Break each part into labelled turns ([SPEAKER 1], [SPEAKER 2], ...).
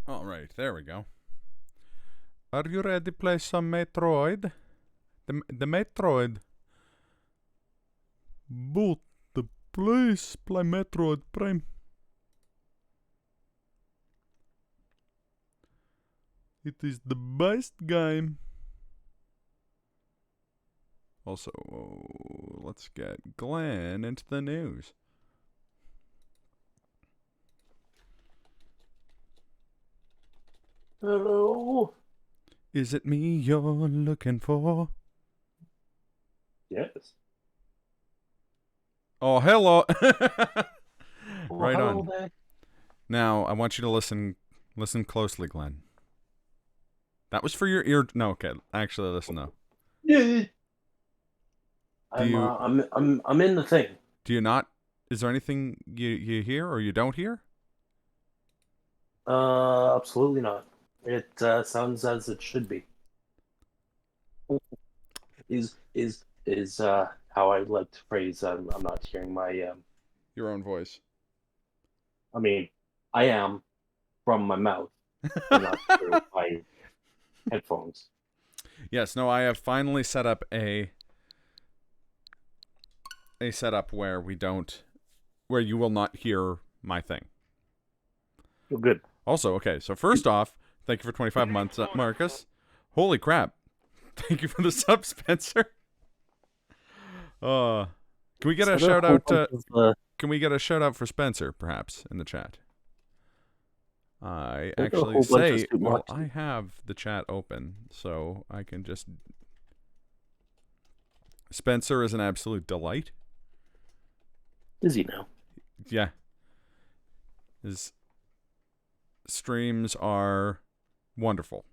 [SPEAKER 1] All right, there we go. Are you ready to play some Metroid? The Metroid. But please play Metroid Prime. It is the best game. Also, let's get Glenn into the news.
[SPEAKER 2] Hello.
[SPEAKER 1] Is it me you're looking for?
[SPEAKER 2] Yes.
[SPEAKER 1] Oh, hello.
[SPEAKER 2] Well,
[SPEAKER 1] Right
[SPEAKER 2] hello
[SPEAKER 1] on.
[SPEAKER 2] there.
[SPEAKER 1] Now, I want you to listen closely, Glenn. That was for your ear. No, okay. Actually, listen though.
[SPEAKER 2] Yeah.
[SPEAKER 1] Do you
[SPEAKER 2] I'm in the thing.
[SPEAKER 1] do you not? Is there anything you hear or you don't hear?
[SPEAKER 2] Absolutely not. It sounds as it should be. Is how I like to phrase. I'm not hearing my.
[SPEAKER 1] Your own voice.
[SPEAKER 2] I mean, I am from my mouth, but not through my headphones.
[SPEAKER 1] Yes. No. I have finally set up a setup where where you will not hear my thing.
[SPEAKER 2] Oh, good.
[SPEAKER 1] Also, okay. So first off, thank you for 25 months, Marcus. Holy crap! Thank you for the sub, Spencer. Can we get a
[SPEAKER 2] Is that
[SPEAKER 1] shout
[SPEAKER 2] whole
[SPEAKER 1] out?
[SPEAKER 2] bunch of,
[SPEAKER 1] Can we get a shout out for Spencer, perhaps, in the chat? I
[SPEAKER 2] is that a
[SPEAKER 1] actually
[SPEAKER 2] whole bunch of
[SPEAKER 1] say,
[SPEAKER 2] student
[SPEAKER 1] well,
[SPEAKER 2] watching?
[SPEAKER 1] I have the chat open, so I can just. Spencer is an absolute delight.
[SPEAKER 2] Is he now?
[SPEAKER 1] Yeah. His streams are wonderful.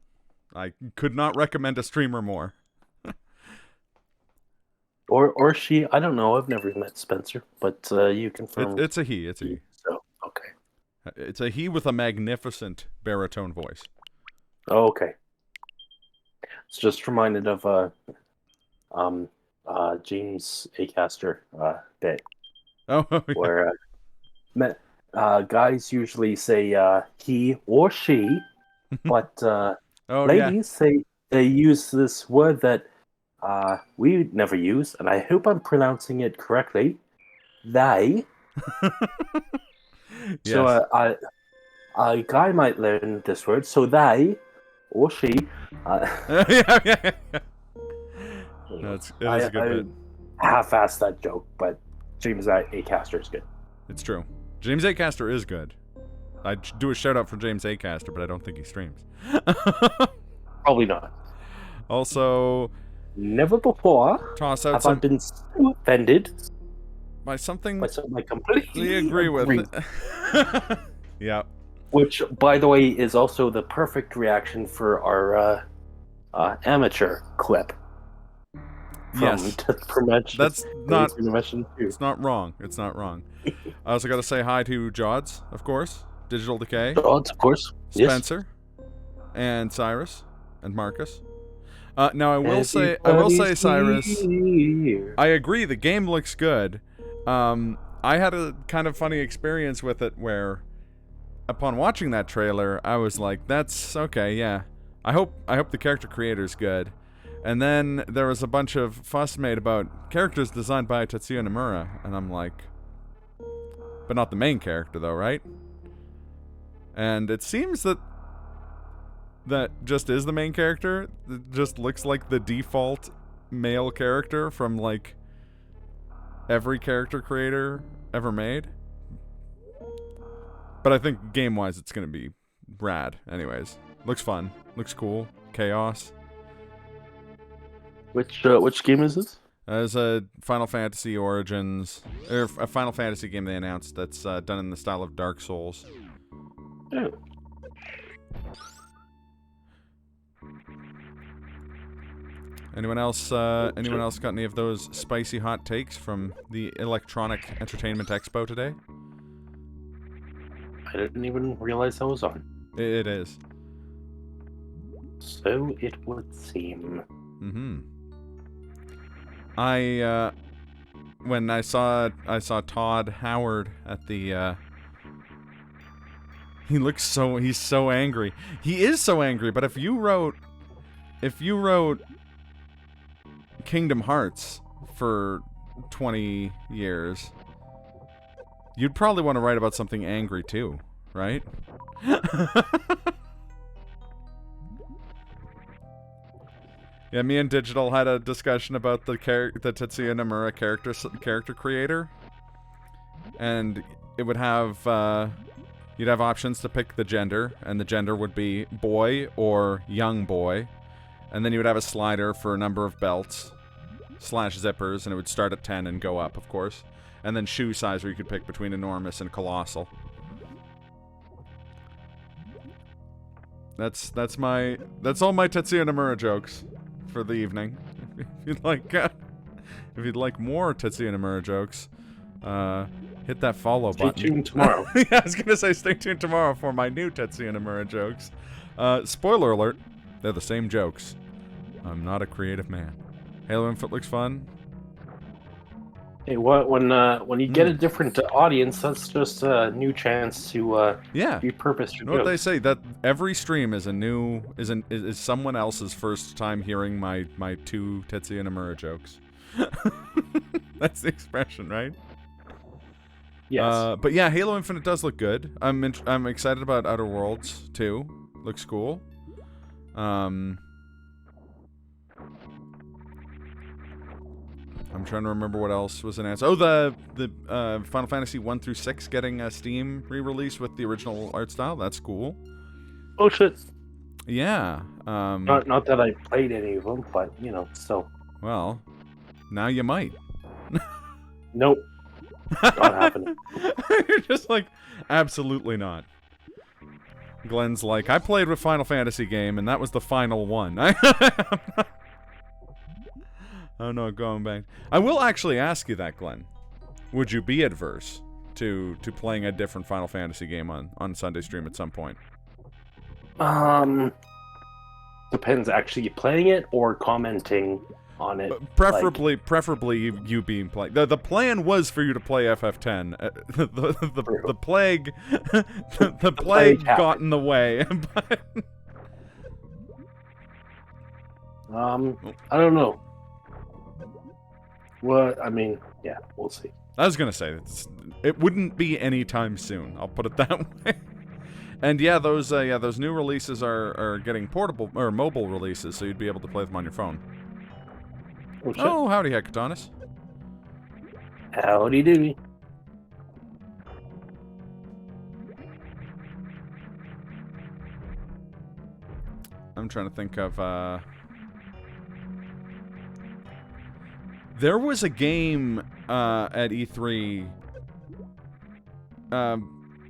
[SPEAKER 1] I could not recommend a streamer more.
[SPEAKER 2] Or she? I don't know. I've never met Spencer, but you confirmed.
[SPEAKER 1] It's a he. It's a he.
[SPEAKER 2] So okay.
[SPEAKER 1] It's a he with a magnificent baritone voice.
[SPEAKER 2] Oh, okay. It's just reminded of James Acaster bit
[SPEAKER 1] Oh, yeah.
[SPEAKER 2] where guys usually say he or she, but
[SPEAKER 1] Oh, yeah.
[SPEAKER 2] ladies they use this word that we never use, and I hope I'm pronouncing it correctly. They.
[SPEAKER 1] Yes.
[SPEAKER 2] So a guy might learn this word. So they or she.
[SPEAKER 1] Yeah. No, it is a good bit.
[SPEAKER 2] Half-assed that joke, but James Acaster is good.
[SPEAKER 1] It's true. James Acaster is good. I'd do a shout out for James Acaster, but I don't think he streams.
[SPEAKER 2] Probably not.
[SPEAKER 1] Also,
[SPEAKER 2] Never before
[SPEAKER 1] toss out
[SPEAKER 2] have I
[SPEAKER 1] some
[SPEAKER 2] been so offended
[SPEAKER 1] by something
[SPEAKER 2] by something I completely
[SPEAKER 1] agree with. Yeah.
[SPEAKER 2] Which, by the way, is also the perfect reaction for our amateur clip.
[SPEAKER 1] Yes. That's not. It's not wrong. It's not wrong. I also got to say hi to Jods, of course, Digital Decay,
[SPEAKER 2] Odds, of course.
[SPEAKER 1] Spencer, and Cyrus, and Marcus. Now I will say, Cyrus,
[SPEAKER 2] here.
[SPEAKER 1] I agree. The game looks good. I had a kind of funny experience with it where, upon watching that trailer, I was like, "That's okay, yeah. I hope the character creator's good." And then there was a bunch of fuss made about characters designed by Tetsuya Nomura, and I'm like, but not the main character though, right? And it seems that just is the main character. It just looks like the default male character from like every character creator ever made. But I think game-wise it's gonna be rad. Anyways, looks fun, looks cool, chaos.
[SPEAKER 2] Which game is this?
[SPEAKER 1] There's a Final Fantasy Origins, or a Final Fantasy game they announced that's done in the style of Dark Souls.
[SPEAKER 2] Oh.
[SPEAKER 1] Anyone else got any of those spicy hot takes from the Electronic Entertainment Expo today?
[SPEAKER 2] I didn't even realize I was on.
[SPEAKER 1] It is.
[SPEAKER 2] So it would seem.
[SPEAKER 1] Mm-hmm. When I saw Todd Howard at the He looks so, he's so angry. He is so angry, but if you wrote Kingdom Hearts for 20 years, you'd probably want to write about something angry too, right? Yeah, me and Digital had a discussion about the Tetsuya Nomura character creator, and it would have you'd have options to pick the gender, and the gender would be boy or young boy, and then you would have a slider for a number of belts / zippers, and it would start at 10 and go up, of course, and then shoe size where you could pick between enormous and colossal. That's all my Tetsuya Nomura jokes for the evening. If you'd like more Tetsuya Nomura jokes, hit that follow button.
[SPEAKER 2] Stay tuned tomorrow.
[SPEAKER 1] Yeah, I was gonna say stay tuned tomorrow for my new Tetsuya Nomura jokes. Spoiler alert, they're the same jokes. I'm not a creative man. Halo Infinite looks fun.
[SPEAKER 2] Hey, when you get a different audience, that's just a new chance to repurpose your
[SPEAKER 1] You know what they
[SPEAKER 2] jokes.
[SPEAKER 1] say, that every stream is is someone else's first time hearing my two Tetsuya Nomura jokes. That's the expression, right?
[SPEAKER 2] Yes.
[SPEAKER 1] But yeah, Halo Infinite does look good. I'm excited about Outer Worlds too. Looks cool. I'm trying to remember what else was announced. Oh, the Final Fantasy 1 through 6 getting a Steam re-release with the original art style. That's cool.
[SPEAKER 2] Oh shit.
[SPEAKER 1] Yeah.
[SPEAKER 2] Not that I played any of them, but still.
[SPEAKER 1] Well, now you might.
[SPEAKER 2] Nope. Not happening.
[SPEAKER 1] You're just like, absolutely not. Glenn's like, I played with Final Fantasy game, and that was the final one. I'm not going back. I will actually ask you that, Glenn. Would you be adverse to playing a different Final Fantasy game on Sunday stream at some point?
[SPEAKER 2] Depends. Actually playing it or commenting on it.
[SPEAKER 1] Preferably you being playing. The plan was for you to play FF10. The plague, the plague got in the way. But
[SPEAKER 2] I don't know. Well, I mean, yeah, we'll see.
[SPEAKER 1] I was gonna say it wouldn't be anytime soon. I'll put it that way. And yeah, those new releases are getting portable or mobile releases, so you'd be able to play them on your phone. Oh, howdy, Hecatonis.
[SPEAKER 2] Howdy doody.
[SPEAKER 1] I'm trying to think of, there was a game, at E3,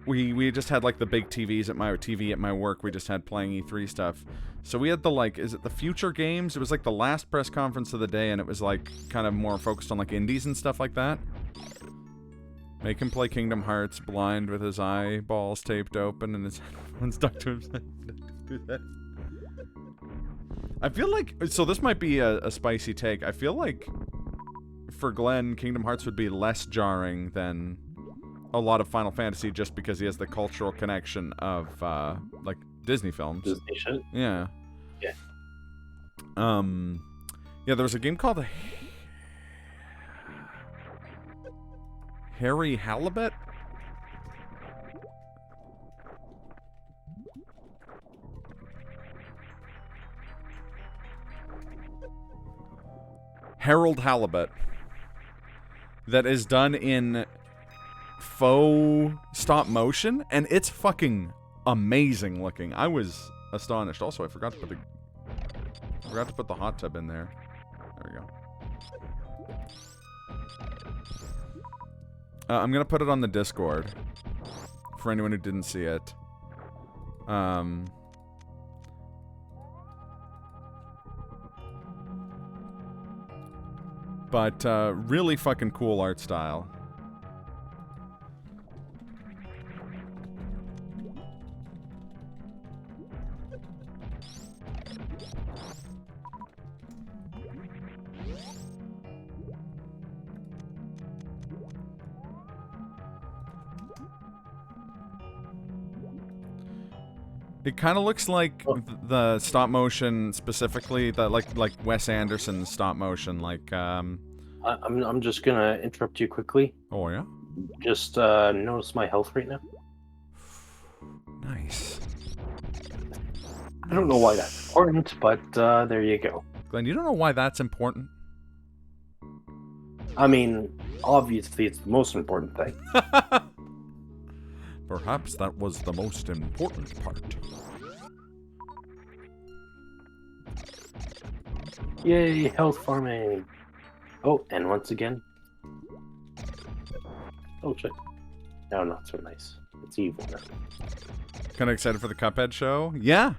[SPEAKER 1] we just had, like, the big TVs at my work, we just had playing E3 stuff. So we had the, like, is it the Future Games? It was, like, the last press conference of the day, and it was, like, kind of more focused on, like, indies and stuff like that. Make him play Kingdom Hearts blind with his eyeballs taped open and his headphones stuck to his head. I feel like, so this might be a spicy take. I feel like, for Glenn, Kingdom Hearts would be less jarring than a lot of Final Fantasy just because he has the cultural connection of, like, Disney films.
[SPEAKER 2] Disney shit?
[SPEAKER 1] Yeah.
[SPEAKER 2] Yeah.
[SPEAKER 1] Yeah, there was a game called Harry Halibut? Harold Halibut. That is done in faux stop motion, and it's fucking amazing looking. I was astonished. Also, I forgot to put the hot tub in there. There we go. I'm gonna put it on the Discord for anyone who didn't see it. But really fucking cool art style. It kind of looks like the stop motion, specifically the like Wes Anderson stop motion, like
[SPEAKER 2] I'm just gonna interrupt you quickly.
[SPEAKER 1] Oh yeah.
[SPEAKER 2] Just notice my health right now.
[SPEAKER 1] Nice.
[SPEAKER 2] I don't know why that's important, but there you go.
[SPEAKER 1] Glenn, you don't know why that's important?
[SPEAKER 2] I mean, obviously it's the most important thing.
[SPEAKER 1] Perhaps that was the most important part.
[SPEAKER 2] Yay, health farming! Oh, and once again. Oh shit. No, not so nice. It's evil now.
[SPEAKER 1] Kind of excited for the Cuphead show? Yeah.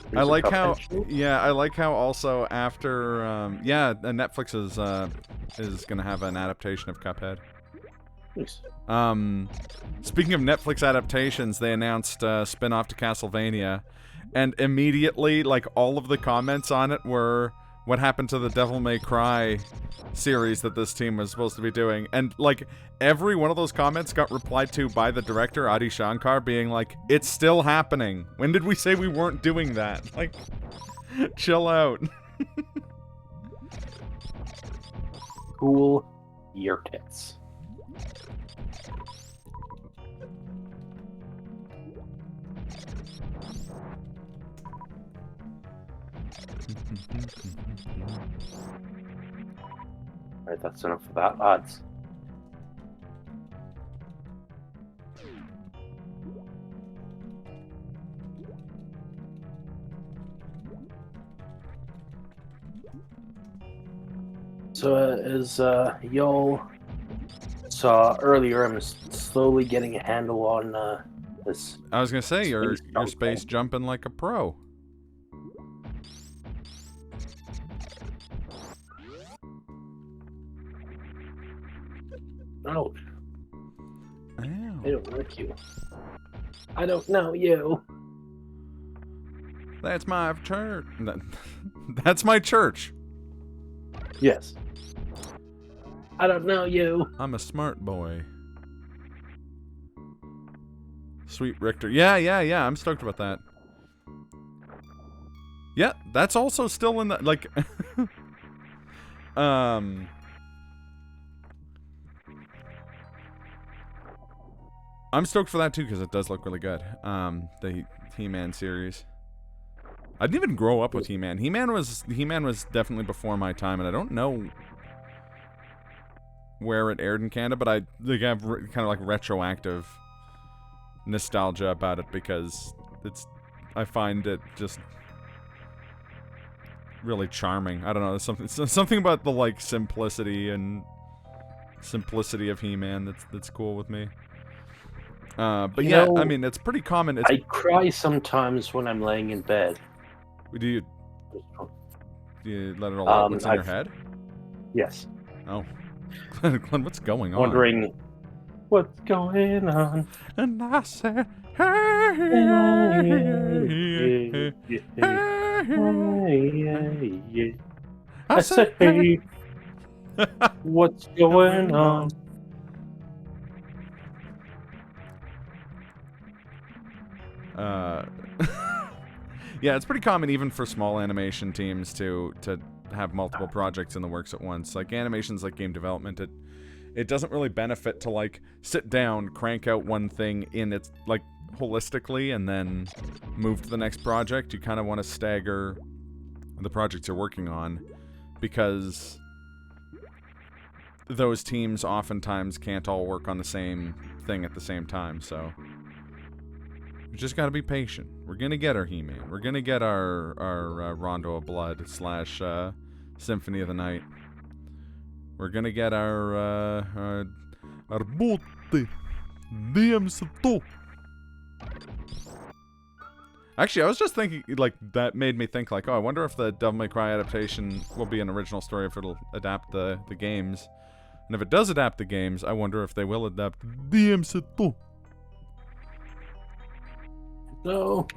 [SPEAKER 2] There's
[SPEAKER 1] I
[SPEAKER 2] a
[SPEAKER 1] like
[SPEAKER 2] Cuphead
[SPEAKER 1] how.
[SPEAKER 2] show?
[SPEAKER 1] Yeah, I like how also after. Netflix is gonna have an adaptation of Cuphead.
[SPEAKER 2] Nice.
[SPEAKER 1] Speaking of Netflix adaptations, they announced a spin-off to Castlevania, and immediately, like, all of the comments on it were, what happened to the Devil May Cry series that this team was supposed to be doing? And, like, every one of those comments got replied to by the director, Adi Shankar, being like, it's still happening. When did we say we weren't doing that? Like, chill out.
[SPEAKER 2] Cool your tits. Alright, that's enough of that, lads. So, as y'all saw earlier, I'm slowly getting a handle on this.
[SPEAKER 1] I was gonna say, you're
[SPEAKER 2] Space
[SPEAKER 1] space jumping like a pro.
[SPEAKER 2] Oh, I
[SPEAKER 1] Ow.
[SPEAKER 2] don't like you. I don't know you.
[SPEAKER 1] That's my church. That's my church.
[SPEAKER 2] Yes. I don't know you.
[SPEAKER 1] I'm a smart boy. Sweet Richter. Yeah. I'm stoked about that. Yeah, that's also still in the, like... I'm stoked for that too, because it does look really good. The He-Man series. I didn't even grow up with He-Man. He-Man was definitely before my time, and I don't know where it aired in Canada, but I like have kind of like retroactive nostalgia about it because I find it just really charming. I don't know, there's something about the like simplicity of He-Man that's cool with me. But yeah, I mean, it's pretty common.
[SPEAKER 2] I cry sometimes when I'm laying in bed.
[SPEAKER 1] Do you let it all out? What's in your head?
[SPEAKER 2] Yes.
[SPEAKER 1] Oh. Glenn, what's going on?
[SPEAKER 2] Wondering what's going on.
[SPEAKER 1] And I said,
[SPEAKER 2] I said, hey, what's going on?
[SPEAKER 1] Yeah, it's pretty common even for small animation teams to have multiple projects in the works at once. Like animations, like game development, it doesn't really benefit to like sit down, crank out one thing in its like holistically, and then move to the next project. You kind of want to stagger the projects you're working on, because those teams oftentimes can't all work on the same thing at the same time. So we just gotta be patient. We're gonna get our He-Man. We're gonna get our Rondo of Blood / Symphony of the Night. We're gonna get our Botte DMC2. Actually, I was just thinking, like, that made me think, like, oh, I wonder if the Devil May Cry adaptation will be an original story, if it'll adapt the games. And if it does adapt the games, I wonder if they will adapt DMC2.
[SPEAKER 2] No.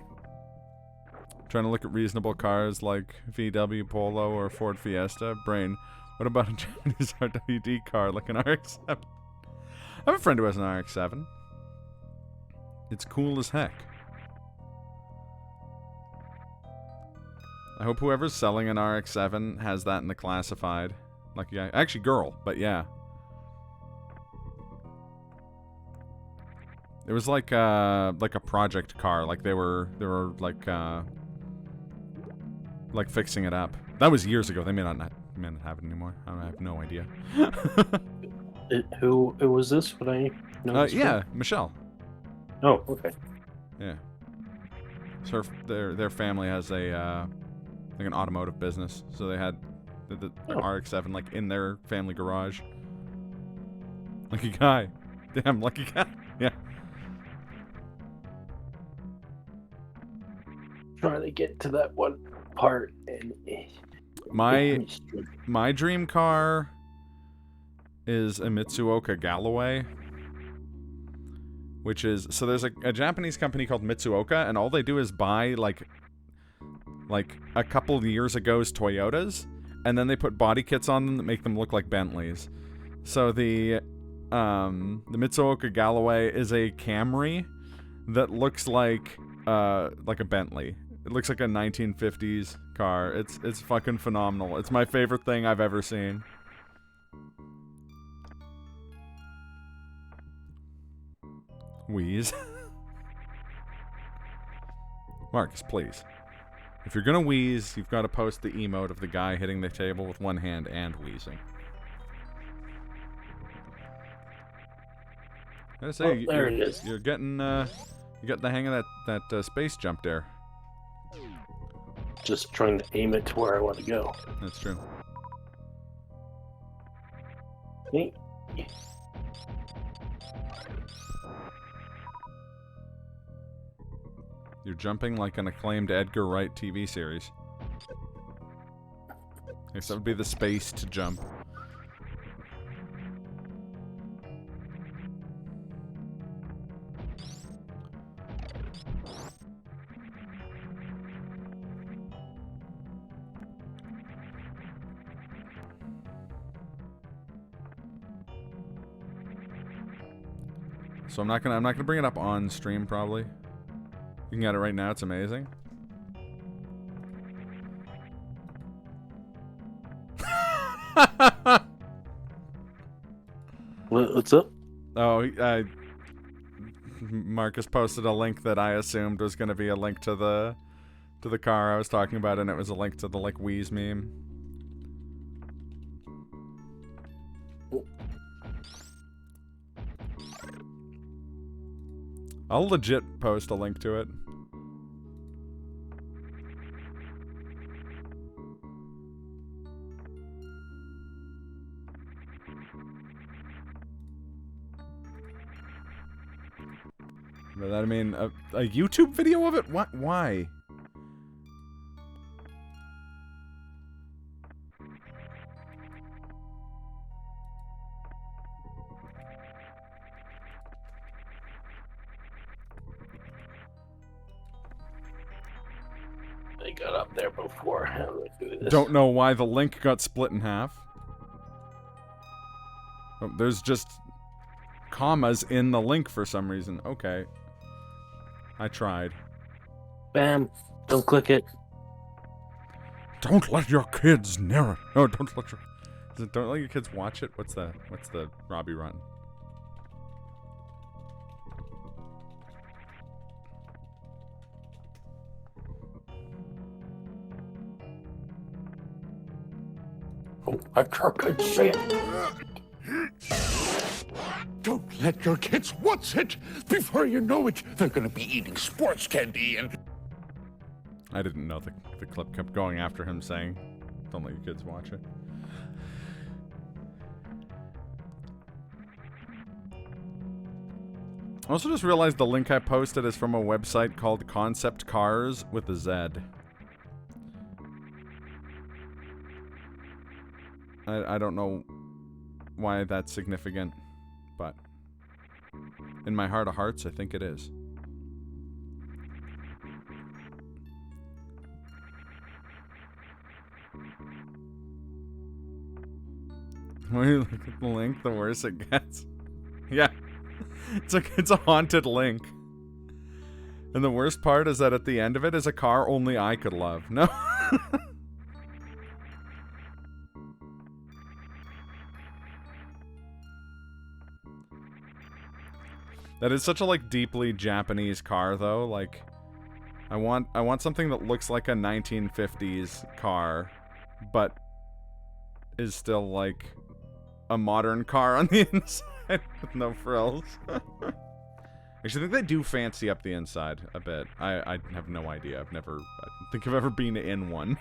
[SPEAKER 1] Trying to look at reasonable cars like VW Polo or Ford Fiesta. Brain, what about a Japanese RWD car like an RX-7? I have a friend who has an RX-7. It's cool as heck. I hope whoever's selling an RX-7 has that in the classified. Lucky guy. Actually, girl, but yeah. It was like a project car. Like they were like fixing it up. That was years ago. They may not have it anymore. I have no idea.
[SPEAKER 2] Who was this? Would I know?
[SPEAKER 1] Yeah, Michelle.
[SPEAKER 2] Oh, okay.
[SPEAKER 1] Yeah. So their family has a like an automotive business, so they had the RX-7 like in their family garage. Lucky guy. Damn, lucky guy. Yeah.
[SPEAKER 2] Trying to get to that one part, and
[SPEAKER 1] my dream car is a Mitsuoka Galloway, which is, so there's a Japanese company called Mitsuoka, and all they do is buy like a couple of years ago's Toyotas, and then they put body kits on them that make them look like Bentleys. So the Mitsuoka Galloway is a Camry that looks like a Bentley. It looks like a 1950s car. It's fucking phenomenal. It's my favorite thing I've ever seen. Wheeze. Marcus, please. If you're gonna wheeze, you've got to post the emote of the guy hitting the table with one hand and wheezing. I gotta say,
[SPEAKER 2] there it is.
[SPEAKER 1] You're getting, you got the hang of that space jump there.
[SPEAKER 2] Just trying to aim it to where I want to go.
[SPEAKER 1] That's true.
[SPEAKER 2] Neat.
[SPEAKER 1] You're jumping like an acclaimed Edgar Wright TV series. I guess that would be the space to jump. So I'm not gonna bring it up on stream probably. You can get it right now, it's amazing.
[SPEAKER 2] What's up?
[SPEAKER 1] Oh, Marcus posted a link that I assumed was gonna be a link to the car I was talking about, and it was a link to the like Wheeze meme. I'll legit post a link to it. But I mean, a YouTube video of it? What? Why?
[SPEAKER 2] They got up there before. How do I do this?
[SPEAKER 1] Don't know why the link got split in half. Oh, there's just commas in the link for some reason. Okay. I tried.
[SPEAKER 2] Bam. Don't click it.
[SPEAKER 1] Don't let your kids near it. No, don't let your kids watch it. What's the Robbie run?
[SPEAKER 2] Oh, I can't say it.
[SPEAKER 3] Don't let your kids watch it. Before you know it, they're gonna be eating sports candy and...
[SPEAKER 1] I didn't know the clip kept going after him saying, don't let your kids watch it. I also just realized the link I posted is from a website called Concept Cars with a Z. I don't know why that's significant, but in my heart of hearts, I think it is. When you look at the link, the worse it gets. Yeah. It's a haunted link. And the worst part is that at the end of it is a car only I could love. No. That is such a, like, deeply Japanese car, though. Like, I want something that looks like a 1950s car, but is still, like, a modern car on the inside with no frills. Actually, I think they do fancy up the inside a bit. I have no idea. I don't think I've ever been in one.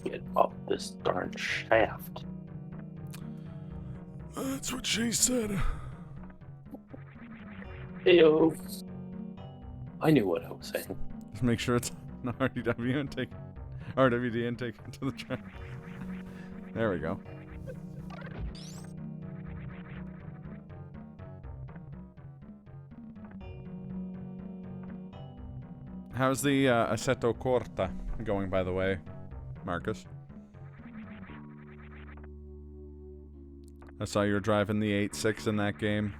[SPEAKER 2] Get up this darn shaft.
[SPEAKER 1] That's what she said.
[SPEAKER 2] Ew. I knew what I was saying.
[SPEAKER 1] Just make sure it's an RDW and take RWD and take it to the track. There we go. How's the Assetto Corta going, by the way, Marcus? I saw you were driving the 8.6 in that game.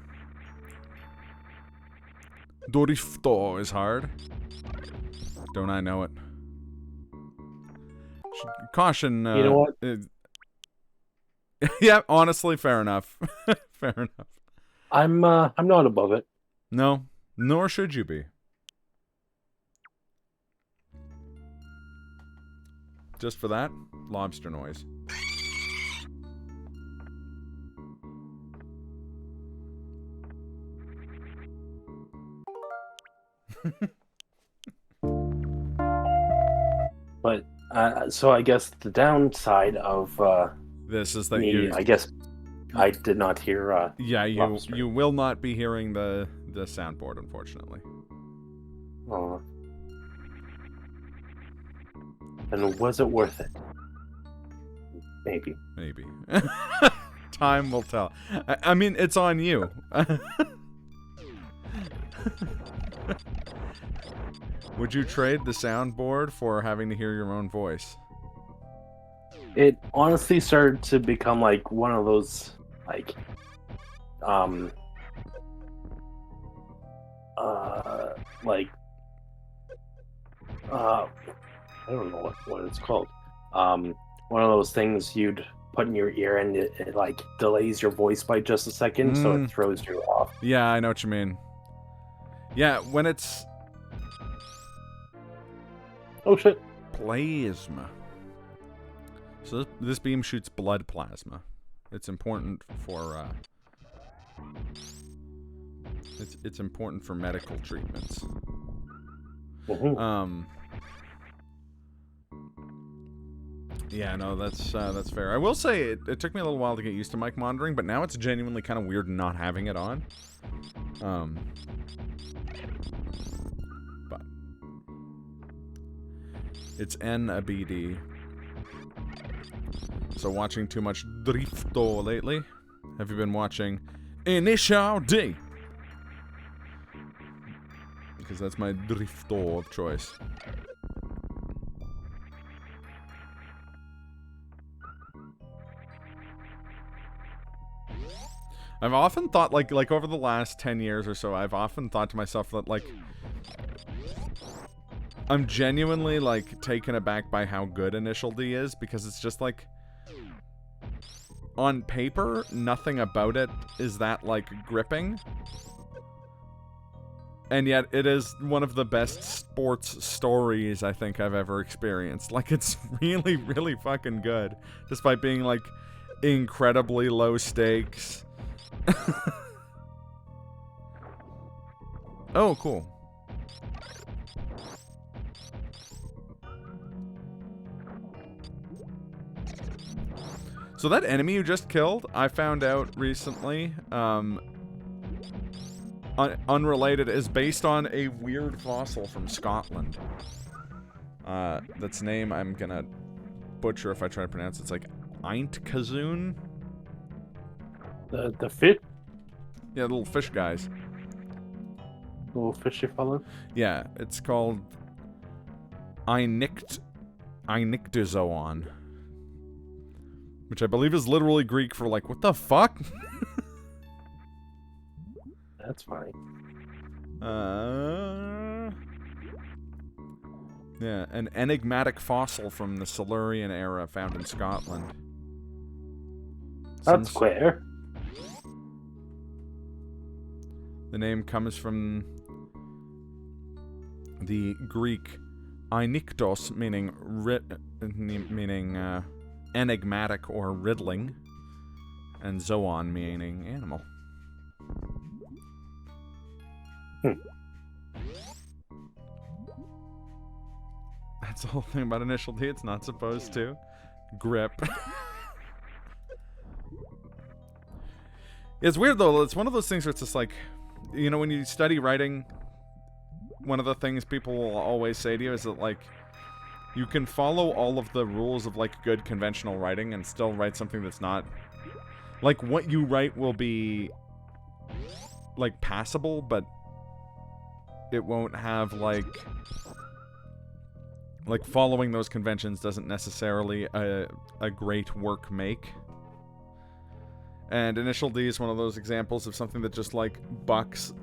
[SPEAKER 1] Dorifto is hard. Don't I know it? Caution.
[SPEAKER 2] You know what?
[SPEAKER 1] Yeah, honestly, fair enough. Fair enough.
[SPEAKER 2] I'm not above it.
[SPEAKER 1] No, nor should you be. Just for that, lobster noise.
[SPEAKER 2] But so I guess the downside of
[SPEAKER 1] This is that
[SPEAKER 2] me, I guess I did not hear.
[SPEAKER 1] yeah,
[SPEAKER 2] lobster.
[SPEAKER 1] you will not be hearing the soundboard, unfortunately.
[SPEAKER 2] And was it worth it? Maybe.
[SPEAKER 1] Maybe. Time will tell. I mean, it's on you. Would you trade the soundboard for having to hear your own voice?
[SPEAKER 2] It honestly started to become like one of those like I don't know what it's called. One of those things you'd put in your ear and it like delays your voice by just a second, so it throws you off.
[SPEAKER 1] Yeah, I know what you mean. Yeah, when it's
[SPEAKER 2] Oh shit.
[SPEAKER 1] plasma. So this beam shoots blood plasma. It's important for it's important for medical treatments.
[SPEAKER 2] Mhm.
[SPEAKER 1] Yeah, no, that's fair. I will say it took me a little while to get used to mic monitoring, but now it's genuinely kind of weird not having it on. But it's a BD. So watching too much Drifto lately? Have you been watching Initial D? Because that's my Drifto of choice. I've often thought, like over the last 10 years or so, I've often thought to myself that, like, I'm genuinely, like, taken aback by how good Initial D is, because it's just, like, on paper, nothing about it is that, like, gripping. And yet, it is one of the best sports stories I think I've ever experienced. Like, it's really, really fucking good, despite being, like, incredibly low stakes. Oh, cool. So that enemy you just killed, I found out recently, unrelated, is based on a weird fossil from Scotland. That's name I'm gonna butcher if I try to pronounce it. It's like Eintkazoon?
[SPEAKER 2] The fish?
[SPEAKER 1] Yeah, little fish guys.
[SPEAKER 2] little fishy fellow?
[SPEAKER 1] Yeah, it's called Einyctozoon, which I believe is literally Greek for like, what the fuck?
[SPEAKER 2] That's funny.
[SPEAKER 1] Yeah, an enigmatic fossil from the Silurian era found in Scotland.
[SPEAKER 2] That's clear.
[SPEAKER 1] The name comes from the Greek einiktos, meaning enigmatic or riddling, and zoon, meaning animal. That's the whole thing about Initial D. It's not supposed to. Grip. It's weird, though. It's one of those things where it's just like, you know, when you study writing, one of the things people will always say to you is that, like, you can follow all of the rules of, like, good conventional writing and still write something that's not... Like, what you write will be, like, passable, but it won't have, like, following those conventions doesn't necessarily a great work make. And Initial D is one of those examples of something that just, like, bucks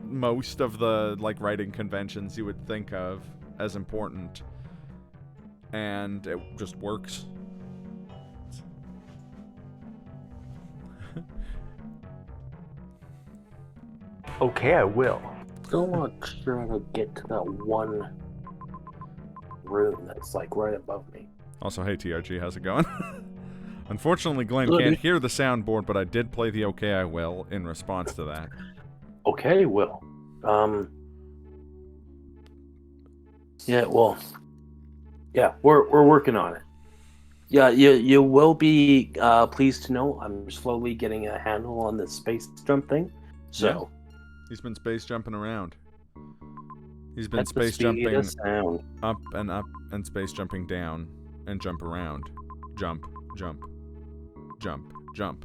[SPEAKER 1] most of the, like, writing conventions you would think of as important. And it just works.
[SPEAKER 4] Okay, I will.
[SPEAKER 2] Still not sure how to get to that one room that's, like, right above me.
[SPEAKER 1] Also, hey TRG, how's it going? Unfortunately, Glenn can't hear the soundboard, but I did play the Okay I Will in response to that.
[SPEAKER 2] Okay, Will. Yeah, well, yeah, we're working on it. Yeah, you will be pleased to know I'm slowly getting a handle on this space jump thing. So
[SPEAKER 1] yeah. He's been space jumping around. He's been
[SPEAKER 2] at the
[SPEAKER 1] space
[SPEAKER 2] speed
[SPEAKER 1] jumping
[SPEAKER 2] of sound.
[SPEAKER 1] up and space jumping down and jump around. Jump, jump, jump, jump.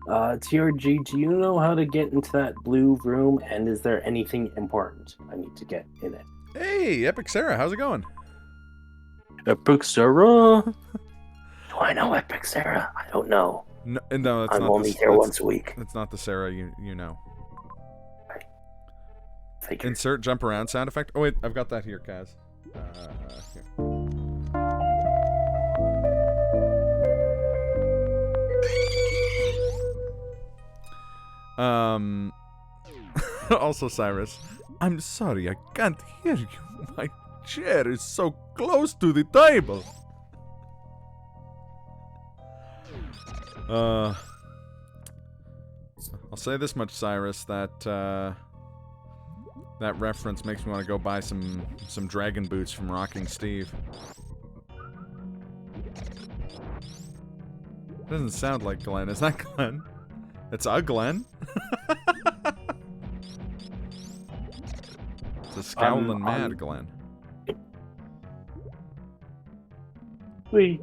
[SPEAKER 2] TRG, do you know how to get into that blue room? And is there anything important I need to get in it?
[SPEAKER 1] Hey, Epic Sarah, how's it going?
[SPEAKER 2] Epic Sarah? Do I know Epic Sarah? I don't know.
[SPEAKER 1] No, it's
[SPEAKER 2] I'm
[SPEAKER 1] not.
[SPEAKER 2] only here once a week.
[SPEAKER 1] It's not the Sarah you know.
[SPEAKER 2] Figured.
[SPEAKER 1] Insert jump around sound effect. Oh wait, I've got that here, Kaz. Here. Also, Cyrus, I'm sorry, I can't hear you. My chair is so close to the table. I'll say this much, Cyrus, that that reference makes me want to go buy some dragon boots from Rocking Steve. Doesn't sound like Glenn. Is that Glenn? It's a Glenn. It's a scowling mad Glenn.
[SPEAKER 2] Wait.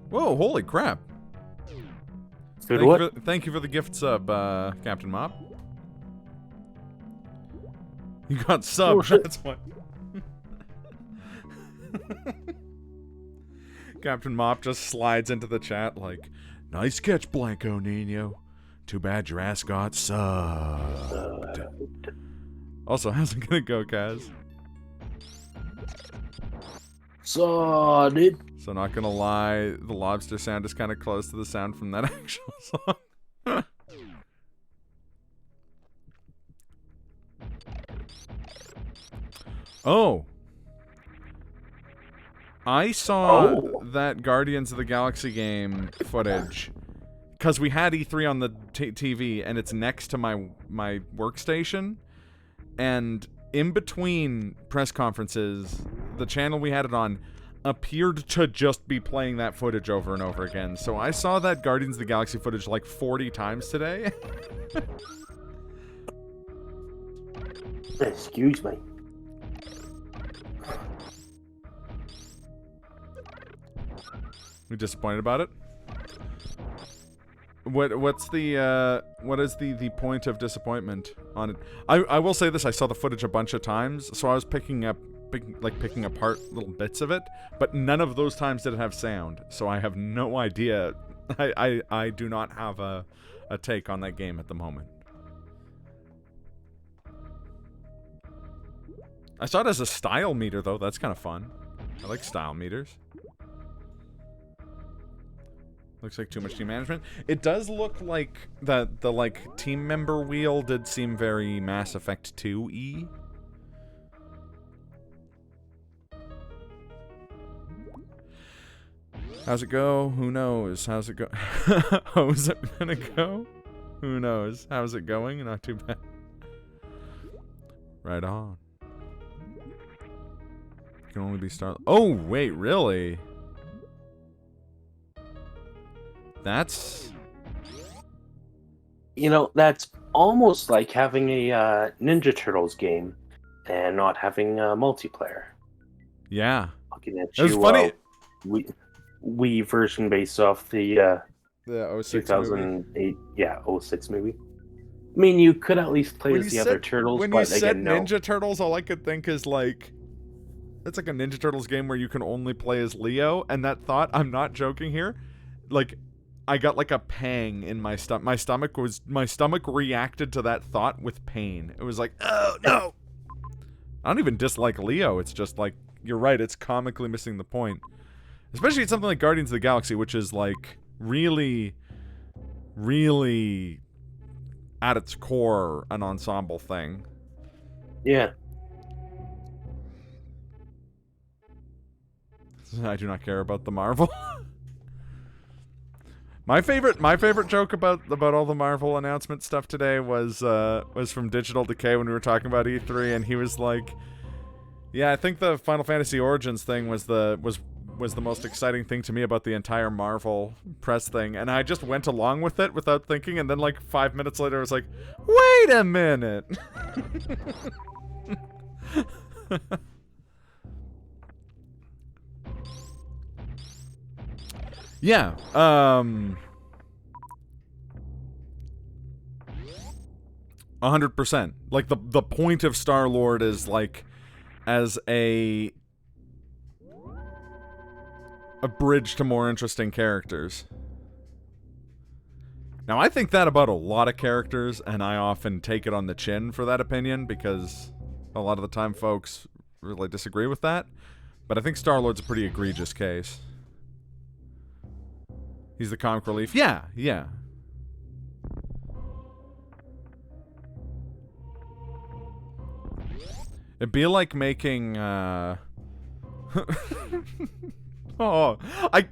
[SPEAKER 1] Whoa! Holy crap! Thank you for the gift sub, Captain Mop. You got subbed.
[SPEAKER 2] Oh,
[SPEAKER 1] that's what. Captain Mop just slides into the chat like, "Nice catch, Blanco Nino. Too bad your ass got subbed." Also, how's it gonna go, Kaz?
[SPEAKER 2] Solid.
[SPEAKER 1] So not gonna lie, the lobster sound is kind of close to the sound from that actual song. Oh. I saw that Guardians of the Galaxy game footage because we had E3 on the TV and it's next to my workstation, and in between press conferences, the channel we had it on appeared to just be playing that footage over and over again. So I saw that Guardians of the Galaxy footage like 40 times today.
[SPEAKER 2] Excuse me.
[SPEAKER 1] You disappointed about it? What's the what is the point of disappointment on it? I will say this: I saw the footage a bunch of times, so I was picking apart little bits of it, but none of those times did it have sound, so I have no idea. I do not have a take on that game at the moment. I saw it as a style meter though. That's kind of fun. I like style meters. Looks like too much team management. It does look like the like team member wheel did seem very Mass Effect 2-y. How's it go? Who knows? How's it go? How's it gonna go? Who knows? How's it going? Not too bad. Right on. Can only be Star. Oh wait, really? That's...
[SPEAKER 2] You know, that's almost like having a Ninja Turtles game and not having multiplayer.
[SPEAKER 1] Yeah.
[SPEAKER 2] Looking at
[SPEAKER 1] It was
[SPEAKER 2] you,
[SPEAKER 1] funny.
[SPEAKER 2] Wii version based off the
[SPEAKER 1] 06
[SPEAKER 2] 2008,
[SPEAKER 1] movie.
[SPEAKER 2] yeah, 06 movie. I mean, you could at least play
[SPEAKER 1] When
[SPEAKER 2] as
[SPEAKER 1] you
[SPEAKER 2] the
[SPEAKER 1] said-
[SPEAKER 2] other turtles,
[SPEAKER 1] When
[SPEAKER 2] but
[SPEAKER 1] you said
[SPEAKER 2] again, no.
[SPEAKER 1] Ninja Turtles, all I could think is like... It's like a Ninja Turtles game where you can only play as Leo, and that thought, I'm not joking here, like... I got like a pang in my stomach. My stomach reacted to that thought with pain. It was like, oh no! I don't even dislike Leo. It's just like, you're right, it's comically missing the point. Especially it's something like Guardians of the Galaxy, which is like really, really at its core an ensemble thing.
[SPEAKER 2] Yeah.
[SPEAKER 1] I do not care about the Marvel. My favorite joke about all the Marvel announcement stuff today was from Digital Decay when we were talking about E3, and he was like, "Yeah, I think the Final Fantasy Origins thing was the most exciting thing to me about the entire Marvel press thing," and I just went along with it without thinking, and then like 5 minutes later, I was like, "Wait a minute." Yeah, 100%. Like, the point of Star-Lord is, like, as a bridge to more interesting characters. Now, I think that about a lot of characters, and I often take it on the chin for that opinion, because a lot of the time folks really disagree with that. But I think Star-Lord's a pretty egregious case. He's the comic relief. Yeah, yeah. It'd be like making, oh,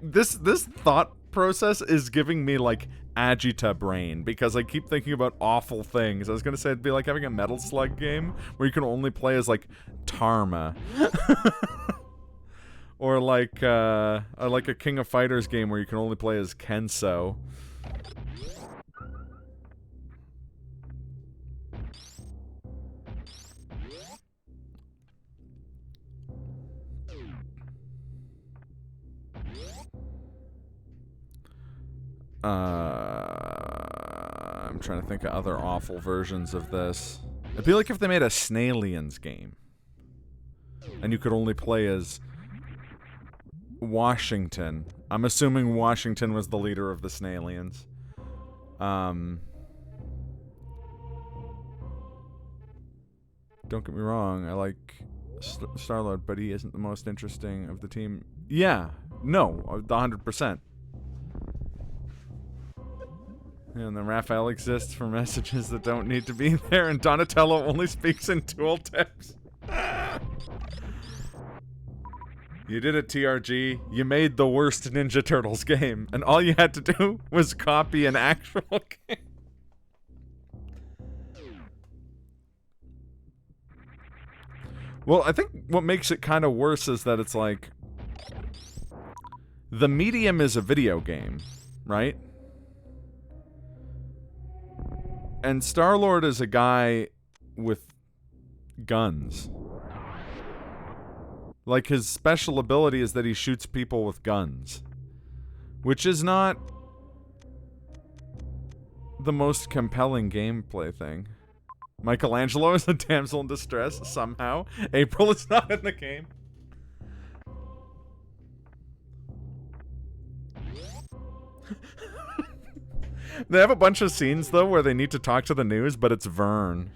[SPEAKER 1] this thought process is giving me, like, agita brain, because I keep thinking about awful things. I was gonna say it'd be like having a Metal Slug game where you can only play as, like, Tarma. Or like a King of Fighters game where you can only play as Kenso. I'm trying to think of other awful versions of this. It'd be like if they made a Snailians game. And you could only play as Washington. I'm assuming Washington was the leader of the Snailians. Don't get me wrong, I like Star-Lord, but he isn't the most interesting of the team. Yeah, no, 100%. And then Raphael exists for messages that don't need to be there, and Donatello only speaks in tooltips. You did it, TRG. You made the worst Ninja Turtles game, and all you had to do was copy an actual game. Well, I think what makes it kind of worse is that it's like... The medium is a video game, right? And Star-Lord is a guy with guns. Like, his special ability is that he shoots people with guns. Which is not... the most compelling gameplay thing. Michelangelo is a damsel in distress somehow. April is not in the game. They have a bunch of scenes though where they need to talk to the news, but it's Vern.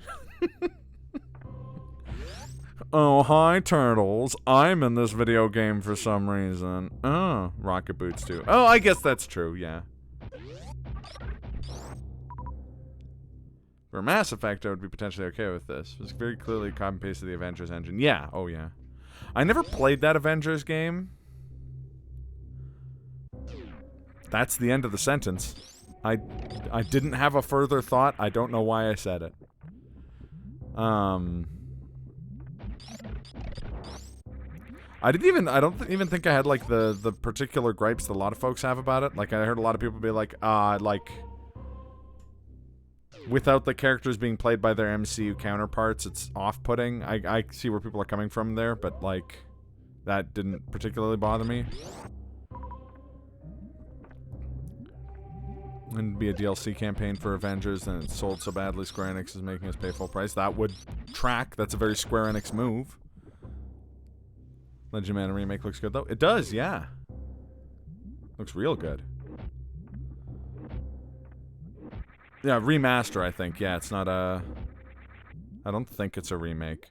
[SPEAKER 1] Oh, hi, turtles. I'm in this video game for some reason. Oh, rocket boots too. Oh, I guess that's true, yeah. For Mass Effect, I would be potentially okay with this. It's very clearly copy and paste of the Avengers engine. Yeah, oh yeah. I never played that Avengers game. That's the end of the sentence. I didn't have a further thought. I don't know why I said it. I don't even think I had, like, the particular gripes that a lot of folks have about it. Like, I heard a lot of people be like, without the characters being played by their MCU counterparts, it's off-putting. I see where people are coming from there, but, like, that didn't particularly bother me. And be a DLC campaign for Avengers, and it's sold so badly Square Enix is making us pay full price. That would track. That's a very Square Enix move. Legend of Mana remake looks good, though. It does, yeah. Looks real good. Yeah, remaster, I think. Yeah, it's not a... I don't think it's a remake.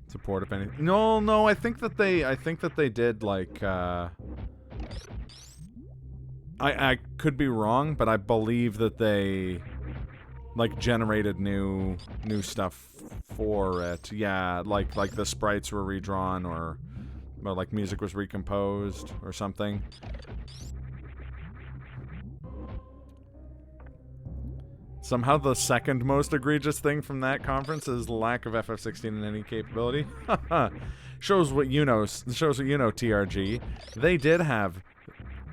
[SPEAKER 1] Support, if anything. No, I think that they did, like, I could be wrong, but I believe that they, like, generated new stuff for it. Yeah, like the sprites were redrawn, or like music was recomposed or something. Somehow the second most egregious thing from that conference is lack of FF16 in any capability. Shows what you know, TRG. They did have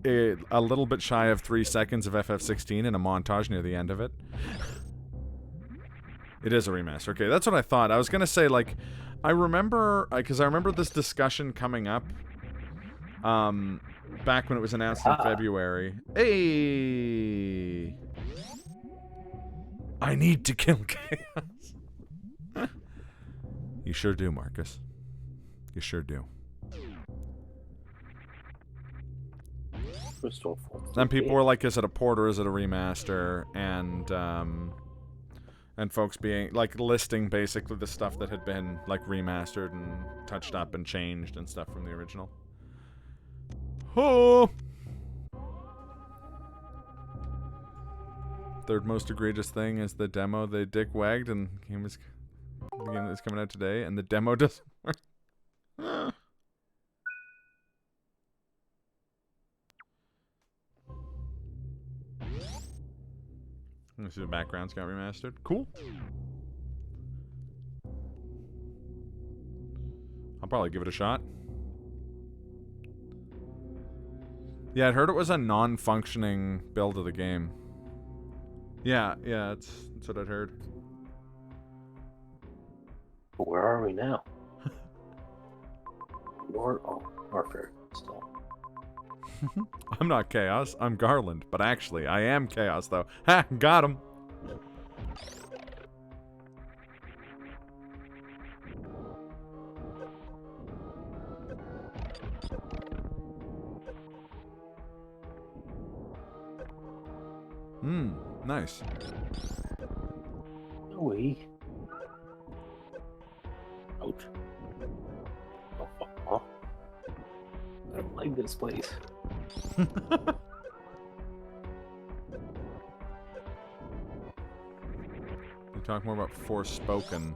[SPEAKER 1] a little bit shy of 3 seconds of FF16 in a montage near the end of it. It is a remaster. Okay, that's what I thought. I was gonna say, like, I remember, because I remember this discussion coming up, back when it was announced in February. Hey! I need to kill Chaos. You sure do, Marcus. You sure do. Then people were like, is it a port or is it a remaster? And folks being, like, listing basically the stuff that had been, like, remastered and touched up and changed and stuff from the original. Oh! Third most egregious thing is the demo they dick wagged, and the game is coming out today, and the demo doesn't work. Let's see, the backgrounds got remastered. Cool. I'll probably give it a shot. Yeah, I'd heard it was a non-functioning build of the game. Yeah, that's what I'd heard.
[SPEAKER 2] Where are we now? Warfare still.
[SPEAKER 1] I'm not Chaos, I'm Garland, but actually, I am Chaos, though. Ha! Got him! Nice.
[SPEAKER 2] Wee. Ouch. Oh. I don't like this place.
[SPEAKER 1] You talk more about Forspoken.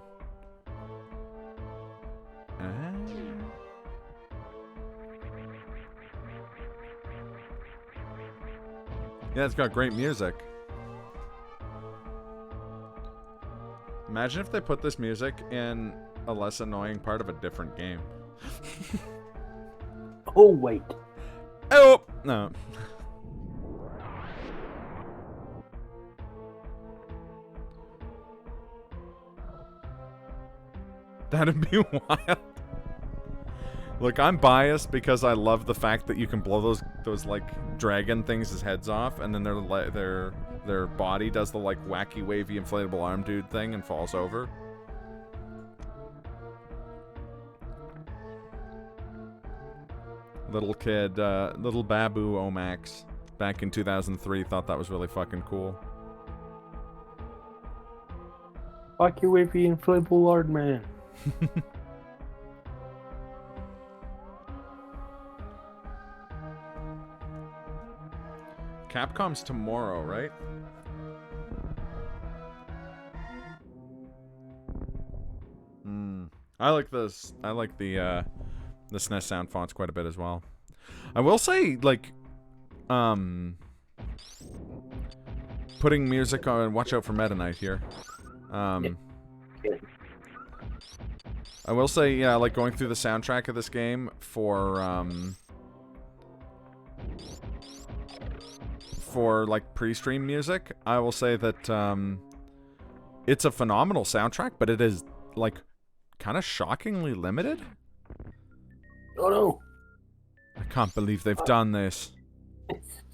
[SPEAKER 1] Yeah, it's got great music. Imagine if they put this music in a less annoying part of a different game.
[SPEAKER 2] Oh, wait.
[SPEAKER 1] Oh! No. That'd be wild. Look, I'm biased because I love the fact that you can blow those like dragon things' heads off, and then their body does the like wacky wavy inflatable arm dude thing and falls over. Little kid, little Babu Omax, back in 2003, thought that was really fucking cool.
[SPEAKER 2] Fuck your wavy inflatable lard man.
[SPEAKER 1] Capcom's tomorrow, right? I like this. I like the SNES sound fonts quite a bit as well. I will say, like, putting music on. Watch out for Meta Knight here. I will say, yeah, like going through the soundtrack of this game for like pre-stream music. I will say that it's a phenomenal soundtrack, but it is like kind of shockingly limited.
[SPEAKER 2] Oh no!
[SPEAKER 1] I can't believe they've done this.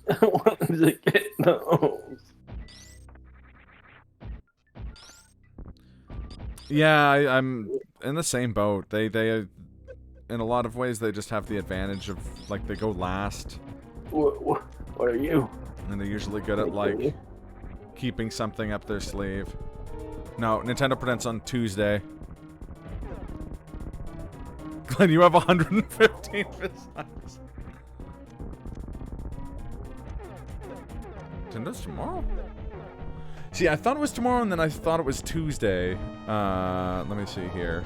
[SPEAKER 2] I wanted to get those.
[SPEAKER 1] Yeah, I'm in the same boat. They in a lot of ways they just have the advantage of like they go last.
[SPEAKER 2] What are you?
[SPEAKER 1] And they're usually good at like keeping something up their sleeve. No, Nintendo presents on Tuesday. Glenn, you have 115 visitors. Nintendo's tomorrow? See, I thought it was tomorrow, and then I thought it was Tuesday. Let me see here.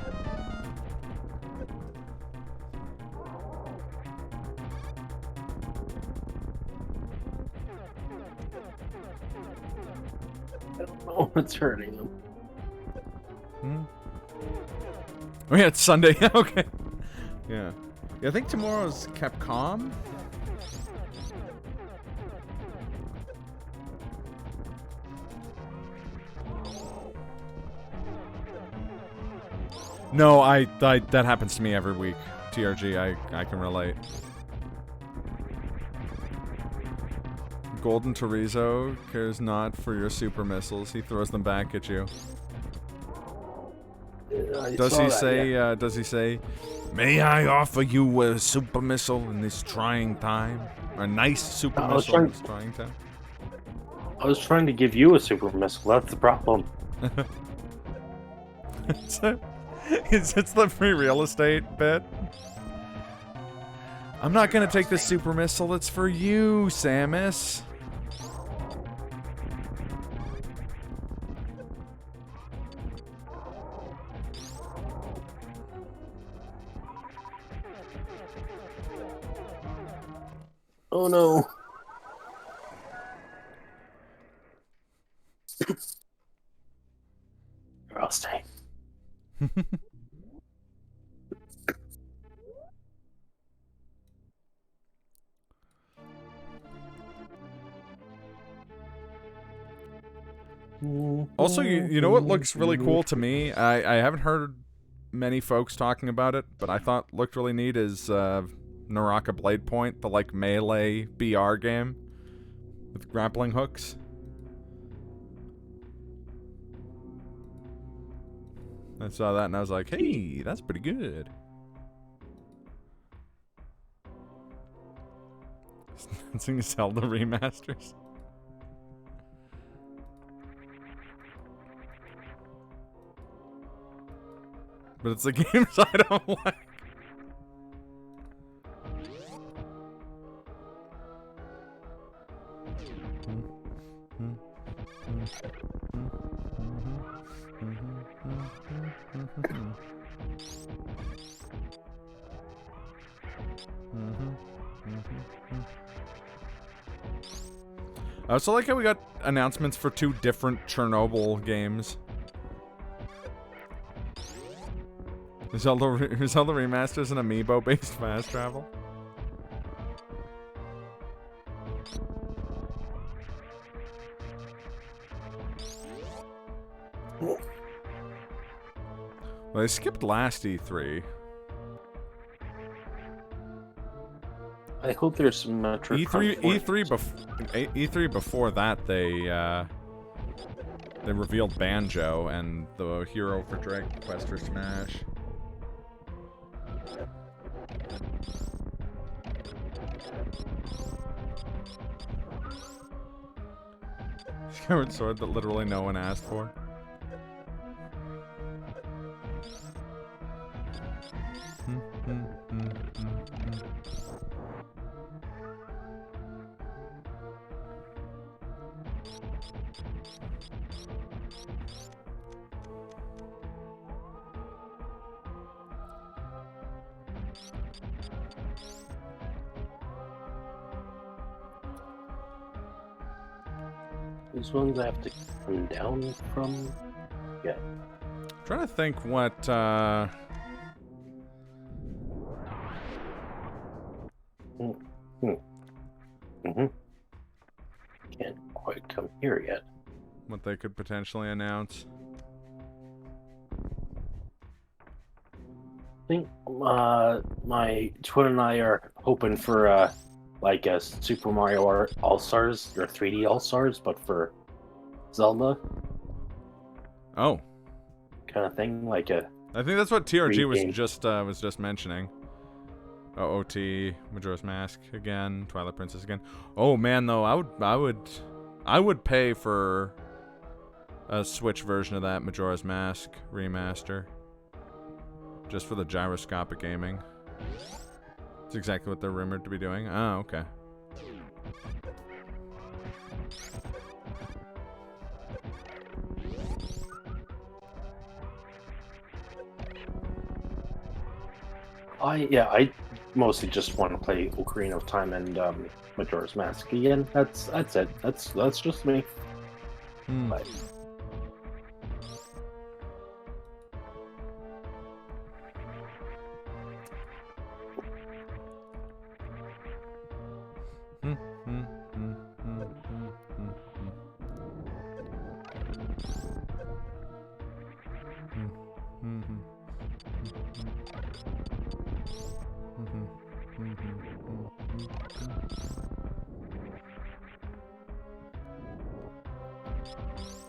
[SPEAKER 2] I don't know what's hurting them.
[SPEAKER 1] Oh yeah, it's Sunday. Okay. Yeah. I think tomorrow's Capcom. No, that happens to me every week. TRG, I can relate. Golden Torizo cares not for your super missiles. He throws them back at you. Does he say, may I offer you a super missile in this trying time? A nice super missile in this trying time?
[SPEAKER 2] I was trying to give you a super missile. That's the problem.
[SPEAKER 1] It's the free real estate bit. I'm not gonna take the super missile. It's for you, Samus.
[SPEAKER 2] Oh no. Or I'll stay.
[SPEAKER 1] Also, you know what looks really cool to me? I haven't heard many folks talking about it, but I thought looked really neat is Naraka Blade Point, the like melee BR game with grappling hooks. I saw that and I was like, hey, that's pretty good. Sing Zelda remasters. But it's the games I don't like. I also like how we got announcements for 2 different Chernobyl games. Zelda Remasters and Amiibo-based fast travel. Well, they skipped last E3.
[SPEAKER 2] I hope there's some Metroid.
[SPEAKER 1] E3 before that they revealed Banjo and the hero for Dragon Quest for Smash. Skyward Sword that literally no one asked for.
[SPEAKER 2] These ones I have to come down from. Yeah.
[SPEAKER 1] Trying to think what
[SPEAKER 2] Can't quite come here yet.
[SPEAKER 1] what they could potentially announce.
[SPEAKER 2] I think my twin and I are hoping for like a Super Mario All Stars or 3D All Stars, but for Zelda
[SPEAKER 1] Oh,
[SPEAKER 2] kind of thing, like a.
[SPEAKER 1] I think that's what TRG was
[SPEAKER 2] Game.
[SPEAKER 1] just mentioning. OOT, Majora's Mask again, Twilight Princess again. Oh man, though, I would pay for a Switch version of that Majora's Mask remaster, just for the gyroscopic gaming. It's exactly what they're rumored to be doing. Oh, okay.
[SPEAKER 2] I mostly just want to play Ocarina of Time and Majora's Mask again. That's it. That's just me. But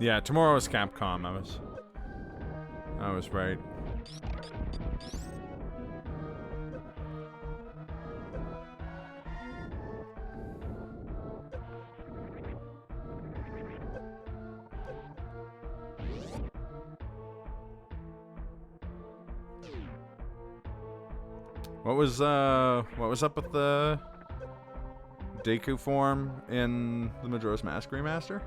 [SPEAKER 1] Yeah, tomorrow is Capcom. I was right. What was up with the Deku form in the Majora's Mask remaster?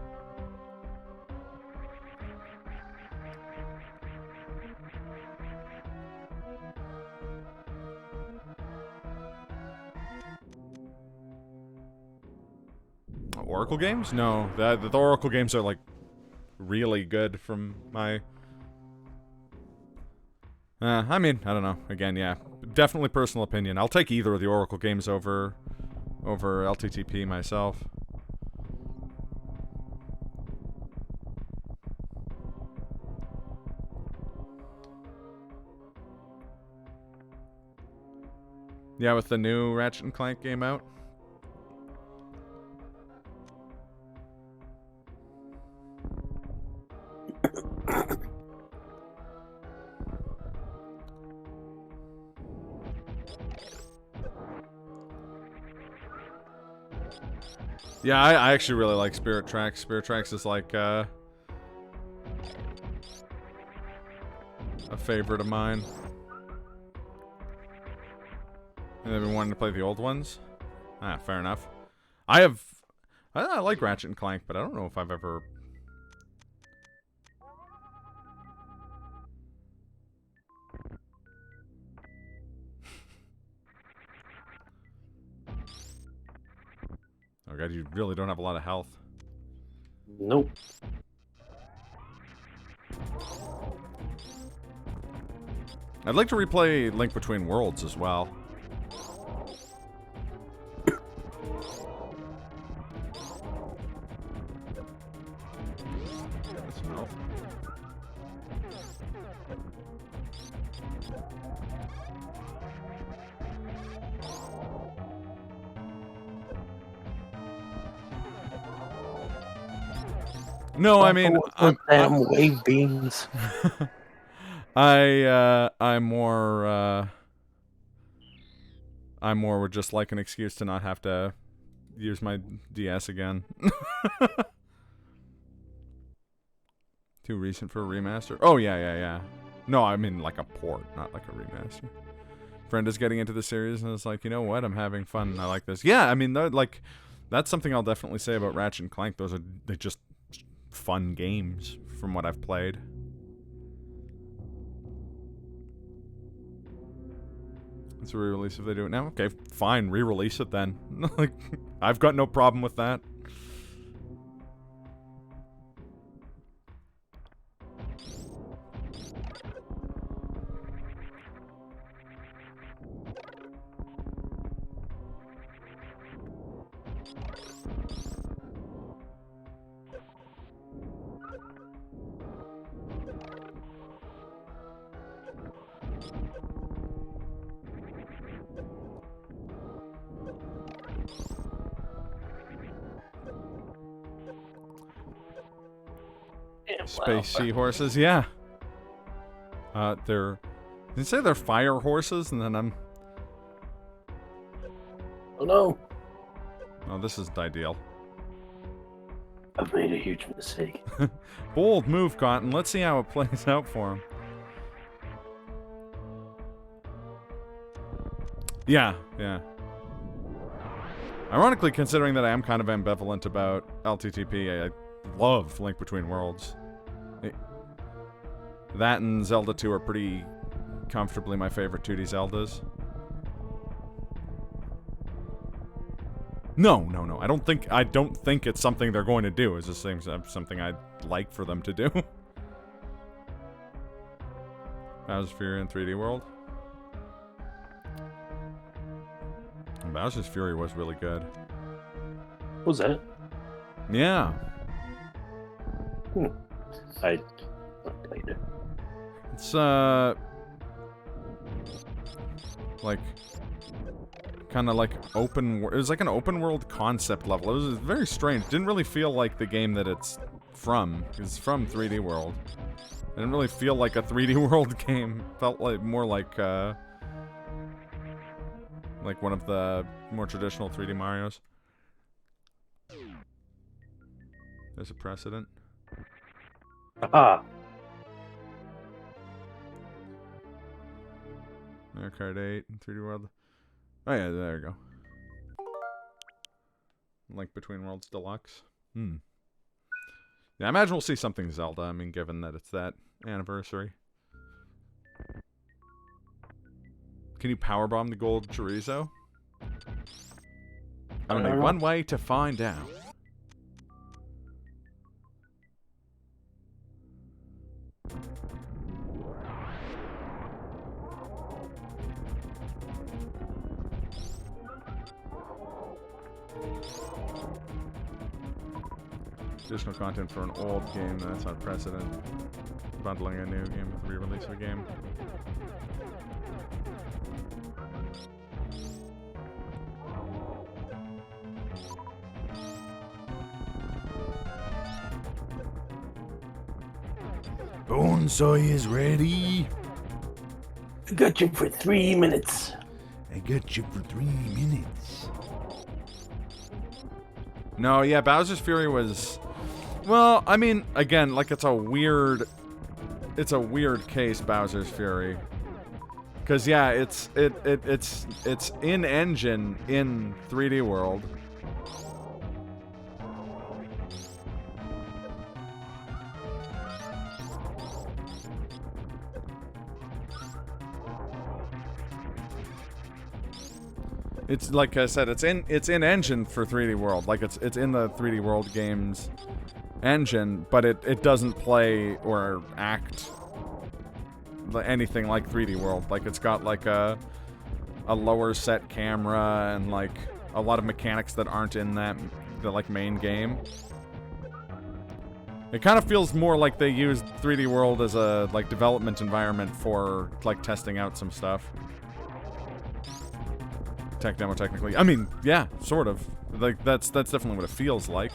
[SPEAKER 1] Oracle games? No, the Oracle games are like really good from my. I mean, I don't know. Again, yeah, definitely personal opinion. I'll take either of the Oracle games over LTTP myself. Yeah, with the new Ratchet and Clank game out. Yeah, I actually really like Spirit Tracks. Spirit Tracks is like a favorite of mine. And I've been wanting to play the old ones. Ah, fair enough. I like Ratchet and Clank, but I don't know if I've ever. Oh god, you really don't have a lot of health.
[SPEAKER 2] nope.
[SPEAKER 1] I'd like to replay Link Between Worlds as well. That's enough. No, I mean,
[SPEAKER 2] damn wave beams.
[SPEAKER 1] I'm more would just like an excuse to not have to use my DS again. Too recent for a remaster? Oh, yeah. No, I mean like a port, not like a remaster. Friend is getting into the series and it's like, you know what? I'm having fun. I like this. Yeah, I mean, like, that's something I'll definitely say about Ratchet and Clank. They're just fun games from what I've played. It's a re-release if they do it now. Okay, fine, re-release it then. Like, I've got no problem with that. Space seahorses, yeah. Did you say they're fire horses? And then
[SPEAKER 2] Oh no!
[SPEAKER 1] Oh, this isn't ideal.
[SPEAKER 2] I've made a huge mistake.
[SPEAKER 1] Bold move, Cotton. Let's see how it plays out for him. Yeah. Ironically, considering that I am kind of ambivalent about LTTP, I love Link Between Worlds. That and Zelda 2 are pretty comfortably my favorite 2D Zeldas. No. I don't think it's something they're going to do. It's just something I'd like for them to do. Bowser's Fury in 3D World. Bowser's Fury was really good.
[SPEAKER 2] What was that?
[SPEAKER 1] Yeah.
[SPEAKER 2] I played it.
[SPEAKER 1] It's like kind of like it was like an open world concept level. It was very strange. Didn't really feel like the game that it's from. It's from 3D World. It didn't really feel like a 3D World game. Felt like more like one of the more traditional 3D Marios. There's a precedent.
[SPEAKER 2] Aha!
[SPEAKER 1] Mario Kart 8 in 3D World. Oh yeah, there you go. Link Between Worlds Deluxe. Yeah, I imagine we'll see something Zelda. I mean, given that it's that anniversary. Can you powerbomb the gold chorizo? Only one way to find out. Additional content for an old game, that's not precedent. Bundling a new game with re-release of a game. Bonsai is ready.
[SPEAKER 2] I got you for 3 minutes.
[SPEAKER 1] I got you for 3 minutes. No, yeah, Bowser's Fury was... Well, I mean, again, like, it's a weird case, Bowser's Fury. Because, yeah, it's in-engine in 3D World. It's like I said, it's in engine for 3D World. Like it's in the 3D World games engine, but it doesn't play or act anything like 3D World. Like it's got like a lower set camera and like a lot of mechanics that aren't in the like main game. It kind of feels more like they used 3D World as a like development environment for like testing out some stuff. Tech demo, technically. I mean, yeah, sort of. Like that's definitely what it feels like.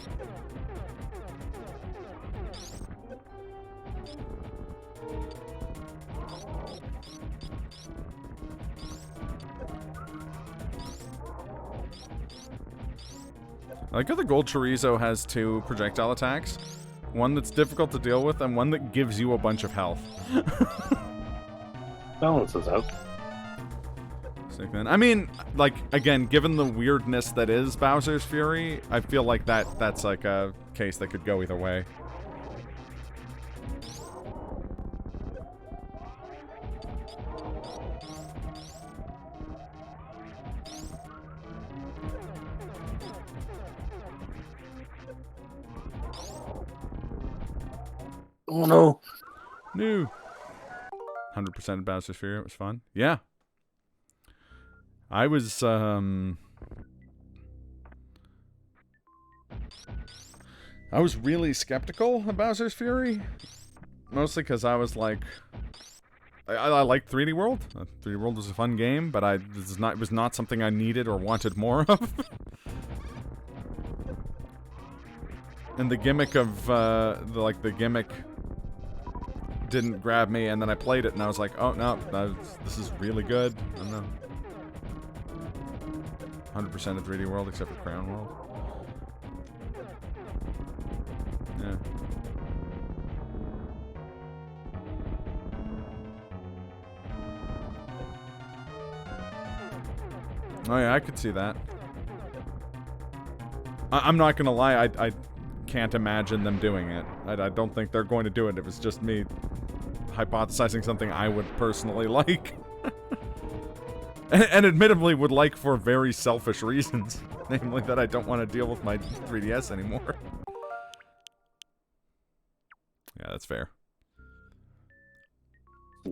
[SPEAKER 1] I like how the gold chorizo has 2 projectile attacks. One that's difficult to deal with, and one that gives you a bunch of health.
[SPEAKER 2] Balances out.
[SPEAKER 1] Sick, man. I mean, like, again, given the weirdness that is Bowser's Fury, I feel like that's like a case that could go either way.
[SPEAKER 2] Oh no.
[SPEAKER 1] No. 100% Bowser's Fury, it was fun. Yeah. I was really skeptical of Bowser's Fury. Mostly because I was like... I liked 3D World. 3D World was a fun game, but it was not something I needed or wanted more of. And the gimmick of, the gimmick didn't grab me, and then I played it, and I was like, oh, no, this is really good. I don't know. 100% of 3D World, except for Crown World. Yeah. Oh yeah, I could see that. I'm not gonna lie, I can't imagine them doing it. I don't think they're going to do it. It was just me hypothesizing something I would personally like. and admittedly would like for very selfish reasons. Namely that I don't want to deal with my 3DS anymore. Yeah, that's fair.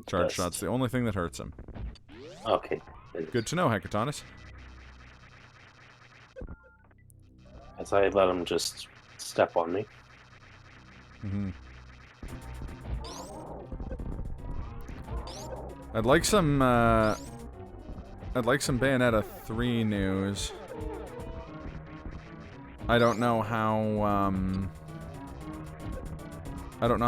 [SPEAKER 1] Charge shot's the only thing that hurts him.
[SPEAKER 2] Okay.
[SPEAKER 1] Good to know, Hecatonis.
[SPEAKER 2] As I let him just step on me.
[SPEAKER 1] Mm-hmm. I'd like some Bayonetta 3 news. I don't know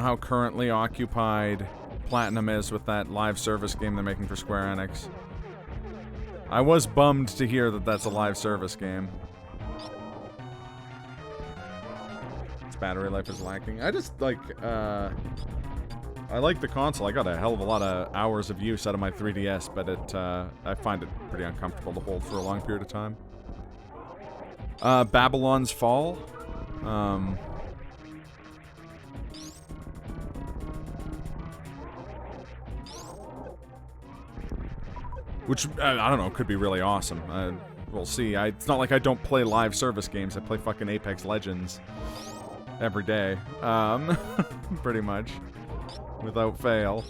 [SPEAKER 1] how currently occupied Platinum is with that live service game they're making for Square Enix. I was bummed to hear that that's a live service game. Its battery life is lacking. I just, like, I like the console. I got a hell of a lot of hours of use out of my 3DS, but I find it pretty uncomfortable to hold for a long period of time. Babylon's Fall. Which, I don't know, could be really awesome. We'll see. It's not like I don't play live service games. I play fucking Apex Legends every day. Pretty much. Without fail.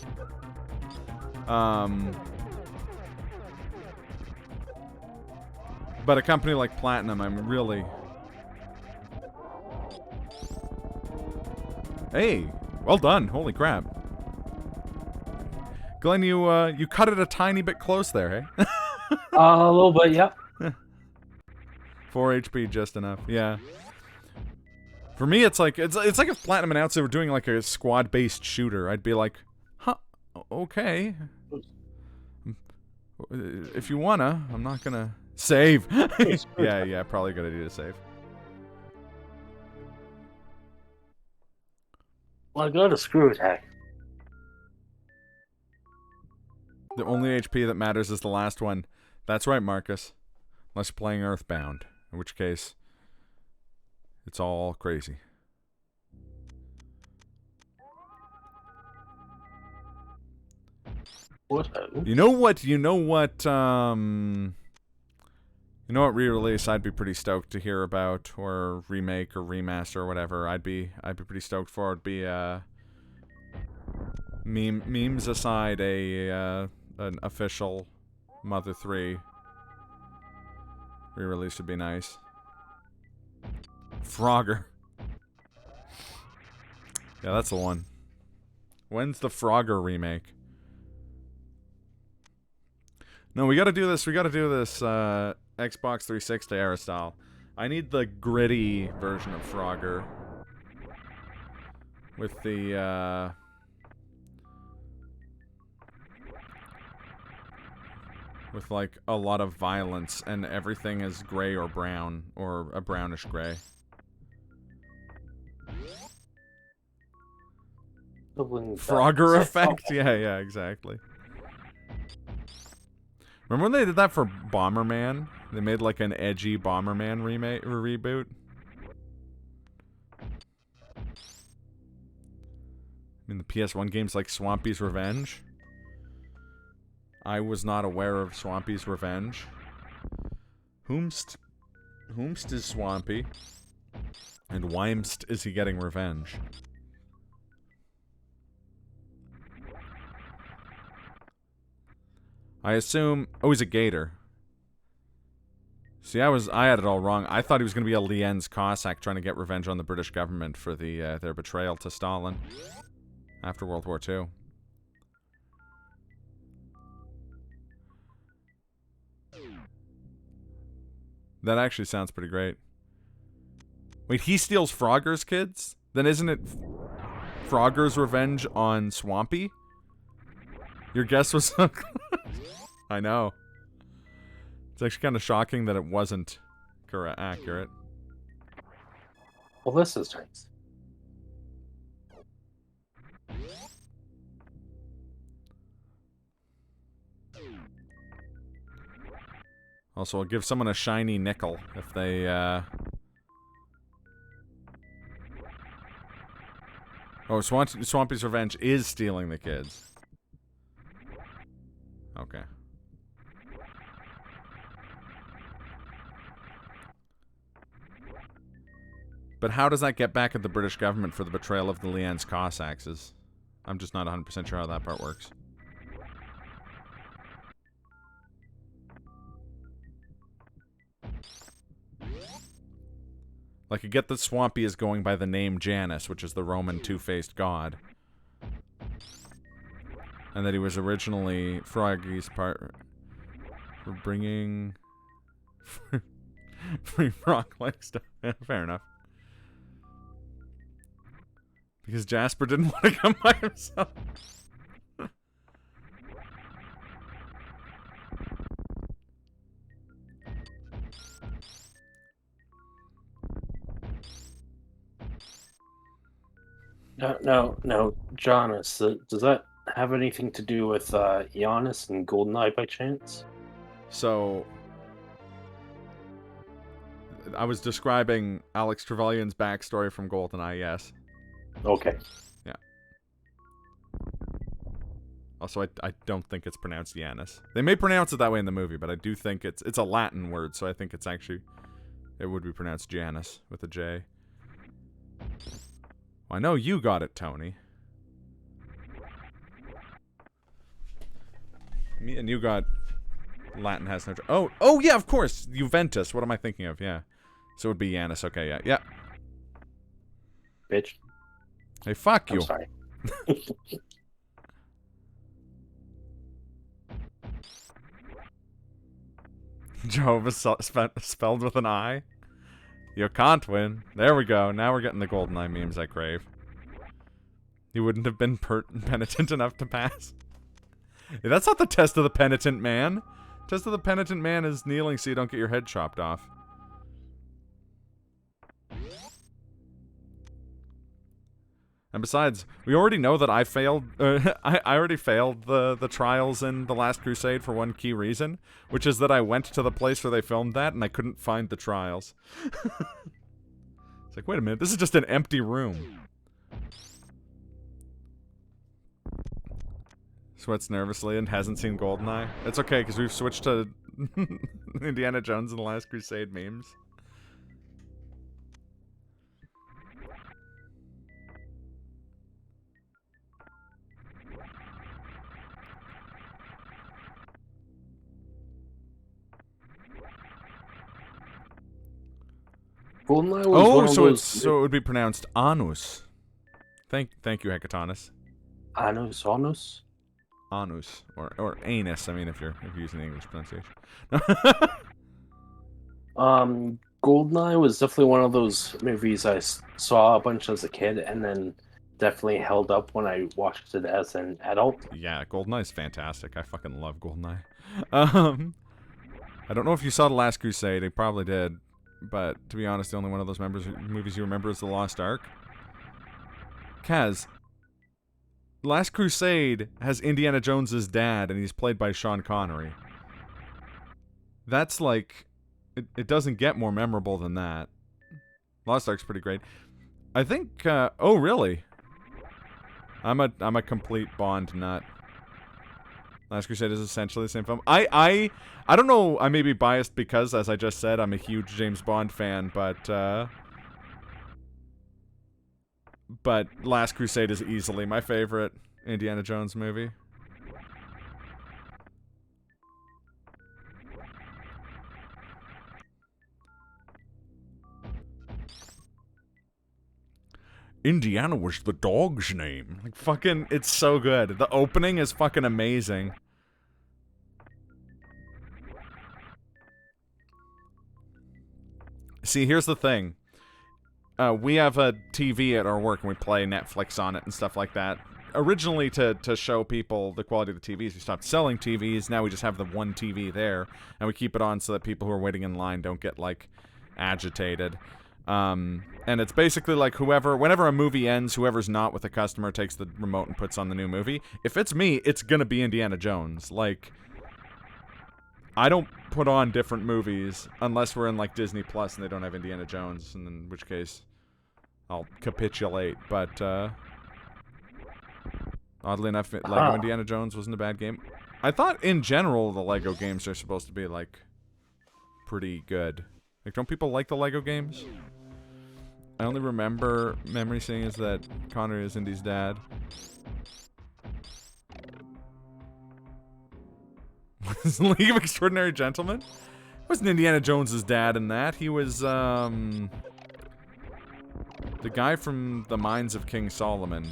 [SPEAKER 1] But a company like Platinum, I'm really... Hey! Well done! Holy crap. Glenn, you cut it a tiny bit close there, hey?
[SPEAKER 2] A little bit, yep.
[SPEAKER 1] 4 HP, just enough. Yeah. For me, it's like if Platinum announced they were doing like a squad-based shooter. I'd be like, huh, okay. If you wanna, I'm not gonna save. yeah, probably a good idea to save.
[SPEAKER 2] Well, I got a screw attack.
[SPEAKER 1] The only HP that matters is the last one. That's right, Marcus. Unless you're playing Earthbound, in which case, it's all crazy.
[SPEAKER 2] What?
[SPEAKER 1] You know what re-release I'd be pretty stoked to hear about, or remake or remaster or whatever. I'd be pretty stoked for. It'd be memes aside, an official Mother 3 re-release would be nice. Frogger. Yeah, that's the one. When's the Frogger remake? No, we gotta do this. We gotta do this Xbox 360 era style. I need the gritty version of Frogger. With the, with, like, a lot of violence, and everything is gray or brown, or a brownish gray. Frogger effect? Yeah, exactly. Remember when they did that for Bomberman? They made, like, an edgy Bomberman remake or reboot? I mean, the PS1 games like Swampy's Revenge. I was not aware of Swampy's Revenge. Whomst is Swampy? And whymst is he getting revenge? I assume... Oh, he's a gator. See, I had it all wrong. I thought he was going to be a Lien's Cossack trying to get revenge on the British government for the their betrayal to Stalin after World War II. That actually sounds pretty great. Wait, he steals Frogger's kids? Then isn't it Frogger's revenge on Swampy? Your guess was... I know. It's actually kind of shocking that it wasn't accurate.
[SPEAKER 2] Well, this is nice.
[SPEAKER 1] Also, I'll give someone a shiny nickel if they, Oh, Swampy's Revenge is stealing the kids. Okay. But how does that get back at the British government for the betrayal of the Lien's Cossacks? I'm just not 100% sure how that part works. Like, I get that Swampy is going by the name Janus, which is the Roman two-faced god. And that he was originally Froggy's part for bringing free frog-like stuff. Yeah, fair enough. Because Jasper didn't want to come by himself.
[SPEAKER 2] No, Jonas, does that have anything to do with Giannis and GoldenEye by chance?
[SPEAKER 1] So, I was describing Alex Trevelyan's backstory from GoldenEye, yes.
[SPEAKER 2] Okay.
[SPEAKER 1] Yeah. Also, I don't think it's pronounced Giannis. They may pronounce it that way in the movie, but I do think it's a Latin word, so I think it's actually... It would be pronounced Janus with a J. Well, I know you got it, Tony. Me and you got... Latin has no... Oh, yeah, of course! Juventus, what am I thinking of? Yeah. So it would be Giannis, okay, yeah.
[SPEAKER 2] Bitch.
[SPEAKER 1] Hey, fuck you.
[SPEAKER 2] I'm sorry.
[SPEAKER 1] Jehovah spelled with an I? You can't win. There we go. Now we're getting the GoldenEye memes I crave. He wouldn't have been penitent enough to pass. Hey, that's not the test of the penitent man. Test of the penitent man is kneeling so you don't get your head chopped off. And besides, we already know that I failed. I already failed the trials in The Last Crusade for one key reason, which is that I went to the place where they filmed that and I couldn't find the trials. It's like, wait a minute, this is just an empty room. Sweats nervously and hasn't seen GoldenEye. It's okay, because we've switched to Indiana Jones and The Last Crusade memes.
[SPEAKER 2] GoldenEye was one of
[SPEAKER 1] so
[SPEAKER 2] those...
[SPEAKER 1] so it would be pronounced Anus. Thank you, Hecatonis.
[SPEAKER 2] Anus.
[SPEAKER 1] Anus or anus. I mean, if you're using the English pronunciation.
[SPEAKER 2] Goldeneye was definitely one of those movies I saw a bunch as a kid, and then definitely held up when I watched it as an adult.
[SPEAKER 1] Yeah, GoldenEye is fantastic. I fucking love GoldenEye. I don't know if you saw The Last Crusade. I probably did, but to be honest, the only one of those movies you remember is The Lost Ark. Kaz, Last Crusade has Indiana Jones's dad, and he's played by Sean Connery. That's like, it doesn't get more memorable than that. Lost Ark's pretty great. I think. Oh, really? I'm a complete Bond nut. Last Crusade is essentially the same film. I don't know. I may be biased because, as I just said, I'm a huge James Bond fan, but Last Crusade is easily my favorite Indiana Jones movie. Indiana was the dog's name. Like, fucking, it's so good. The opening is fucking amazing. See, here's the thing. We have a TV at our work and we play Netflix on it and stuff like that. Originally, to show people the quality of the TVs, we stopped selling TVs. Now we just have the one TV there, and we keep it on so that people who are waiting in line don't get, like, agitated. And it's basically like whenever a movie ends, whoever's not with the customer takes the remote and puts on the new movie. If it's me, it's gonna be Indiana Jones. Like, I don't put on different movies unless we're in, like, Disney Plus and they don't have Indiana Jones, and in which case I'll capitulate. But, oddly enough, Lego Indiana Jones wasn't a bad game. I thought, in general, the Lego games are supposed to be, like, pretty good. Like, don't people like the Lego games? I only memory seeing is that Connor is Indy's dad. Was League of Extraordinary Gentlemen? Wasn't Indiana Jones's dad in that? He was, the guy from The Mines of King Solomon,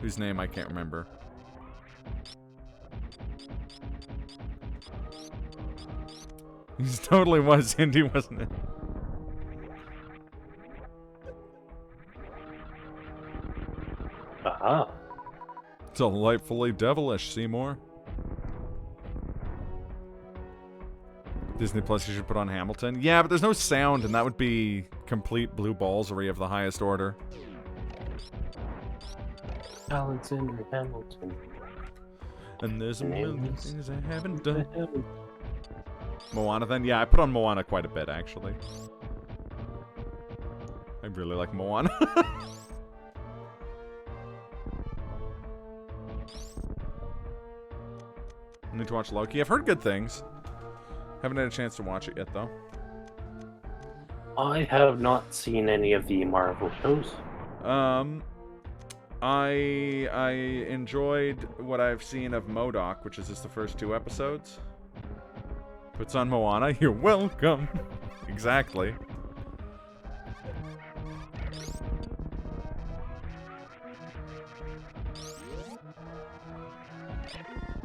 [SPEAKER 1] whose name I can't remember. He totally was Indy, wasn't it?
[SPEAKER 2] Aha.
[SPEAKER 1] Delightfully devilish, Seymour. Disney Plus, you should put on Hamilton. Yeah, but there's no sound, and that would be complete blue ballsery of the highest order.
[SPEAKER 2] Alexander Hamilton.
[SPEAKER 1] And there's a million things I haven't done. Moana then? Yeah, I put on Moana quite a bit, actually. I really like Moana. I need to watch Loki. I've heard good things. Haven't had a chance to watch it yet, though.
[SPEAKER 2] I have not seen any of the Marvel shows.
[SPEAKER 1] I enjoyed what I've seen of MODOK, which is just the first 2 episodes. Puts on Moana. You're welcome. Exactly.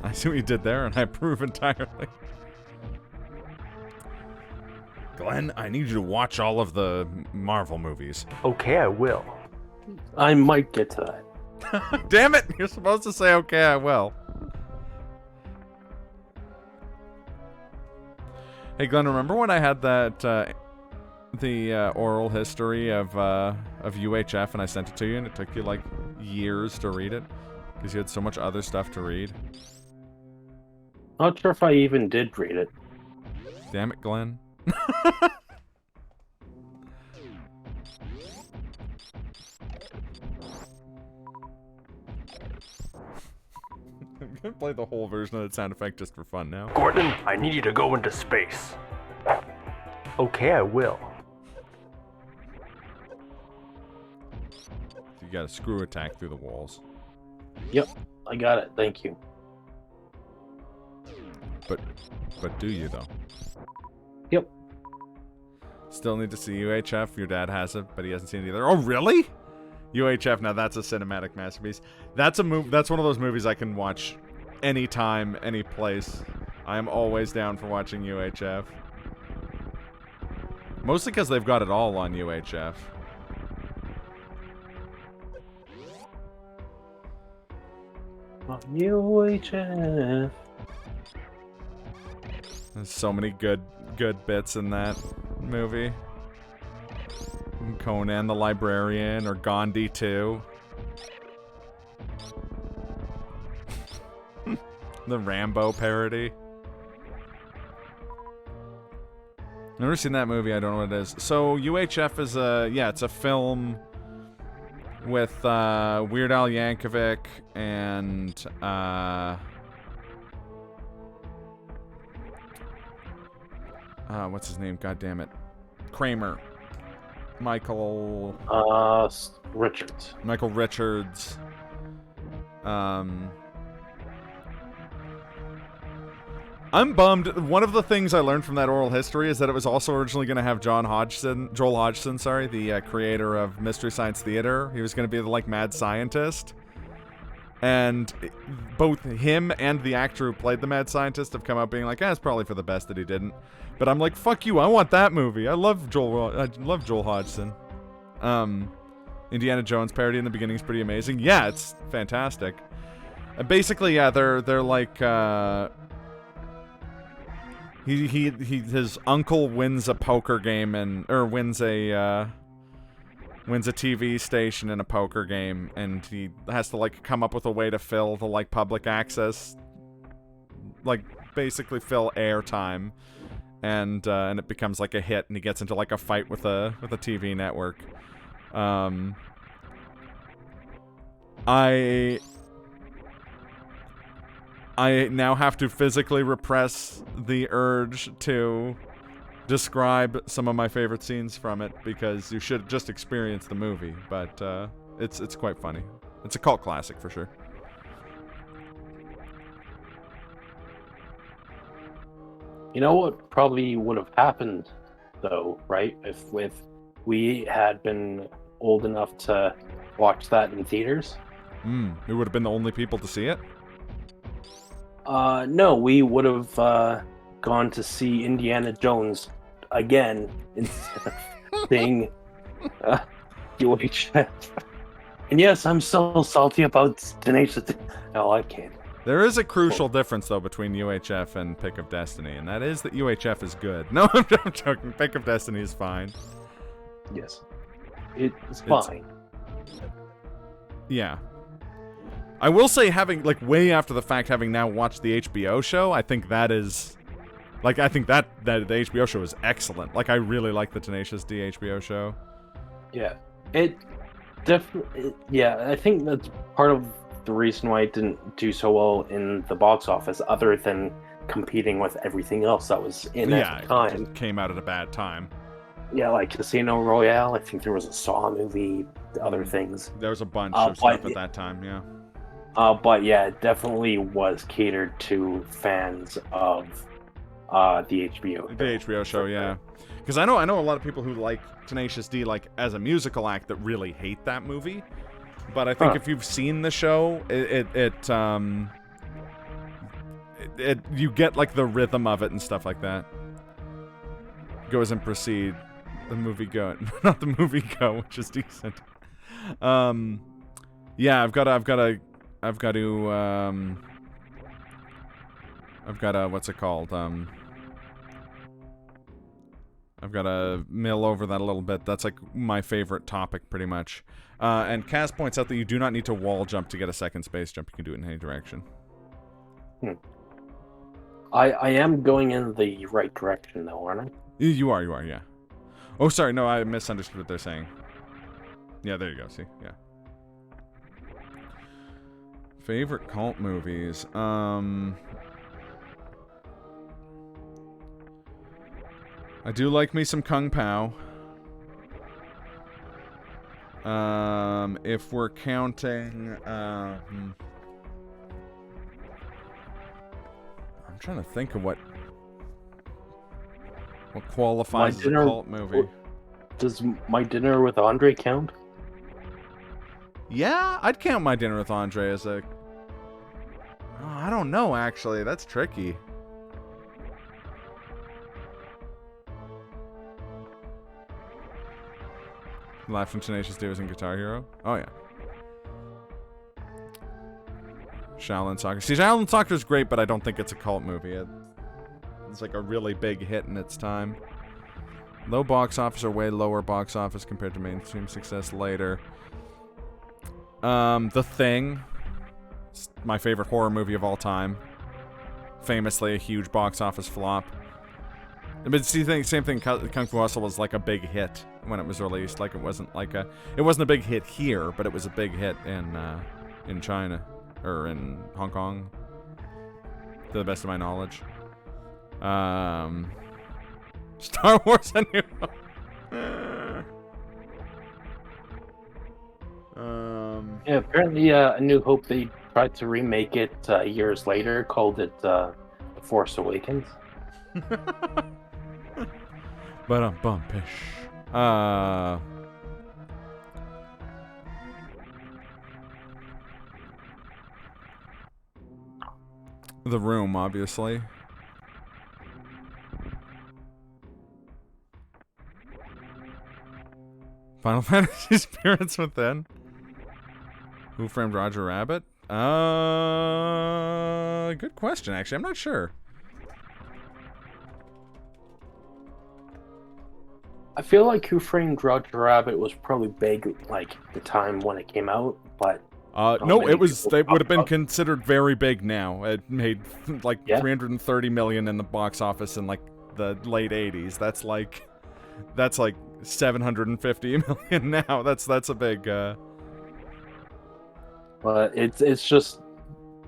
[SPEAKER 1] I see what you did there, and I approve entirely. Glenn, I need you to watch all of the Marvel movies.
[SPEAKER 4] Okay, I will.
[SPEAKER 2] I might get to that.
[SPEAKER 1] Damn it! You're supposed to say, okay, I will. Hey, Glenn, remember when I had that, the oral history of UHF and I sent it to you and it took you, like, years to read it? Because you had so much other stuff to read?
[SPEAKER 2] Not sure if I even did read it.
[SPEAKER 1] Damn it, Glenn. I'm gonna play the whole version of that sound effect just for fun now.
[SPEAKER 4] Gordon, I need you to go into space. Okay, I will.
[SPEAKER 1] You got a screw attack through the walls.
[SPEAKER 2] Yep, I got it. Thank you.
[SPEAKER 1] But do you, though?
[SPEAKER 2] Yep.
[SPEAKER 1] Still need to see UHF. Your dad has it, but he hasn't seen it either. Oh, really? UHF, now that's a cinematic masterpiece. That's a That's one of those movies I can watch anytime, any place. I am always down for watching UHF. Mostly because they've got it all on UHF.
[SPEAKER 2] UHF.
[SPEAKER 1] There's so many good bits in that movie. Conan the Librarian or Gandhi 2. The Rambo parody. Never seen that movie, I don't know what it is. So UHF is it's a film with Weird Al Yankovic and what's his name? God damn it. Kramer. Michael
[SPEAKER 2] Richards.
[SPEAKER 1] Michael Richards. I'm bummed. One of the things I learned from that oral history is that it was also originally going to have Joel Hodgson, the creator of Mystery Science Theater. He was going to be the, like, mad scientist. And both him and the actor who played the mad scientist have come out being like, it's probably for the best that he didn't. But I'm like, fuck you, I want that movie. I love Joel Hodgson. Indiana Jones parody in the beginning is pretty amazing. Yeah, it's fantastic. Basically, yeah, they're like, his uncle wins a poker game wins a TV station in a poker game, and he has to, like, come up with a way to fill the, like, public access, like, basically fill airtime, and it becomes, like, a hit, and he gets into, like, a fight with a TV network. I now have to physically repress the urge to describe some of my favorite scenes from it, because you should just experience the movie, but it's quite funny. It's a cult classic for sure.
[SPEAKER 2] You know what probably would have happened, though, right? If we had been old enough to watch that in theaters.
[SPEAKER 1] We would have been the only people to see it?
[SPEAKER 2] No, we would have gone to see Indiana Jones again instead of seeing UHF. And yes, I'm so salty about Tenacious D. No, I can't.
[SPEAKER 1] There is a crucial difference, though, between UHF and Pick of Destiny, and that is that UHF is good. No, I'm joking. Pick of Destiny is fine.
[SPEAKER 2] Yes. It's fine.
[SPEAKER 1] Yeah. I will say, having, like, way after the fact, having now watched the HBO show, I think that is... Like, I think that the HBO show is excellent. Like, I really like the Tenacious D HBO show.
[SPEAKER 2] Yeah. It definitely... Yeah, I think that's part of the reason why it didn't do so well in the box office, other than competing with everything else that was in at the time.
[SPEAKER 1] It came out at a bad time.
[SPEAKER 2] Yeah, like Casino Royale, I think there was a Saw movie, other things.
[SPEAKER 1] There was a bunch of stuff at that time, yeah.
[SPEAKER 2] But yeah, it definitely was catered to fans of the HBO.
[SPEAKER 1] The HBO show, yeah. Because I know a lot of people who like Tenacious D, like, as a musical act, that really hate that movie. But I think if you've seen the show, you get, like, the rhythm of it and stuff like that. Go as and proceed. The movie go, not the movie go, which is decent. Yeah, I've got to what's it called? I've got to mill over that a little bit. That's, like, my favorite topic, pretty much. And Kaz points out that you do not need to wall jump to get a second space jump. You can do it in any direction.
[SPEAKER 2] I am going in the right direction, though, aren't I?
[SPEAKER 1] You are, yeah. Oh, sorry, no, I misunderstood what they're saying. Yeah, there you go, see, yeah. Favorite cult movies, I do like me some Kung Pao. If we're counting, I'm trying to think of what qualifies as a cult movie.
[SPEAKER 2] Does My Dinner with Andre count?
[SPEAKER 1] Yeah, I'd count My Dinner with Andre as a... Oh, I don't know, actually. That's tricky. Live from Tenacious D was in Guitar Hero? Oh, yeah. Shaolin Soccer. See, Shaolin Soccer is great, but I don't think it's a cult movie. It's like a really big hit in its time. Low box office or way lower box office compared to mainstream success later. The Thing. It's my favorite horror movie of all time. Famously a huge box office flop. But see, same thing, Kung Fu Hustle was like a big hit when it was released. Like, it wasn't a big hit here, but it was a big hit in China. Or in Hong Kong. To the best of my knowledge. Star Wars A New Hope.
[SPEAKER 2] Yeah, apparently A New Hope, they tried to remake it years later, called it The Force Awakens.
[SPEAKER 1] But I'm bumpish. The Room, obviously. Final Fantasy Spirits Within. Who Framed Roger Rabbit? Good question, actually. I'm not sure.
[SPEAKER 2] I feel like Who Framed Roger Rabbit was probably big, like, the time when it came out, but...
[SPEAKER 1] no, it was. They would have been considered very big now. It made like 330 million in the box office in like the late 80s. That's like 750 million now. That's a big.
[SPEAKER 2] But it's just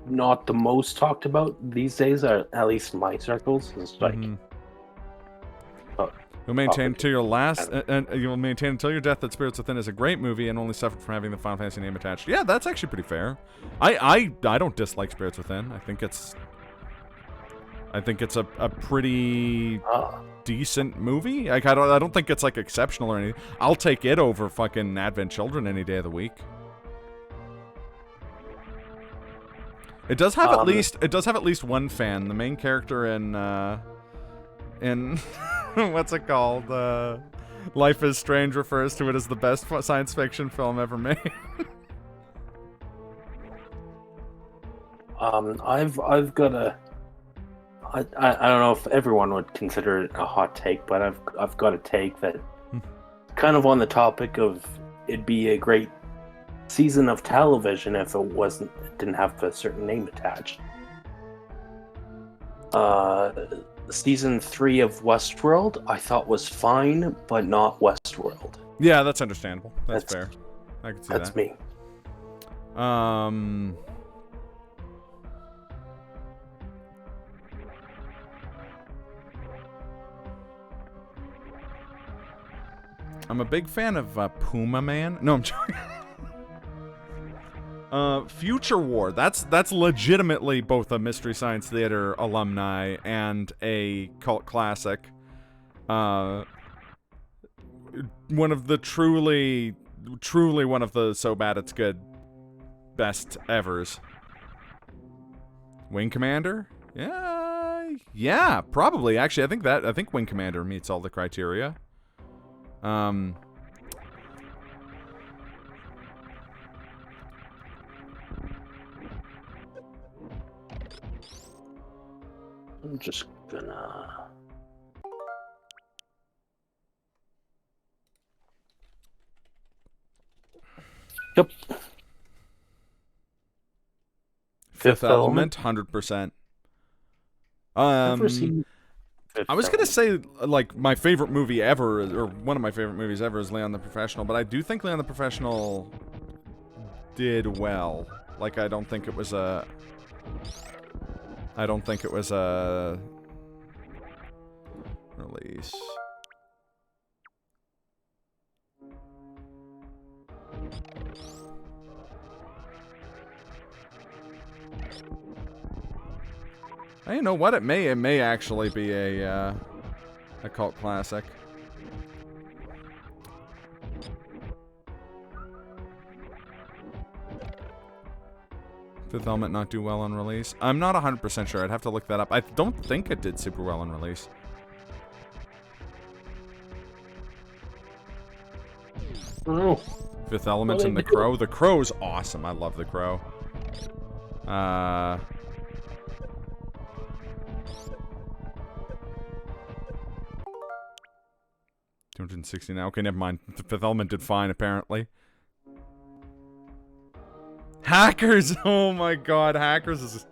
[SPEAKER 2] not the most talked about these days, or at least in my circles. It's like.
[SPEAKER 1] You'll maintain until your last, and you'll maintain until your death that Spirits Within is a great movie and only suffered from having the Final Fantasy name attached. Yeah, that's actually pretty fair. I don't dislike Spirits Within. I think it's a pretty decent movie. Like, I don't think it's like exceptional or anything. I'll take it over fucking Advent Children any day of the week. It does have at least one fan. The main character in what's it called? Life is Strange refers to it as the best science fiction film ever made.
[SPEAKER 2] I've got a. I don't know if everyone would consider it a hot take, but I've got a take that kind of on the topic of it'd be a great season of television if it didn't have a certain name attached. Season 3 of Westworld, I thought was fine, but not Westworld.
[SPEAKER 1] Yeah, that's understandable. That's fair. I can see that.
[SPEAKER 2] That's me.
[SPEAKER 1] I'm a big fan of Puma Man. No, I'm joking. Future War. That's legitimately both a Mystery Science Theater alumni and a cult classic. One of the truly one of the so bad it's good best evers. Wing Commander? Yeah, probably. Actually, I think Wing Commander meets all the criteria. I'm
[SPEAKER 2] just gonna... Yep.
[SPEAKER 1] Fifth Element, 100%. I was gonna say, like, my favorite movie ever, or one of my favorite movies ever, is Leon the Professional, but I do think Leon the Professional did well. Like, I don't think it was a release. You know what? It may actually be a cult classic. Fifth Element not do well on release? I'm not 100% sure. I'd have to look that up. I don't think it did super well on release.
[SPEAKER 2] Oh.
[SPEAKER 1] Fifth Element and The Crow. The Crow's awesome. I love The Crow. 260 now. Okay, never mind. The Fifth Element did fine, apparently. Hackers! Oh my god, Hackers is...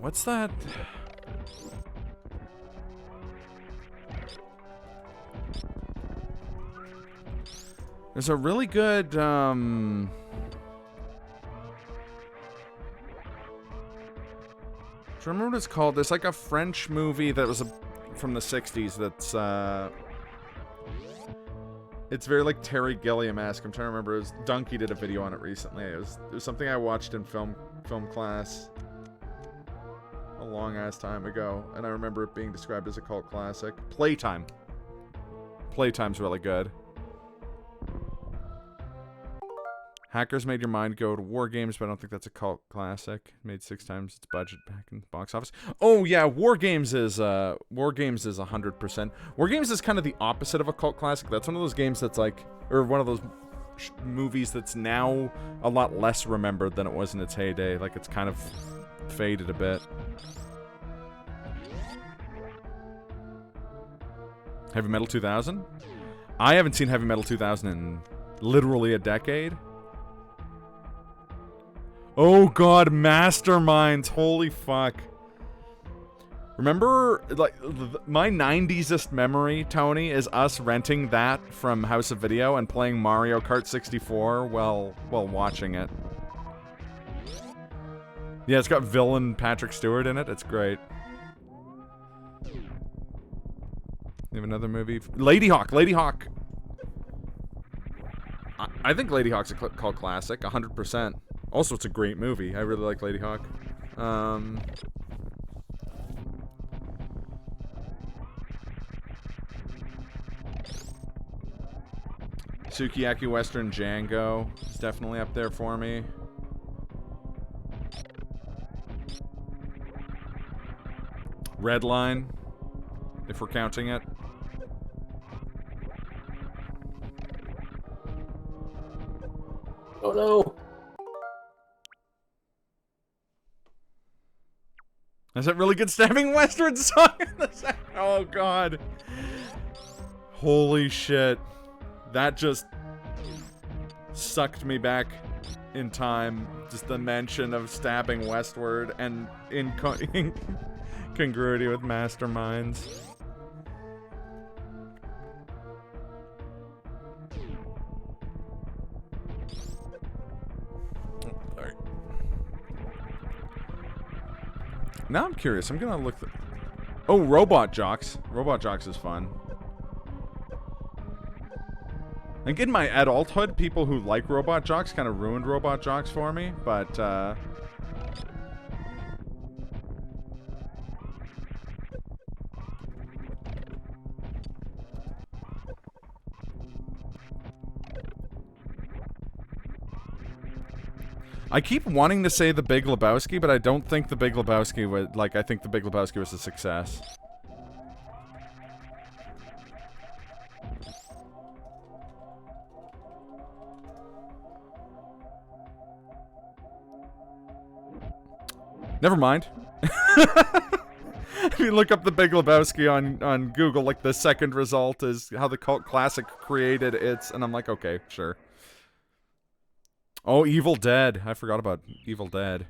[SPEAKER 1] what's that? There's a really good, do you remember what it's called? There's like a French movie that was from the 60s that's, it's very like Terry Gilliam-esque. I'm trying to remember. It was, Donkey did a video on it recently. It was something I watched in film class a long-ass time ago, and I remember it being described as a cult classic. Playtime. Playtime's really good. Hackers made your mind go to War Games, but I don't think that's a cult classic. Made 6 times its budget back in the box office. Oh yeah, War Games is 100%. War Games is kind of the opposite of a cult classic. That's one of those games that's like, or one of those movies that's now a lot less remembered than it was in its heyday. Like, it's kind of faded a bit. Heavy Metal 2000? I haven't seen Heavy Metal 2000 in literally a decade. Oh god, Masterminds, holy fuck. Remember, like, my 90s-est memory, Tony, is us renting that from House of Video and playing Mario Kart 64 while watching it. Yeah, it's got villain Patrick Stewart in it, it's great. You have another movie? Lady Hawk, Lady Hawk. I think Lady Hawk's a cult classic, 100%. Also, it's a great movie. I really like Lady Hawk. Sukiyaki Western Django is definitely up there for me. Redline, if we're counting it.
[SPEAKER 2] Oh no!
[SPEAKER 1] That's a really good stabbing western song in the second. Oh god. Holy shit. That just sucked me back in time. Just the mention of stabbing westward and in congruity with Masterminds. Now I'm curious. I'm gonna look. Oh, Robot Jocks. Robot Jocks is fun. Like, in my adulthood, people who like Robot Jocks kind of ruined Robot Jocks for me, but, I keep wanting to say The Big Lebowski, but I don't think The Big Lebowski was, like, I think The Big Lebowski was a success. Never mind. If you look up The Big Lebowski on Google, like, the second result is how the cult classic created its, and I'm like, okay, sure. Oh, Evil Dead. I forgot about Evil Dead.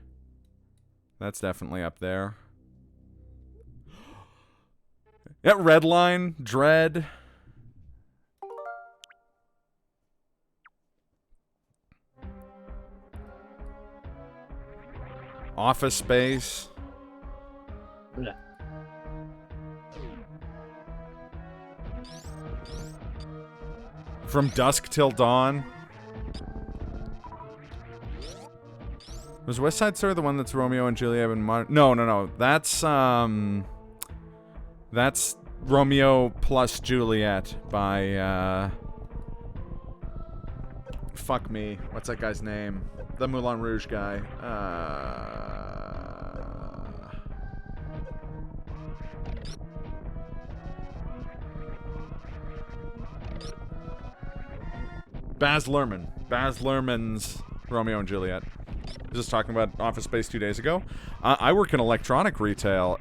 [SPEAKER 1] That's definitely up there. Yeah, Redline, Dread. Office Space.
[SPEAKER 2] Yeah.
[SPEAKER 1] From Dusk Till Dawn. Was West Side Story the one that's Romeo and Juliet and No. That's Romeo plus Juliet by, fuck me. What's that guy's name? The Moulin Rouge guy. Baz Luhrmann. Baz Luhrmann's Romeo and Juliet. I was just talking about Office Space 2 days ago. I work in electronics retail,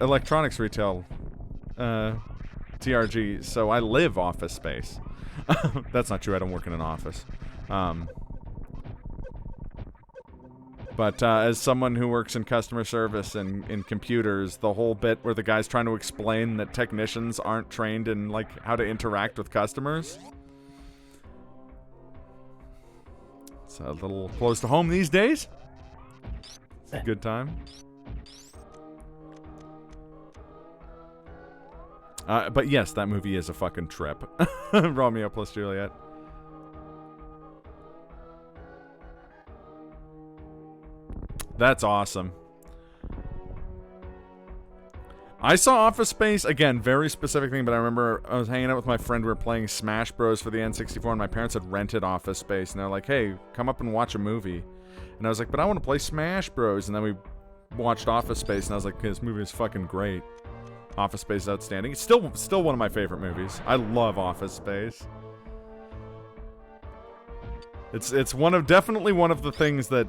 [SPEAKER 1] TRG, so I live Office Space. That's not true, I don't work in an office. But as someone who works in customer service and in computers, the whole bit where the guy's trying to explain that technicians aren't trained in, like, how to interact with customers. It's a little close to home these days. It's a good time. But yes, that movie is a fucking trip. Romeo plus Juliet. That's awesome. I saw Office Space, again, very specific thing, but I remember I was hanging out with my friend, we were playing Smash Bros. For the N64, and my parents had rented Office Space, and they're like, hey, come up and watch a movie. And I was like, but I want to play Smash Bros. And then we watched Office Space, and I was like, this movie is fucking great. Office Space is outstanding. It's still one of my favorite movies. I love Office Space. It's definitely one of the things that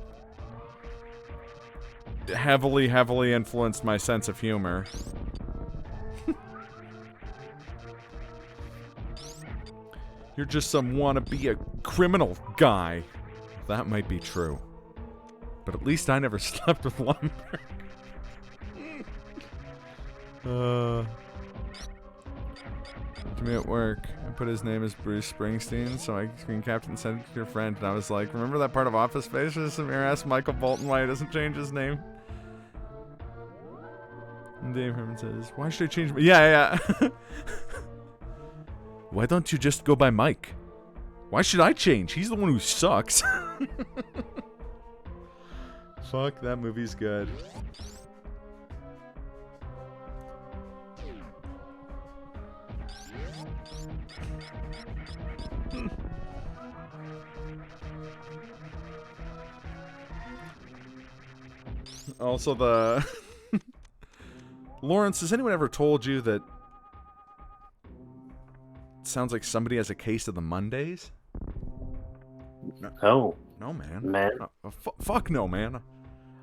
[SPEAKER 1] heavily influenced my sense of humor. You're just some wannabe a criminal guy. That might be true. But at least I never slept with Lumberg. To me at work, I put his name as Bruce Springsteen, so I screen captain and sent it to your friend, and I was like, remember that part of Office Space where Samir asked Michael Bolton why he doesn't change his name? And Dave Herman says, why should I change my... Yeah. Why don't you just go by Mike? Why should I change? He's the one who sucks. Fuck, that movie's good. Also, the... Lawrence, has anyone ever told you that it sounds like somebody has a case of the Mondays?
[SPEAKER 2] No.
[SPEAKER 1] No, man.
[SPEAKER 2] Man.
[SPEAKER 1] Fuck no, man.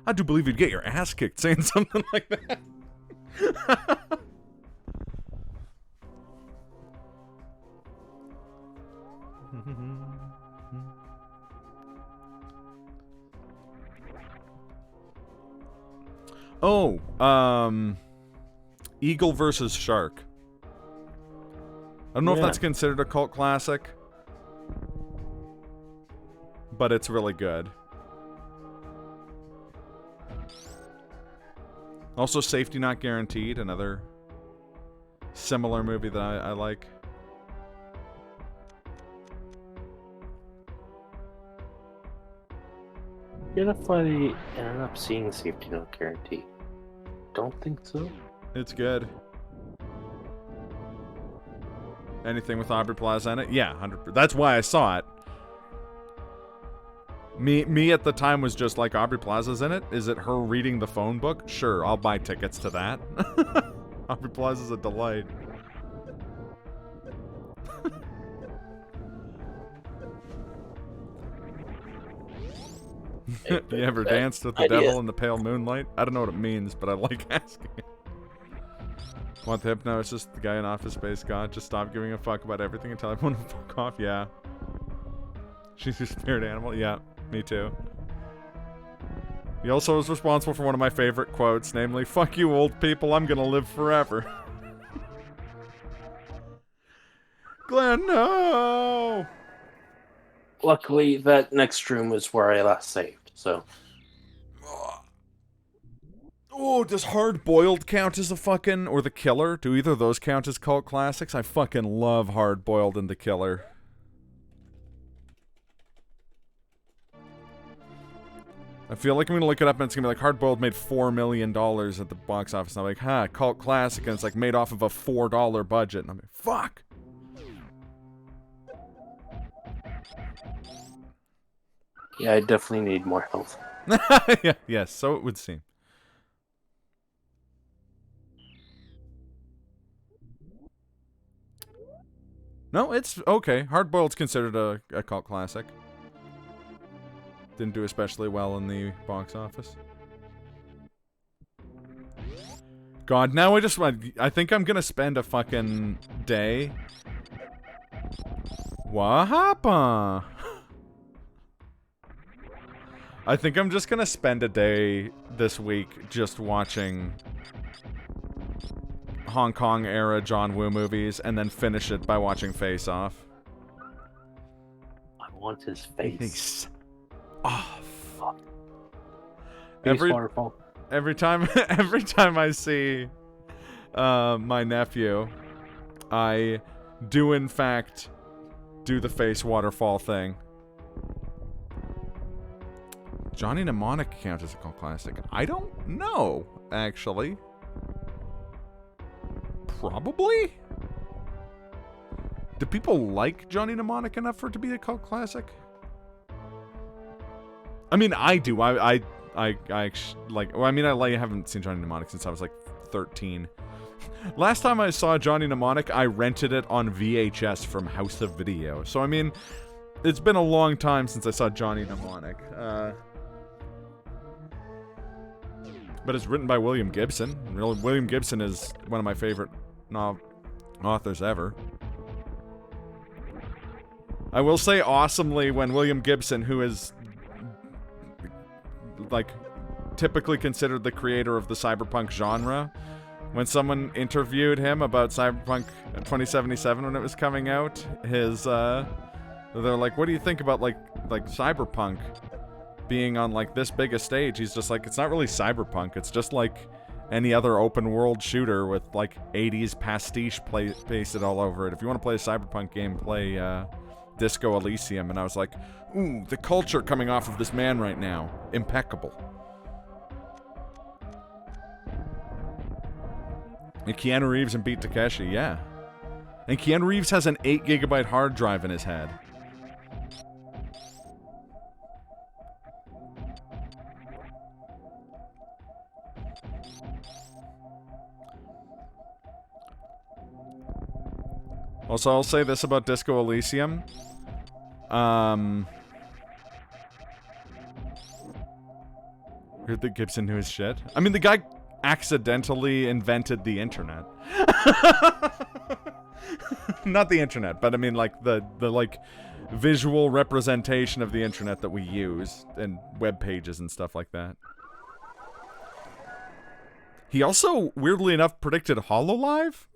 [SPEAKER 1] I do believe you'd get your ass kicked saying something like that. Oh, Eagle versus Shark. I don't know if that's considered a cult classic, but it's really good. Also, Safety Not Guaranteed, another similar movie that I like.
[SPEAKER 2] You're not funny. Ended up seeing Safety Not Guaranteed. Don't think so.
[SPEAKER 1] It's good. Anything with Aubrey Plaza in it? Yeah, 100%. That's why I saw it. Me at the time was just like, Aubrey Plaza's in it? Is it her reading the phone book? Sure, I'll buy tickets to that. Aubrey Plaza's a delight. You ever danced with the devil in the pale moonlight? I don't know what it means, but I like asking it. Want the hypnosis? The guy in Office Space God just stop giving a fuck about everything and tell everyone to fuck off? Yeah. She's your spirit animal? Yeah, me too. He also was responsible for one of my favorite quotes, namely, fuck you old people, I'm gonna live forever. Glenn, no!
[SPEAKER 2] Luckily, that next room was where I last saved, so...
[SPEAKER 1] Oh, does Hard Boiled count as a fucking... Or The Killer? Do either of those count as cult classics? I fucking love Hard Boiled and The Killer. I feel like I'm gonna look it up and it's gonna be like Hard Boiled made $4 million at the box office. And I'm like, cult classic, and it's like made off of a $4 budget. And I'm like, fuck.
[SPEAKER 2] Yeah, I definitely need more health.
[SPEAKER 1] Yeah, yes, so it would seem. No, it's okay. Hard Boiled's considered a cult classic. Didn't do especially well in the box office. God, now I think I'm gonna spend a fucking day. What happened? I think I'm just gonna spend a day this week just watching Hong Kong era John Woo movies and then finish it by watching Face Off.
[SPEAKER 2] I want his face.
[SPEAKER 1] Oh,
[SPEAKER 2] Fuck.
[SPEAKER 1] Every
[SPEAKER 2] Waterfall.
[SPEAKER 1] every time I see my nephew, I do in fact do the face waterfall thing. Johnny Mnemonic count as a cult classic? I don't know, actually. Probably? Do people like Johnny Mnemonic enough for it to be a cult classic? I mean, I do. I like. Well, I mean, I haven't seen Johnny Mnemonic since I was like 13. Last time I saw Johnny Mnemonic, I rented it on VHS from House of Video. So I mean, it's been a long time since I saw Johnny Mnemonic. But it's written by William Gibson. William Gibson is one of my favorite authors ever. I will say awesomely when William Gibson, who is like typically considered the creator of the cyberpunk genre, when someone interviewed him about Cyberpunk 2077 when it was coming out, they're like, "What do you think about like Cyberpunk being on like this big a stage?" He's just like, "It's not really Cyberpunk. It's just like any other open world shooter with like 80s pastiche pasted all over it. If you want to play a Cyberpunk game, play Disco Elysium." And I was like, "Ooh, the culture coming off of this man right now, impeccable." And Keanu Reeves and Beat Takeshi, yeah. And Keanu Reeves has an 8 GB hard drive in his head. Also, I'll say this about Disco Elysium. Heard that Gibson knew his shit. I mean, the guy accidentally invented the internet. Not the internet, but I mean, like, the like, visual representation of the internet that we use, and web pages and stuff like that. He also, weirdly enough, predicted HoloLive?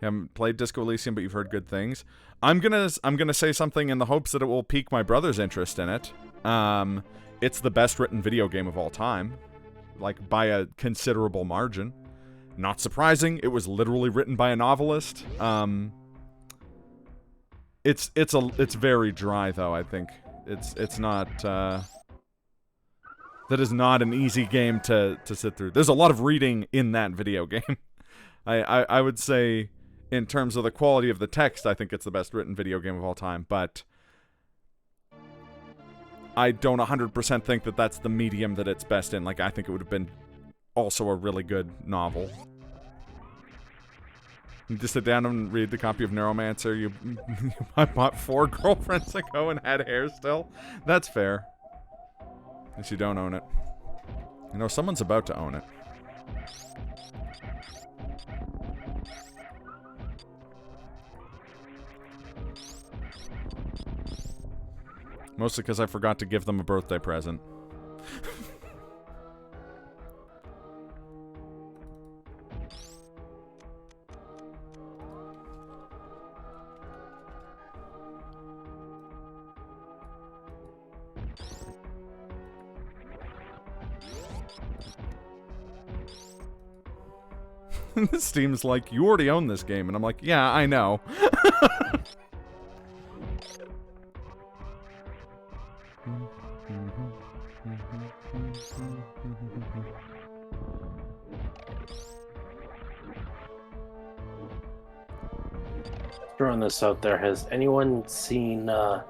[SPEAKER 1] You haven't played Disco Elysium, but you've heard good things. I'm gonna say something in the hopes that it will pique my brother's interest in it. It's the best written video game of all time, like by a considerable margin. Not surprising. It was literally written by a novelist. It's very dry though. I think it's not. That is not an easy game to sit through. There's a lot of reading in that video game. I would say, in terms of the quality of the text, I think it's the best written video game of all time, but I don't 100% think that that's the medium that it's best in. Like, I think it would have been also a really good novel. You just sit down and read the copy of Neuromancer you I bought 4 girlfriends ago and had hair still. That's fair. At least you don't own it. You know, someone's about to own it. Mostly because I forgot to give them a birthday present. Steam's like, you already own this game, and I'm like, yeah, I know.
[SPEAKER 2] Throwing this out there, has anyone seen the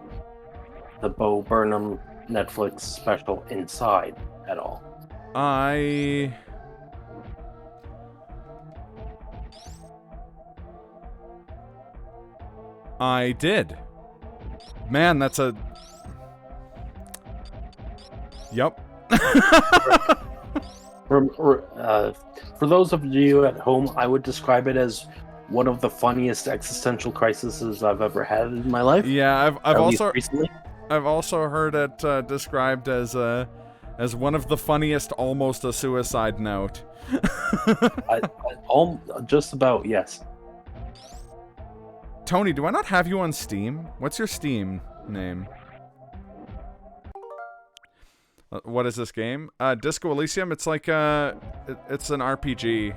[SPEAKER 2] Bo Burnham Netflix special Inside at all?
[SPEAKER 1] I did. Man, that's a... Yep.
[SPEAKER 2] For those of you at home, I would describe it as one of the funniest existential crises I've ever had in my life.
[SPEAKER 1] Yeah, I've
[SPEAKER 2] at least
[SPEAKER 1] also
[SPEAKER 2] recently.
[SPEAKER 1] I've also heard it described as one of the funniest, almost a suicide note.
[SPEAKER 2] Just about, yes.
[SPEAKER 1] Tony, do I not have you on Steam? What's your Steam name? What is this game? Disco Elysium. It's like it's an RPG.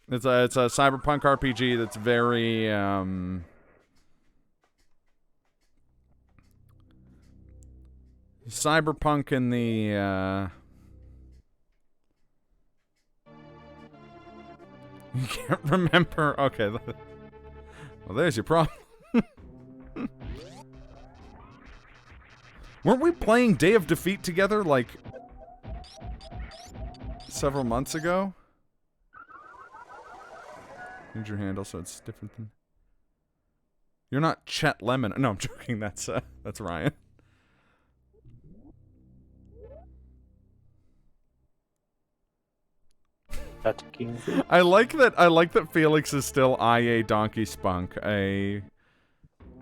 [SPEAKER 1] It's a cyberpunk RPG that's very cyberpunk in the you can't remember. Okay. Well, there's your problem. Weren't we playing Day of Defeat together like several months ago? Need your handle so it's different than... You're not Chet Lemon. No, I'm joking. That's Ryan. I like that Felix is still IA Donkey Spunk, a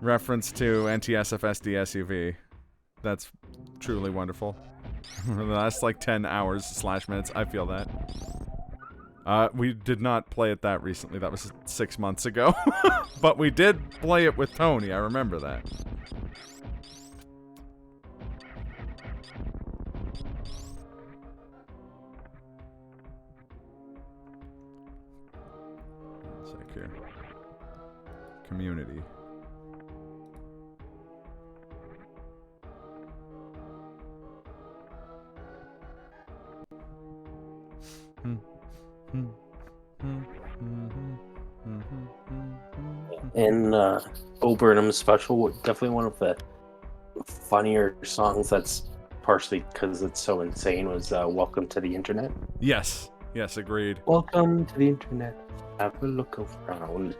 [SPEAKER 1] reference to NTSFSD SUV. That's truly wonderful. The last like 10 hours/minutes, I feel that. We did not play it that recently. That was 6 months ago. But we did play it with Tony. I remember that. One sec here. Community.
[SPEAKER 2] In Bo Burnham's special, definitely one of the funnier songs that's partially because it's so insane was Welcome to the Internet.
[SPEAKER 1] Yes. Yes, agreed.
[SPEAKER 2] Welcome to the Internet. Have a look around.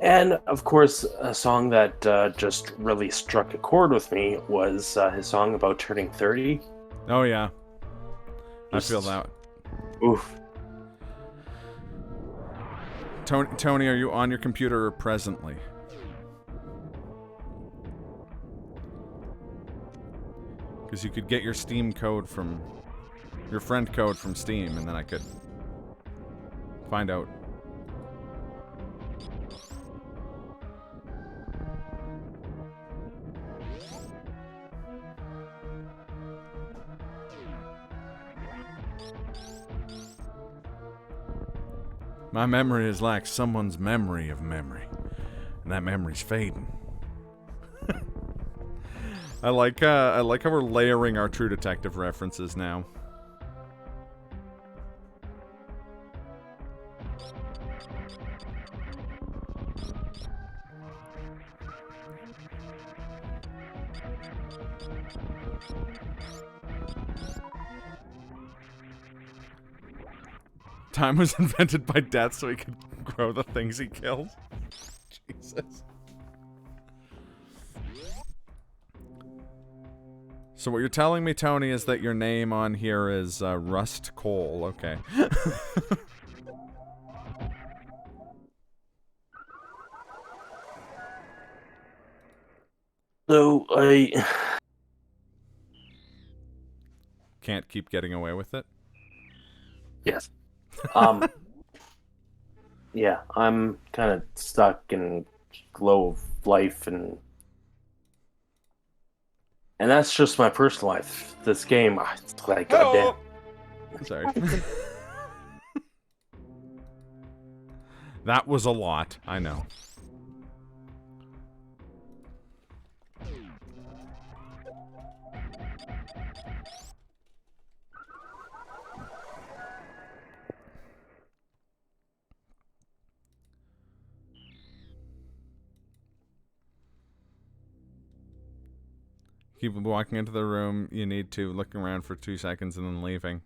[SPEAKER 2] And, of course, a song that just really struck a chord with me was his song about turning 30.
[SPEAKER 1] Oh, yeah. I feel that.
[SPEAKER 2] Oof.
[SPEAKER 1] Tony, are you on your computer presently? Because you could get your Steam code from... your friend code from Steam, and then I could... find out. My memory is like someone's memory of memory, and that memory's fading. I like how we're layering our True Detective references now. Time was invented by death so he could grow the things he killed. Jesus. So what you're telling me, Tony, is that your name on here is Rust Cole. Okay.
[SPEAKER 2] So, I...
[SPEAKER 1] Can't keep getting away with it?
[SPEAKER 2] Yes. Yeah, I'm kind of stuck in glow of life, and And that's just my personal life. This game, it's like, goddamn.
[SPEAKER 1] Sorry. That was a lot, I know. Keep walking into the room. You need to look around for 2 seconds and then leaving.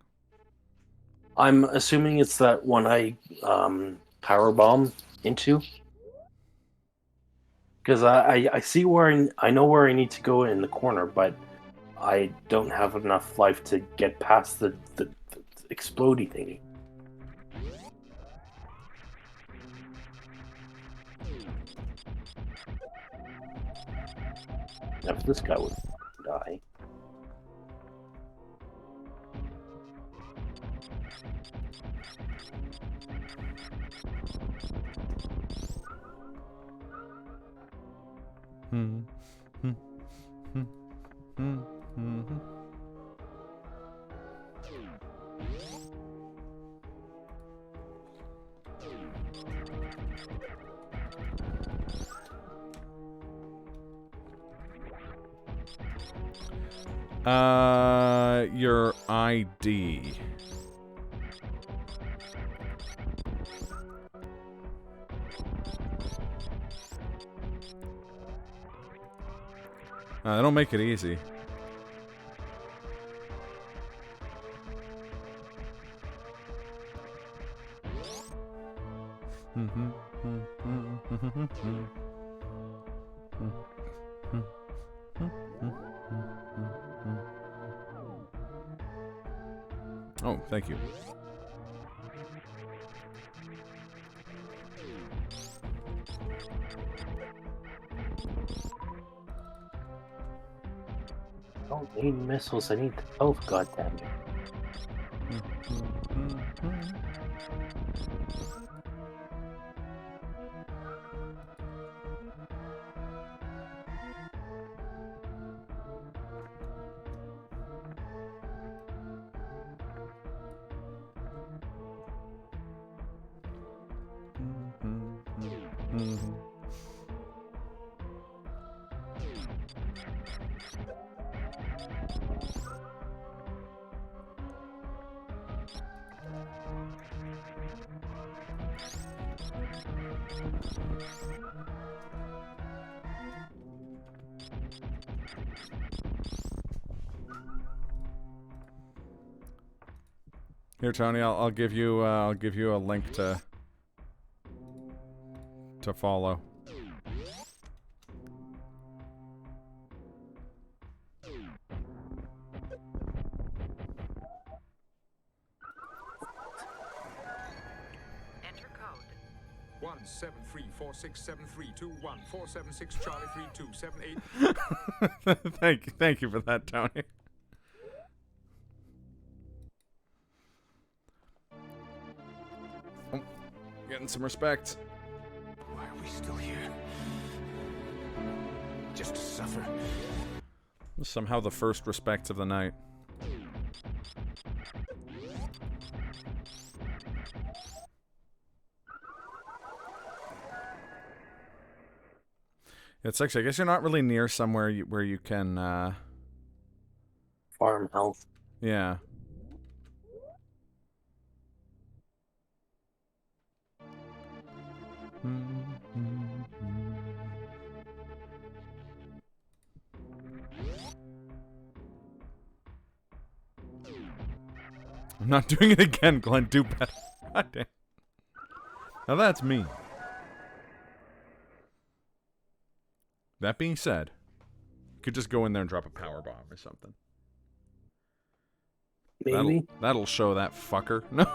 [SPEAKER 2] I'm assuming it's that one I power bomb into. Because I see where I know where I need to go in the corner, but I don't have enough life to get past the explodey thingy. Now, if this guy would die.
[SPEAKER 1] Your ID. They don't make it easy. Oh, thank you.
[SPEAKER 2] I don't need missiles, I need health, goddammit.
[SPEAKER 1] Here, Tony, I'll give you a link to follow.
[SPEAKER 5] Enter code.
[SPEAKER 3] 173467321 476 Charlie 3278.
[SPEAKER 1] Thank you for that, Tony. Oh, getting some respect.
[SPEAKER 3] Why are we still here? Just to suffer.
[SPEAKER 1] Somehow the first respect of the night. It's actually, I guess you're not really near somewhere where you can,
[SPEAKER 2] Farm health.
[SPEAKER 1] yeah. I'm not doing it again, Glenn. Do better. God damn. Now that's me. That being said, you could just go in there and drop a power bomb or something.
[SPEAKER 2] Maybe.
[SPEAKER 1] That'll show that fucker. No.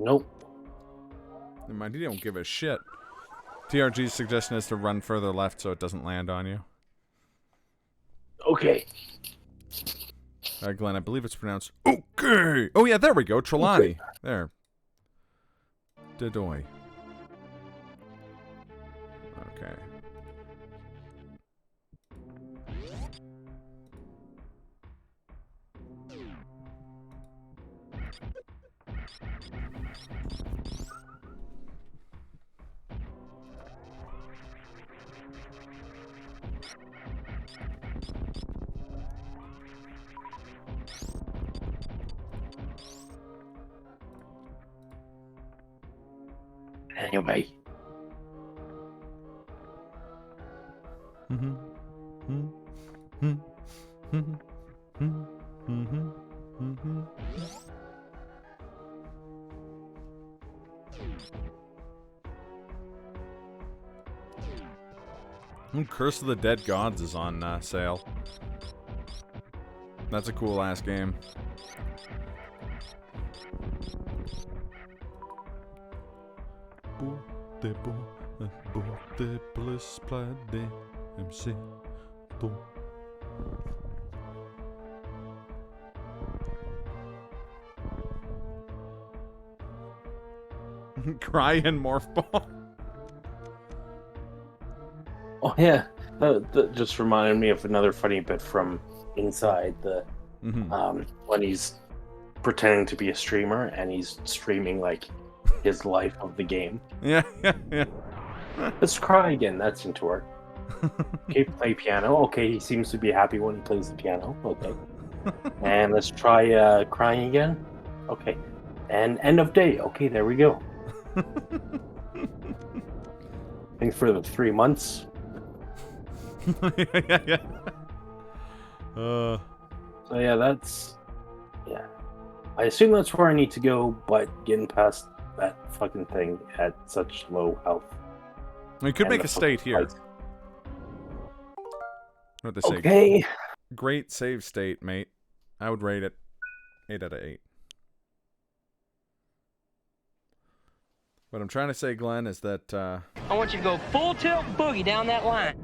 [SPEAKER 2] Nope.
[SPEAKER 1] Never mind, you don't give a shit. TRG's suggestion is to run further left so it doesn't land on you.
[SPEAKER 2] Okay.
[SPEAKER 1] Glenn, I believe it's pronounced okay. Oh, yeah, there we go. Trelawney.
[SPEAKER 2] Okay.
[SPEAKER 1] There. Dedoy. Okay.
[SPEAKER 2] Anyway.
[SPEAKER 1] Curse of the Dead Gods is on sale. That's a cool ass game. Cry and morph ball.
[SPEAKER 2] Oh yeah, that just reminded me of another funny bit from Inside. When he's pretending to be a streamer and he's streaming like his life of the game.
[SPEAKER 1] Yeah.
[SPEAKER 2] Let's cry again. That seemed to work. Okay, play piano. Okay, he seems to be happy when he plays the piano. Okay, and let's try crying again. Okay, and end of day. Okay, there we go. Thanks for the 3 months.
[SPEAKER 1] yeah.
[SPEAKER 2] So yeah, yeah. I assume that's where I need to go, but getting past that fucking thing at such low health.
[SPEAKER 1] We could
[SPEAKER 2] and
[SPEAKER 1] make
[SPEAKER 2] the
[SPEAKER 1] a state
[SPEAKER 2] fucking
[SPEAKER 1] here.
[SPEAKER 2] fight.
[SPEAKER 1] What they say?
[SPEAKER 2] Okay.
[SPEAKER 1] Great save state, mate. I would rate it 8 out of 8. What I'm trying to say, Glenn, is that
[SPEAKER 5] I want you to go full tilt boogie down that line.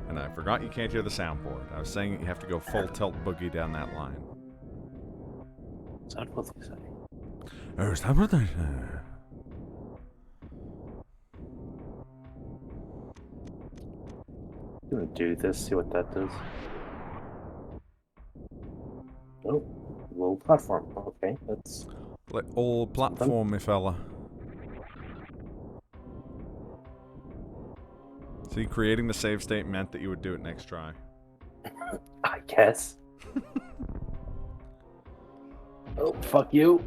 [SPEAKER 1] and I forgot you can't hear the soundboard. I was saying you have to go full tilt boogie down that line.
[SPEAKER 2] Is that what they say?
[SPEAKER 1] Is that what they say?
[SPEAKER 2] I'm gonna do this, see what that does. Oh, low platform. Okay, that's
[SPEAKER 1] Like old platformy fella. See, creating the save state meant that you would do it next try.
[SPEAKER 2] I guess. Oh, fuck you.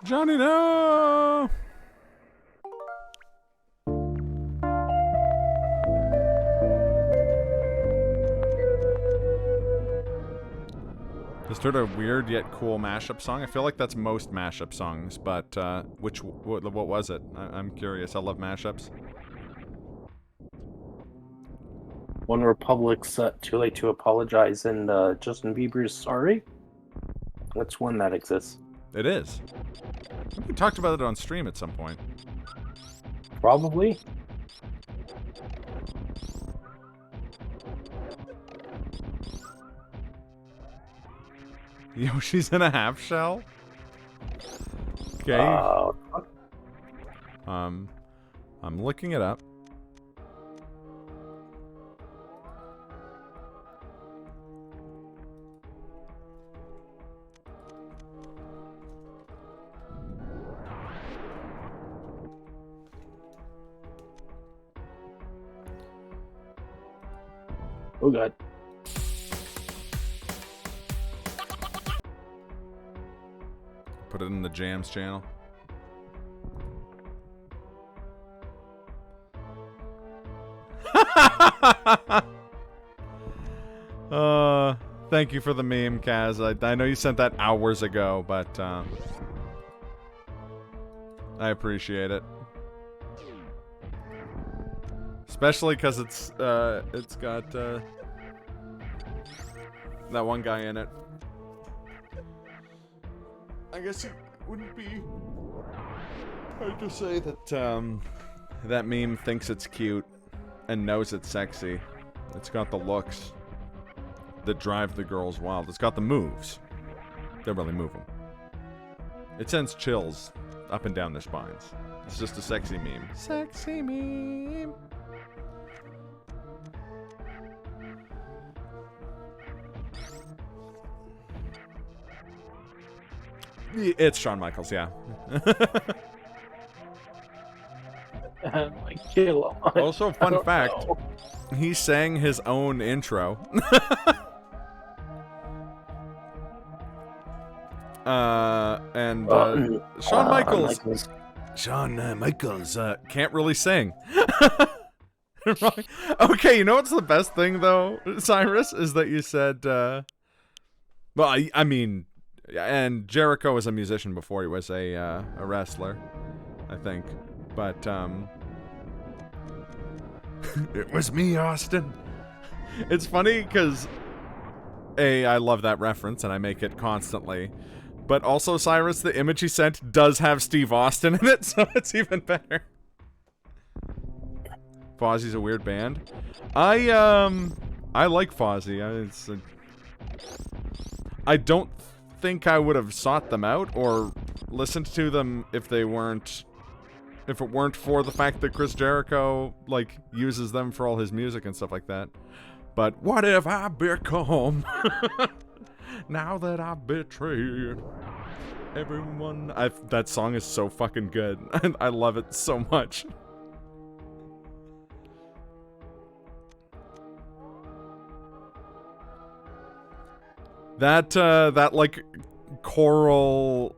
[SPEAKER 1] Johnny, no! Just heard a weird yet cool mashup song. I feel like that's most mashup songs, but what was it? I'm curious. I love mashups.
[SPEAKER 2] One Republic's Too Late to Apologize and Justin Bieber's Sorry. That's one that exists.
[SPEAKER 1] It is. We talked about it on stream at some point.
[SPEAKER 2] Probably.
[SPEAKER 1] Yoshi's in a half shell? Okay. I'm looking it up.
[SPEAKER 2] Oh god.
[SPEAKER 1] Put it in the jams channel. Thank you for the meme, Kaz. I know you sent that hours ago, but I appreciate it. Especially because it's got that one guy in it. I guess it wouldn't be hard to say that that meme thinks it's cute and knows it's sexy. It's got the looks that drive the girls wild. It's got the moves that really move them. It sends chills up and down their spines. It's just a sexy meme. Sexy meme. It's Shawn Michaels, yeah.
[SPEAKER 2] Like, kill him.
[SPEAKER 1] Also, fun
[SPEAKER 2] don't
[SPEAKER 1] fact,
[SPEAKER 2] know.
[SPEAKER 1] he sang his own intro. Shawn Michaels. Shawn Michaels can't really sing. Okay, you know what's the best thing though, Cyrus, is that you said. Well, I mean, and Jericho was a musician before he was a wrestler, I think. But it was me, Austin. It's funny because I love that reference and I make it constantly. But also, Cyrus, the image he sent does have Steve Austin in it, so it's even better. Fozzie's a weird band. I like Fozzy. I don't think I would have sought them out or listened to them if it weren't for the fact that Chris Jericho like uses them for all his music and stuff like that. But what have I become now that I've betrayed everyone? That song is so fucking good. I love it so much. That like choral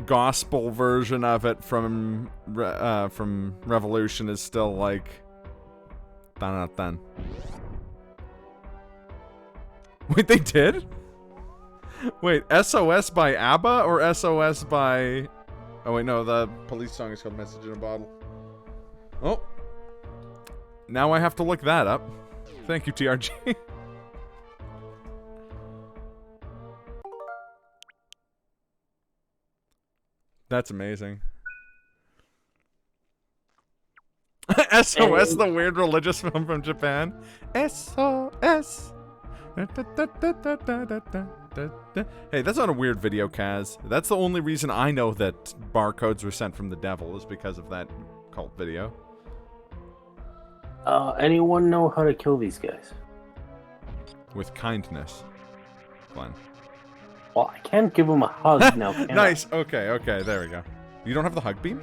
[SPEAKER 1] gospel version of it from Revolution is still like dun. Wait, they did? Wait, SOS by ABBA or SOS by... Oh wait, no, the Police song is called Message in a Bottle. Oh. Now I have to look that up. Thank you, TRG. That's amazing. SOS, the weird religious film from Japan. SOS. Hey, that's not a weird video, Kaz. That's the only reason I know that barcodes were sent from the devil is because of that cult video.
[SPEAKER 2] Anyone know how to kill these guys?
[SPEAKER 1] With kindness, Glenn.
[SPEAKER 2] Well, I can't give them a hug now, can
[SPEAKER 1] Nice. Okay, there we go. You don't have the hug beam?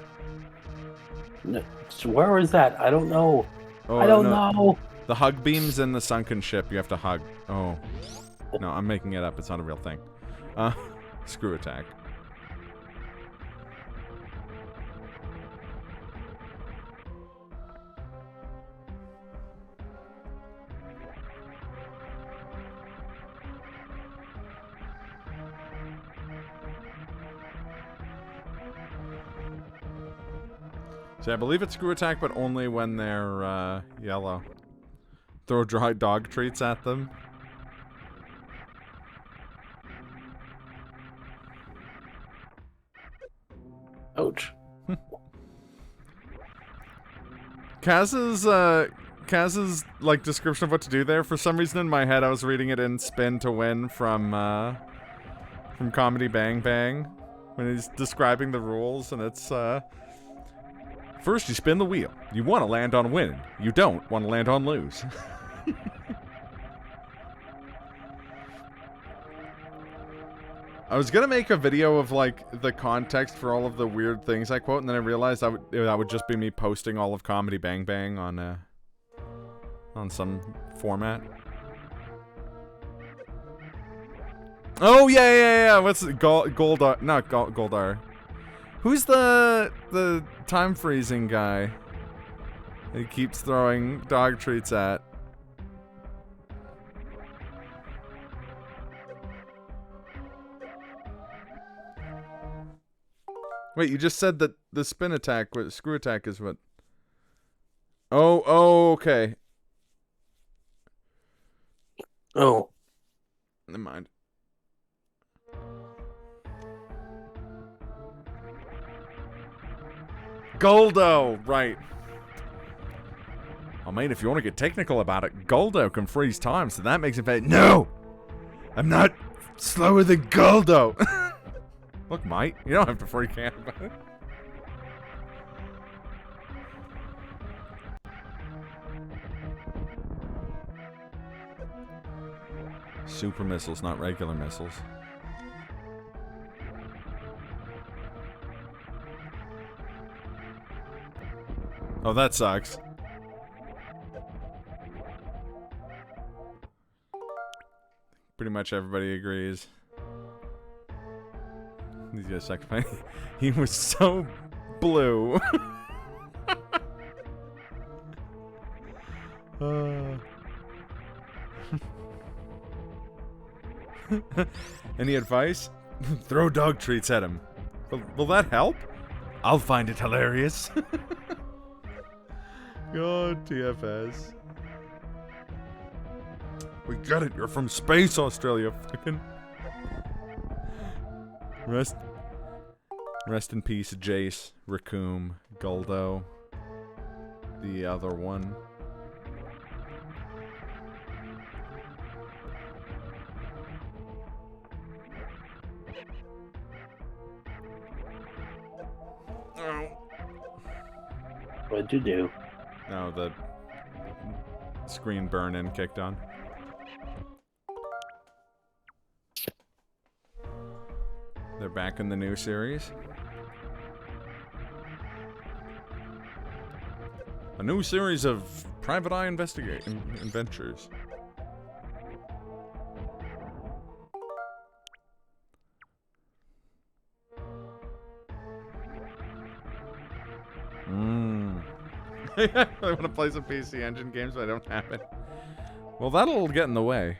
[SPEAKER 2] No, where is that? I don't know.
[SPEAKER 1] Oh,
[SPEAKER 2] I don't
[SPEAKER 1] no.
[SPEAKER 2] know.
[SPEAKER 1] The hug beam's in the sunken ship. You have to hug. Oh. No, I'm making it up. It's not a real thing. Screw attack. See, I believe it's screw attack, but only when they're yellow. Throw dry dog treats at them.
[SPEAKER 2] Ouch.
[SPEAKER 1] Kaz's like description of what to do there. For some reason in my head, I was reading it in Spin to Win from Comedy Bang Bang when he's describing the rules, and it's first you spin the wheel. You want to land on win. You don't want to land on lose. I was gonna make a video of like the context for all of the weird things I quote, and then I realized that would just be me posting all of Comedy Bang Bang on some format. Oh yeah. What's it? Goldar? Not Goldar. Who's the time freezing guy? He keeps throwing dog treats at. Wait, you just said that the spin attack, screw attack is what? Oh, okay.
[SPEAKER 2] Oh.
[SPEAKER 1] Never mind. Goldo, right. I mean, if you want to get technical about it, Goldo can freeze time, so that makes it fair. No! I'm not slower than Goldo! Look, mate, you don't have to freak out about it. Super missiles, not regular missiles. Oh, that sucks. Pretty much everybody agrees. These guys suck. He was so blue. Any advice? Throw dog treats at him. Will that help? I'll find it hilarious. God, TFS. We got it. You're from space, Australia. Fucking. Rest in peace, Jace, Raccoon, Goldo. The other one.
[SPEAKER 2] What'd you do?
[SPEAKER 1] No, the screen burn-in kicked on. They're back in the new series. A new series of private eye adventures. I want to play some PC Engine games, but I don't have it. Well, that'll get in the way.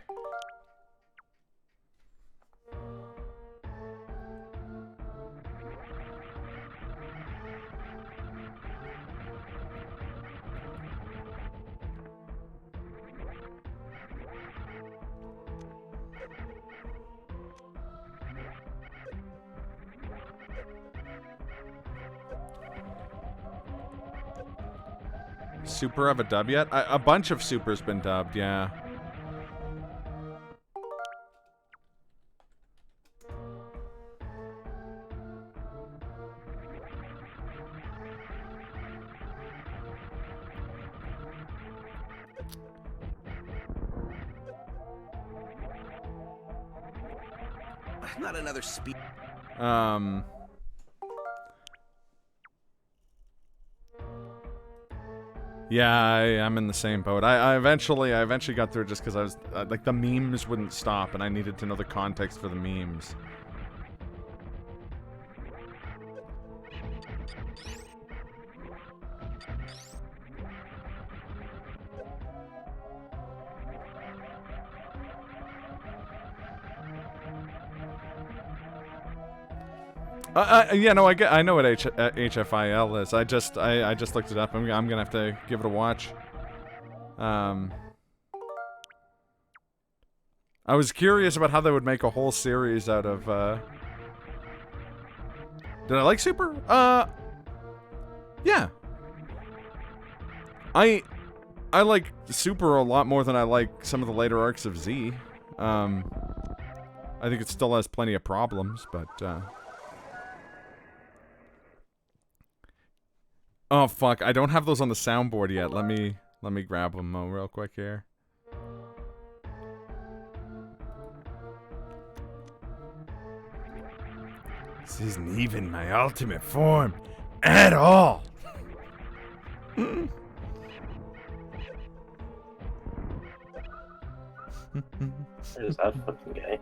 [SPEAKER 1] Super have a dub yet? A bunch of Super's been dubbed, yeah.
[SPEAKER 6] Not another speed.
[SPEAKER 1] Yeah, I'm in the same boat. I eventually got through it just because I was like the memes wouldn't stop, and I needed to know the context for the memes. Yeah, no, I know what HFIL is. I just looked it up. I'm gonna have to give it a watch. I was curious about how they would make a whole series out of. Did I like Super? Yeah. I like Super a lot more than I like some of the later arcs of Z. I think it still has plenty of problems, but. Oh fuck! I don't have those on the soundboard yet. Let me grab them real quick here. This isn't even my ultimate form at all.
[SPEAKER 2] There's that fucking guy.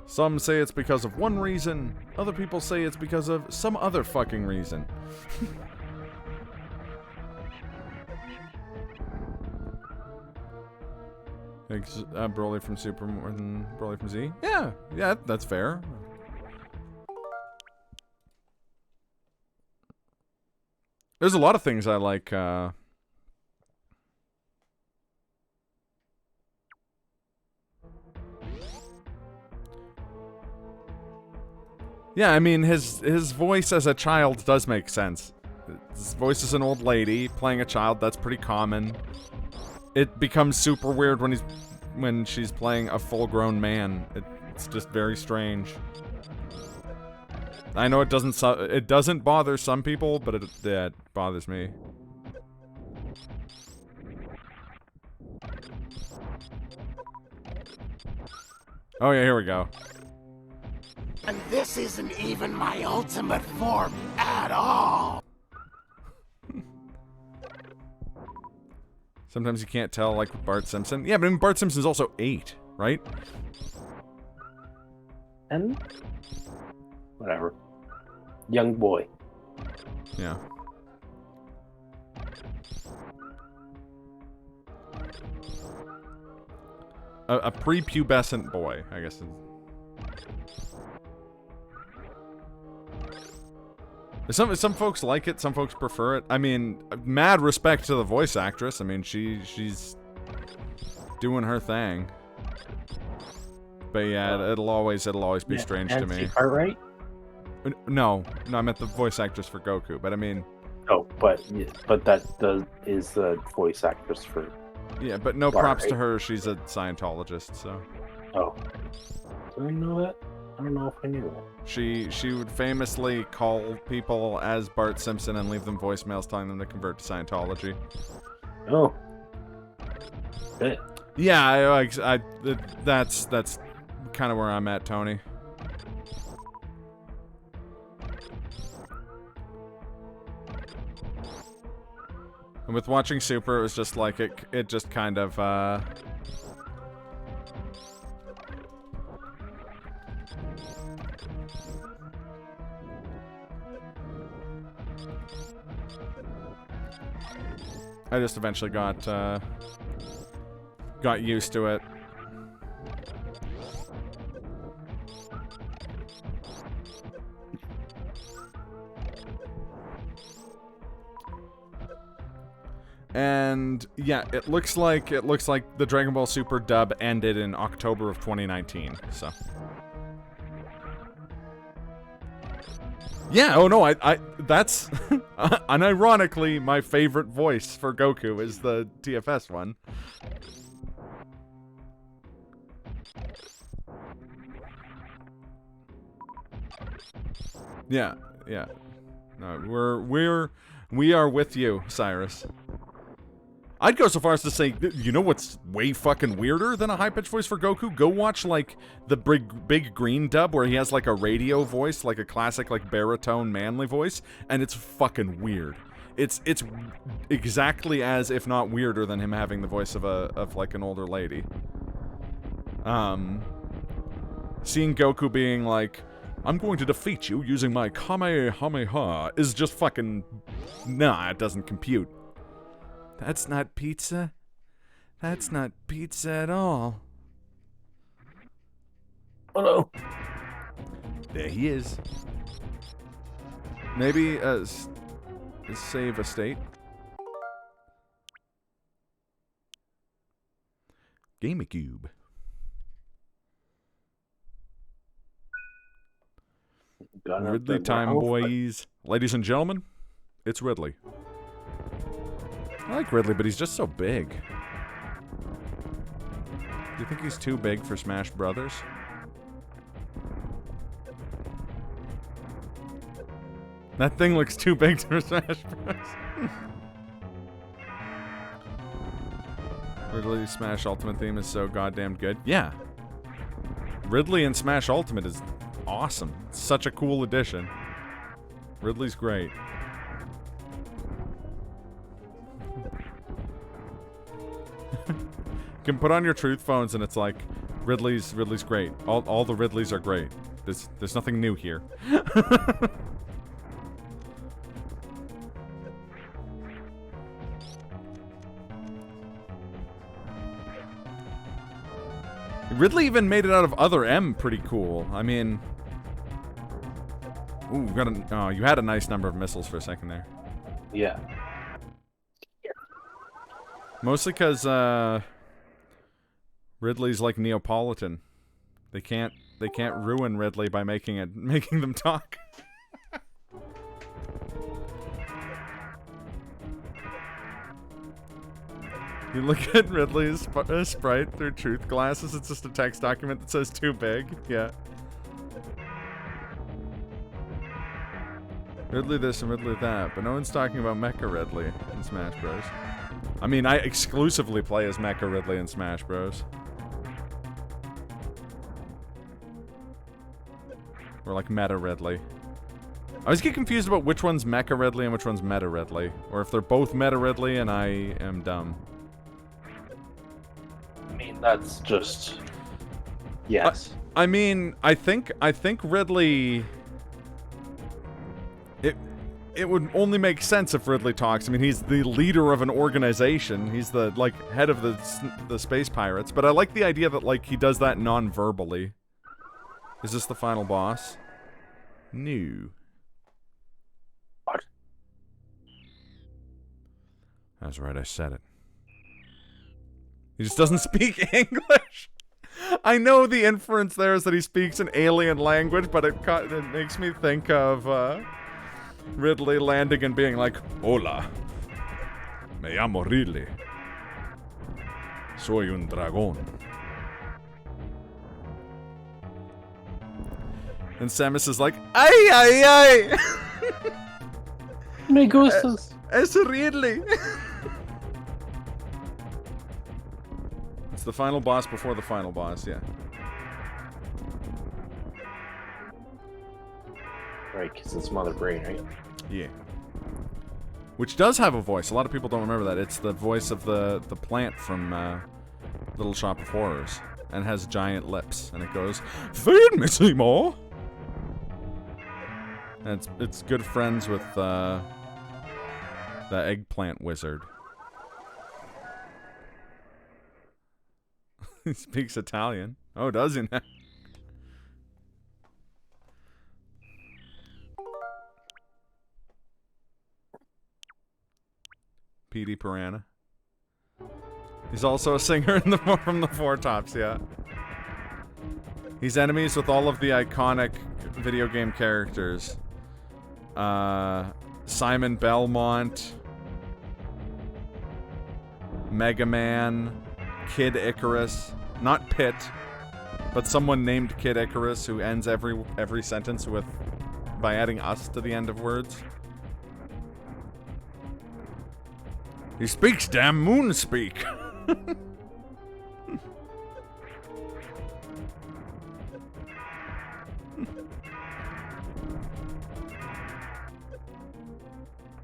[SPEAKER 1] Some say it's because of one reason, other people say it's because of some other fucking reason. Broly from Super more than Broly from Z? Yeah, that's fair. There's a lot of things I like, Yeah, I mean, his voice as a child does make sense. His voice is an old lady playing a child. That's pretty common. It becomes super weird when she's playing a full-grown man. It's just very strange. I know it doesn't bother some people, but it bothers me. Oh yeah, here we go.
[SPEAKER 3] And this isn't even my ultimate form at all.
[SPEAKER 1] Sometimes you can't tell, like with Bart Simpson. Yeah, but I mean, Bart Simpson's also 8, right?
[SPEAKER 2] And whatever. Young boy.
[SPEAKER 1] Yeah. A prepubescent boy, I guess. Some folks like it, some folks prefer it. I mean, mad respect to the voice actress. I mean, she's doing her thing. But yeah, it'll always be strange to me.
[SPEAKER 2] Right?
[SPEAKER 1] No, I meant the voice actress for Goku. But I mean,
[SPEAKER 2] oh, but that is the voice actress for.
[SPEAKER 1] Yeah, but no props to her. She's a Scientologist, so.
[SPEAKER 2] Oh, did I know that? I don't know if I knew that.
[SPEAKER 1] She would famously call people as Bart Simpson and leave them voicemails telling them to convert to Scientology.
[SPEAKER 2] Oh. Hey.
[SPEAKER 1] Yeah, that's kind of where I'm at, Tony. And with watching Super, it was just like it just kind of I just eventually got used to it. And yeah, it looks like the Dragon Ball Super dub ended in October of 2019. So yeah, oh no, I that's unironically my favorite voice for Goku is the TFS one. Yeah. No, we are with you, Cyrus. I'd go so far as to say, you know what's way fucking weirder than a high-pitched voice for Goku? Go watch, like, the big green dub where he has, like, a radio voice, like a classic, like, baritone manly voice, and it's fucking weird. It's exactly as, if not weirder, than him having the voice of like, an older lady. Seeing Goku being like, I'm going to defeat you using my Kamehameha is just fucking... Nah, it doesn't compute. That's not pizza. That's not pizza at all.
[SPEAKER 2] Oh no.
[SPEAKER 1] There he is. Maybe save a state. GameCube. Ridley time, boys. Ladies and gentlemen, it's Ridley. I like Ridley, but he's just so big. Do you think he's too big for Smash Brothers? That thing looks too big for Smash Bros. Ridley's Smash Ultimate theme is so goddamn good. Yeah. Ridley in Smash Ultimate is awesome. It's such a cool addition. Ridley's great. You can put on your truth phones and it's like, Ridley's great. All the Ridleys are great. There's nothing new here. Ridley even made it out of Other M pretty cool. I mean... Ooh, you had a nice number of missiles for a second there.
[SPEAKER 2] Yeah.
[SPEAKER 1] Mostly because, Ridley's like Neapolitan. They can't can't ruin Ridley by making them talk. You look at Ridley's sprite through truth glasses, it's just a text document that says too big. Yeah. Ridley this and Ridley that, but no one's talking about Mecha Ridley in Smash Bros. I mean, I exclusively play as Mecha Ridley in Smash Bros. Or like Meta Ridley. I always get confused about which one's Mecha Ridley and which one's Meta Ridley. Or if they're both Meta Ridley and I am dumb.
[SPEAKER 2] I mean, that's just... Yes.
[SPEAKER 1] I mean, I think Ridley... It would only make sense if Ridley talks. I mean, he's the leader of an organization. He's the, like, head of the space pirates. But I like the idea that, like, he does that non-verbally. Is this the final boss? No.
[SPEAKER 2] What?
[SPEAKER 1] That's right, I said it. He just doesn't speak English. I know the inference there is that he speaks an alien language, but it makes me think of Ridley landing and being like, "Hola, me llamo Ridley. Soy un dragón." And Samus is like, "Ay, ay, ay."
[SPEAKER 2] Me gustas.
[SPEAKER 1] Es Ridley. It's the final boss before the final boss, yeah.
[SPEAKER 2] Right, because it's Mother Brain, right?
[SPEAKER 1] Yeah. Which does have a voice. A lot of people don't remember that. It's the voice of the plant from Little Shop of Horrors. And has giant lips. And it goes, "Feed me, Seymour!" And it's good friends with the eggplant wizard. He speaks Italian. Oh, does he now? Petey Piranha. He's also a singer in from the Four Tops, yeah. He's enemies with all of the iconic video game characters. Simon Belmont, Mega Man, Kid Icarus, not Pit, but someone named Kid Icarus who ends every sentence by adding us to the end of words. He speaks damn moon speak.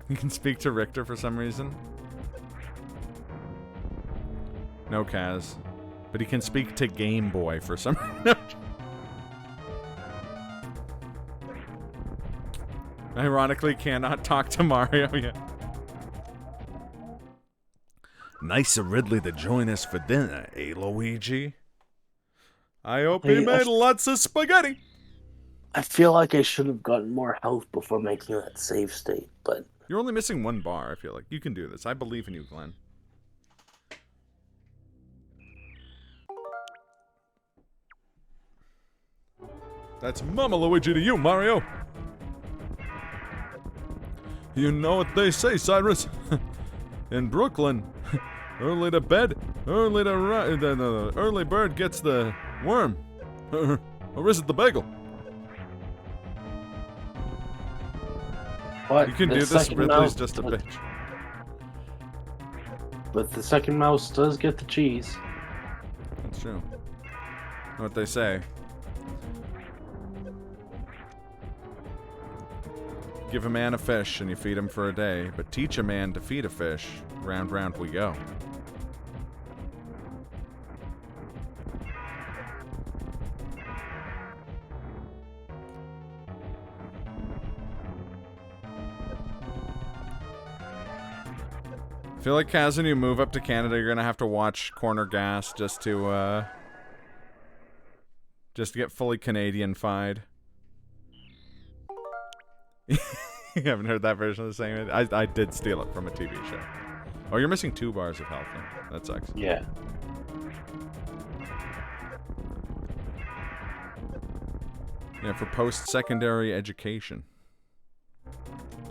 [SPEAKER 1] He can speak to Richter for some reason. No, Kaz. But he can speak to Game Boy for some reason. Ironically, cannot talk to Mario yet. Nice of Ridley to join us for dinner, eh, Luigi? I hope he made lots of spaghetti.
[SPEAKER 2] I feel like I should have gotten more health before making that save state, but...
[SPEAKER 1] You're only missing one bar, I feel like. You can do this. I believe in you, Glenn. That's Mama Luigi to you, Mario. You know what they say, Cyrus. In Brooklyn, early to bed, early to rise. The early bird gets the worm. Or is it the bagel?
[SPEAKER 2] But
[SPEAKER 1] you can do this, Ridley's just a bitch.
[SPEAKER 2] But the second mouse does get the cheese.
[SPEAKER 1] That's true. Know what they say. Give a man a fish and you feed him for a day, but teach a man to feed a fish, round round we go. I feel like, Kaz, when you move up to Canada, you're gonna have to watch Corner Gas just to get fully Canadian-fied. You haven't heard that version of the saying? I did steal it from a TV show. Oh, you're missing 2 bars of health then. That sucks.
[SPEAKER 2] Yeah.
[SPEAKER 1] Yeah, for post-secondary education.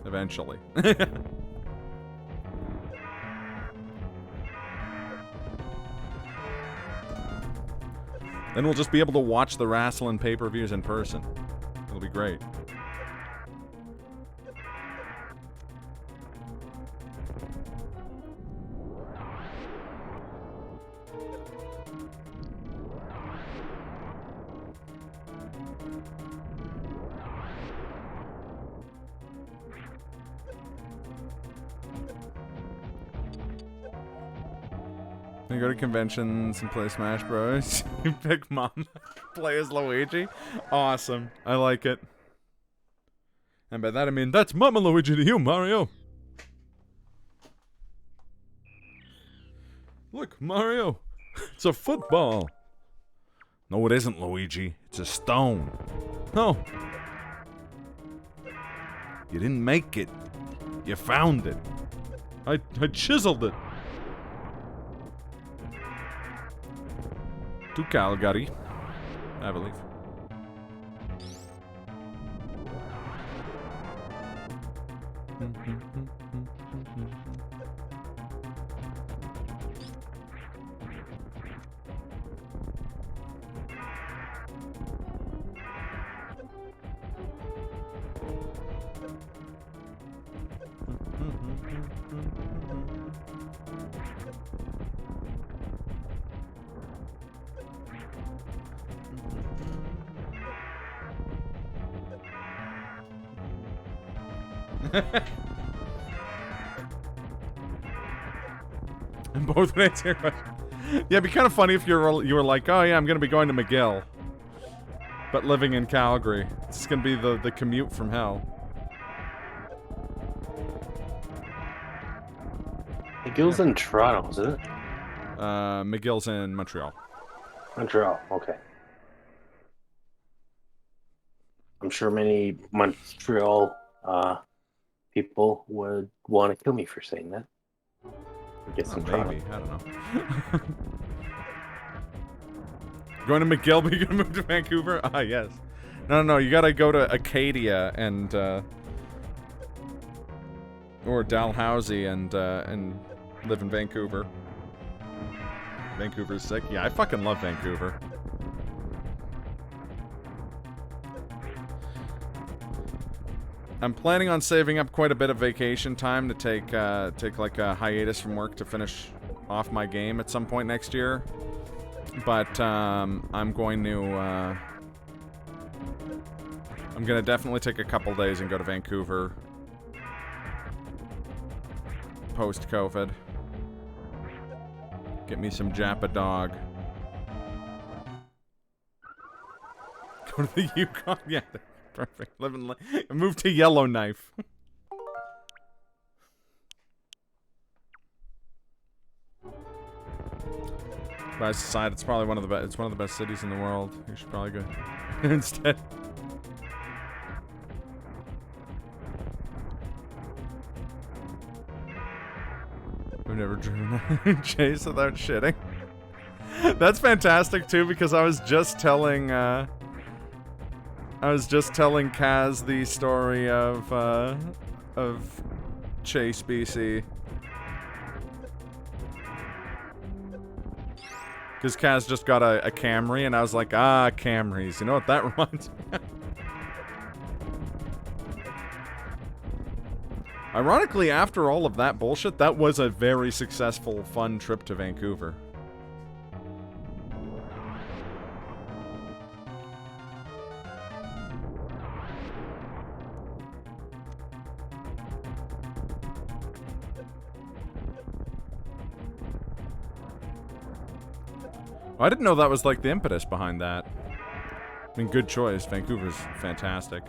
[SPEAKER 1] Eventually. Then we'll just be able to watch the wrestling pay-per-views in person. It'll be great. You go to conventions and play Smash Bros. You pick Mom, play as Luigi. Awesome. I like it. And by that I mean, that's Mama Luigi to you, Mario. Look, Mario. It's a football. No, it isn't, Luigi. It's a stone. No. You didn't make it. You found it. I chiseled it. To Calgary, I believe. And both would answer your question. Yeah, it'd be kind of funny if you were like, oh yeah, I'm gonna be going to McGill, but living in Calgary. It's gonna be the commute from hell.
[SPEAKER 2] McGill's in Toronto, isn't it?
[SPEAKER 1] McGill's in Montreal.
[SPEAKER 2] Montreal, okay. I'm sure many Montreal people would want to kill me for saying that. Get some
[SPEAKER 1] maybe. I don't know. Going to McGill, but you're gonna move to Vancouver? Ah, yes. No, you gotta go to Acadia and, or Dalhousie and live in Vancouver. Vancouver's sick. Yeah, I fucking love Vancouver. I'm planning on saving up quite a bit of vacation time to take like a hiatus from work to finish off my game at some point next year. But I'm going to I'm gonna definitely take a couple days and go to Vancouver post-COVID. Get me some Jappa dog. Go to the Yukon. Yeah. Perfect. Move to Yellowknife. By side, it's probably one of the best. It's one of the best cities in the world. You should probably go instead. We've never driven Chase without shitting. That's fantastic too, because I was just telling Kaz the story of Chase, BC. Because Kaz just got a Camry, and I was like, Camrys. You know what that reminds me of? Ironically, after all of that bullshit, that was a very successful, fun trip to Vancouver. I didn't know that was like the impetus behind that. I mean, good choice. Vancouver's fantastic.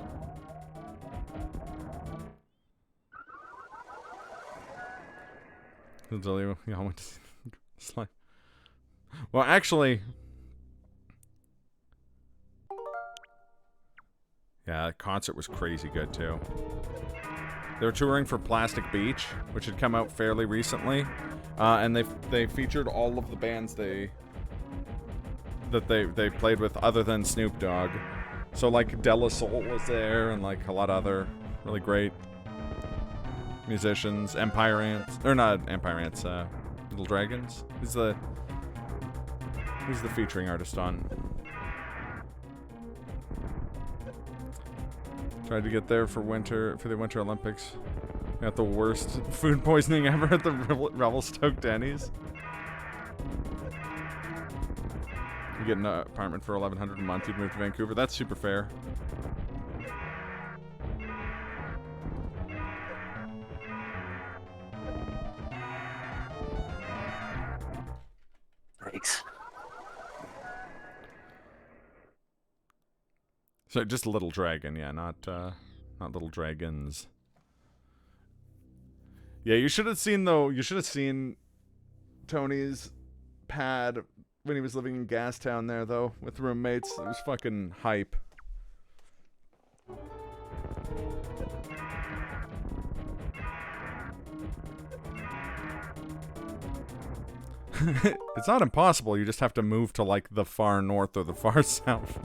[SPEAKER 1] I'll tell you, I went to well, actually, yeah, the concert was crazy good too. They were touring for Plastic Beach, which had come out fairly recently, and they featured all of the bands they played with other than Snoop Dogg. So like De La Soul was there, and like a lot of other really great musicians. Empire Ants, or not Empire Ants, Little Dragons. Who's the featuring artist on? Tried to get there for the Winter Olympics. Got the worst food poisoning ever at the Revelstoke Denny's. You get an apartment for $1,100 a month. You'd move to Vancouver. That's super fair.
[SPEAKER 2] Thanks.
[SPEAKER 1] So just Little Dragon, yeah, not Little Dragons. Yeah, you should have seen though. You should have seen Tony's pad when he was living in Gastown there, though, with roommates. It was fucking hype. It's not impossible. You just have to move to like the far north or the far south.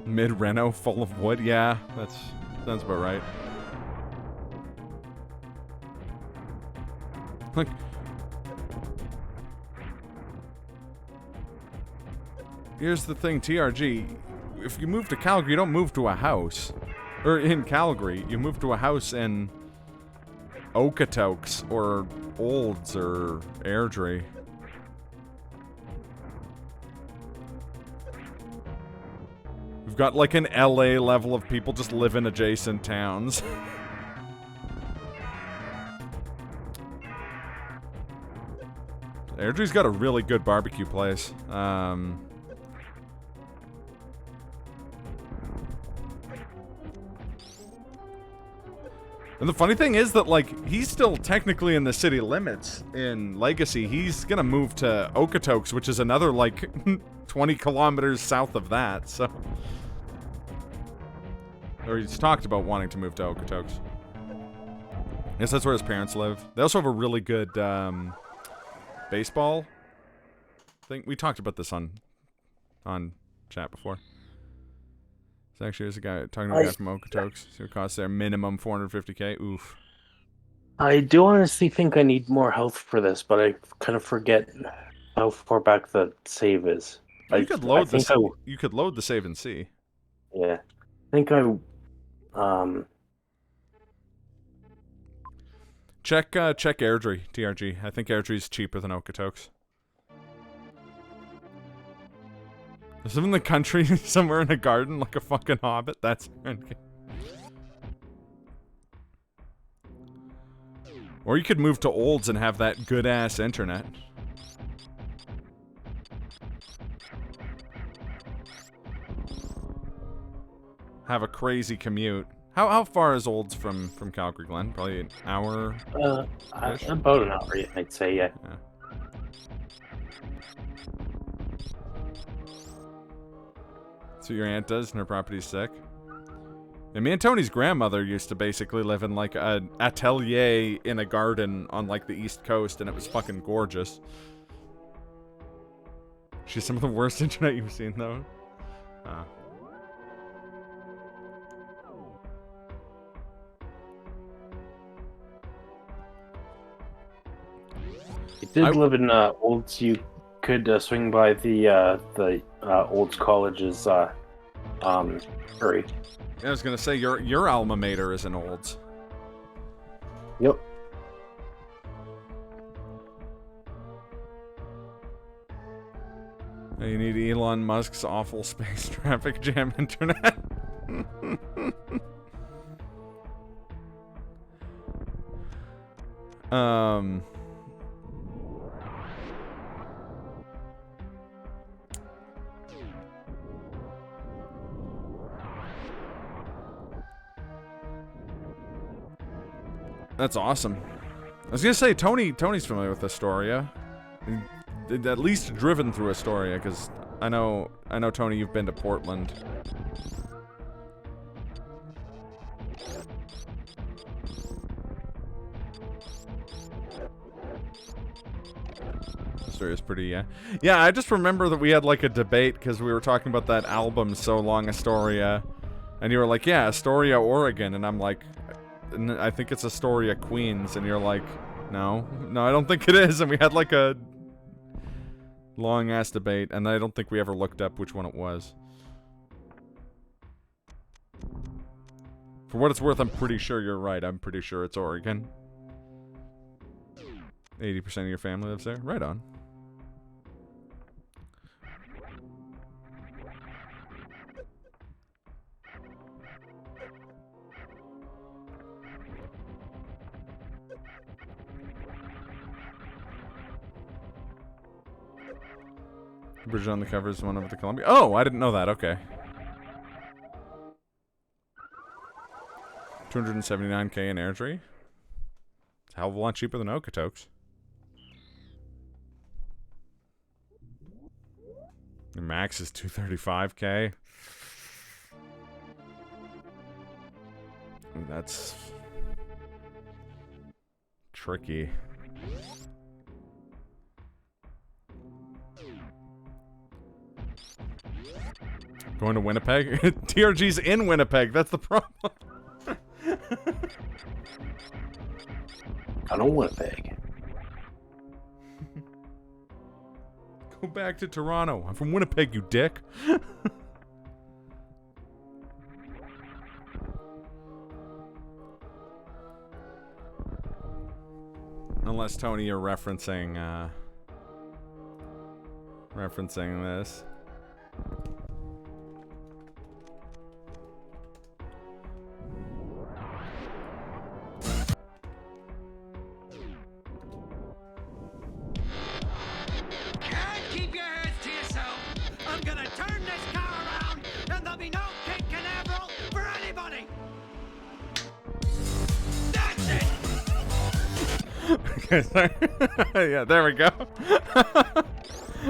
[SPEAKER 1] Mid-reno full of wood? Yeah, that's sounds about right. Look. Here's the thing, TRG. If you move to Calgary, you don't move to a house. Or in Calgary, you move to a house in Okotoks or Olds or Airdrie. We've got like an LA level of people just live in adjacent towns. Airdrie's got a really good barbecue place. And the funny thing is that, like, he's still technically in the city limits in Legacy. He's gonna move to Okotoks, which is another, like, 20 kilometers south of that, so... Or he's talked about wanting to move to Okotoks. I guess that's where his parents live. They also have a really good, baseball thing. We talked about this on chat before. So actually, there's a guy talking to a guy from Okotoks. So it costs their minimum 450k. Oof.
[SPEAKER 2] I do honestly think I need more health for this, but I kind of forget how far back the save is.
[SPEAKER 1] You could load the you could load the save and see.
[SPEAKER 2] Yeah, I think I
[SPEAKER 1] check Airdrie, TRG. I think Airdrie's cheaper than Okotoks. Live in the country, somewhere in a garden, like a fucking hobbit. That's... Or you could move to Olds and have that good-ass internet. Have a crazy commute. How far is Olds from Calgary, Glenn? Probably an hour?
[SPEAKER 2] About an hour, I'd say, yeah.
[SPEAKER 1] That's what your aunt does and her property's sick. And me and Tony's grandmother used to basically live in like an atelier in a garden on like the East Coast, and it was fucking gorgeous. She's some of the worst internet you've seen though.
[SPEAKER 2] You did live in Olds. You could swing by the Olds College's hurry.
[SPEAKER 1] I was gonna say your alma mater is in Olds.
[SPEAKER 2] Yep.
[SPEAKER 1] You need Elon Musk's awful space traffic jam internet. That's awesome. I was gonna say Tony's familiar with Astoria. At least driven through Astoria, because I know Tony, you've been to Portland. Story is pretty, yeah. Yeah, I just remember that we had like a debate because we were talking about that album So Long Astoria. And you were like, yeah, Astoria, Oregon. And I'm like, I think it's Astoria, Queens. And you're like, no, I don't think it is. And we had like a long ass debate. And I don't think we ever looked up which one it was. For what it's worth, I'm pretty sure you're right. I'm pretty sure it's Oregon. 80% of your family lives there? Right on. Bridget on the cover is one of the Columbia. Oh, I didn't know that. Okay. 279k in Airdrie. It's a hell of a lot cheaper than Okotoks. Your max is 235k. That's tricky. Going to Winnipeg? TRG's in Winnipeg, that's the problem.
[SPEAKER 2] I don't Winnipeg.
[SPEAKER 1] Go back to Toronto. I'm from Winnipeg, you dick. Unless, Tony, you're referencing this. Yeah, there we go.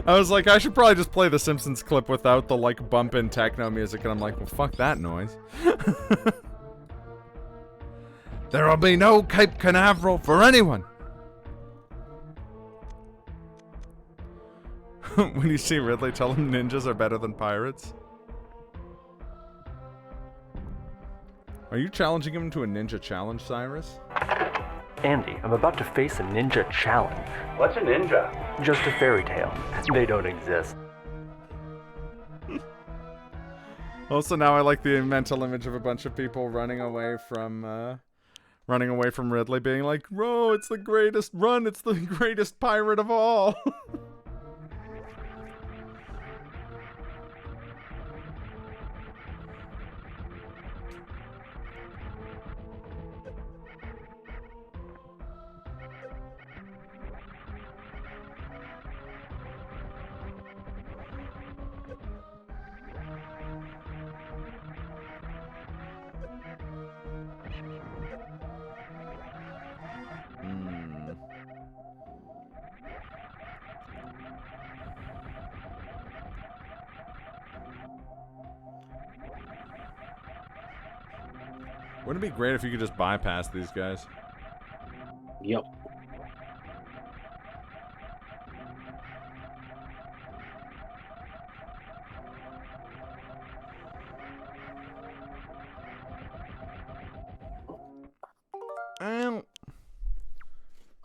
[SPEAKER 1] I was like, I should probably just play the Simpsons clip without the, like, bump-in techno music, and I'm like, well, fuck that noise. There'll be no Cape Canaveral for anyone. When you see Ridley, tell him ninjas are better than pirates. Are you challenging him to a ninja challenge, Cyrus?
[SPEAKER 4] Andy, I'm about to face a ninja challenge.
[SPEAKER 7] What's a ninja?
[SPEAKER 4] Just a fairy tale. They don't exist.
[SPEAKER 1] Also, now I like the mental image of a bunch of people running away from Ridley, being like, "Bro, it's the greatest run! It's the greatest pirate of all!" Wouldn't it be great if you could just bypass these guys?
[SPEAKER 2] Yep.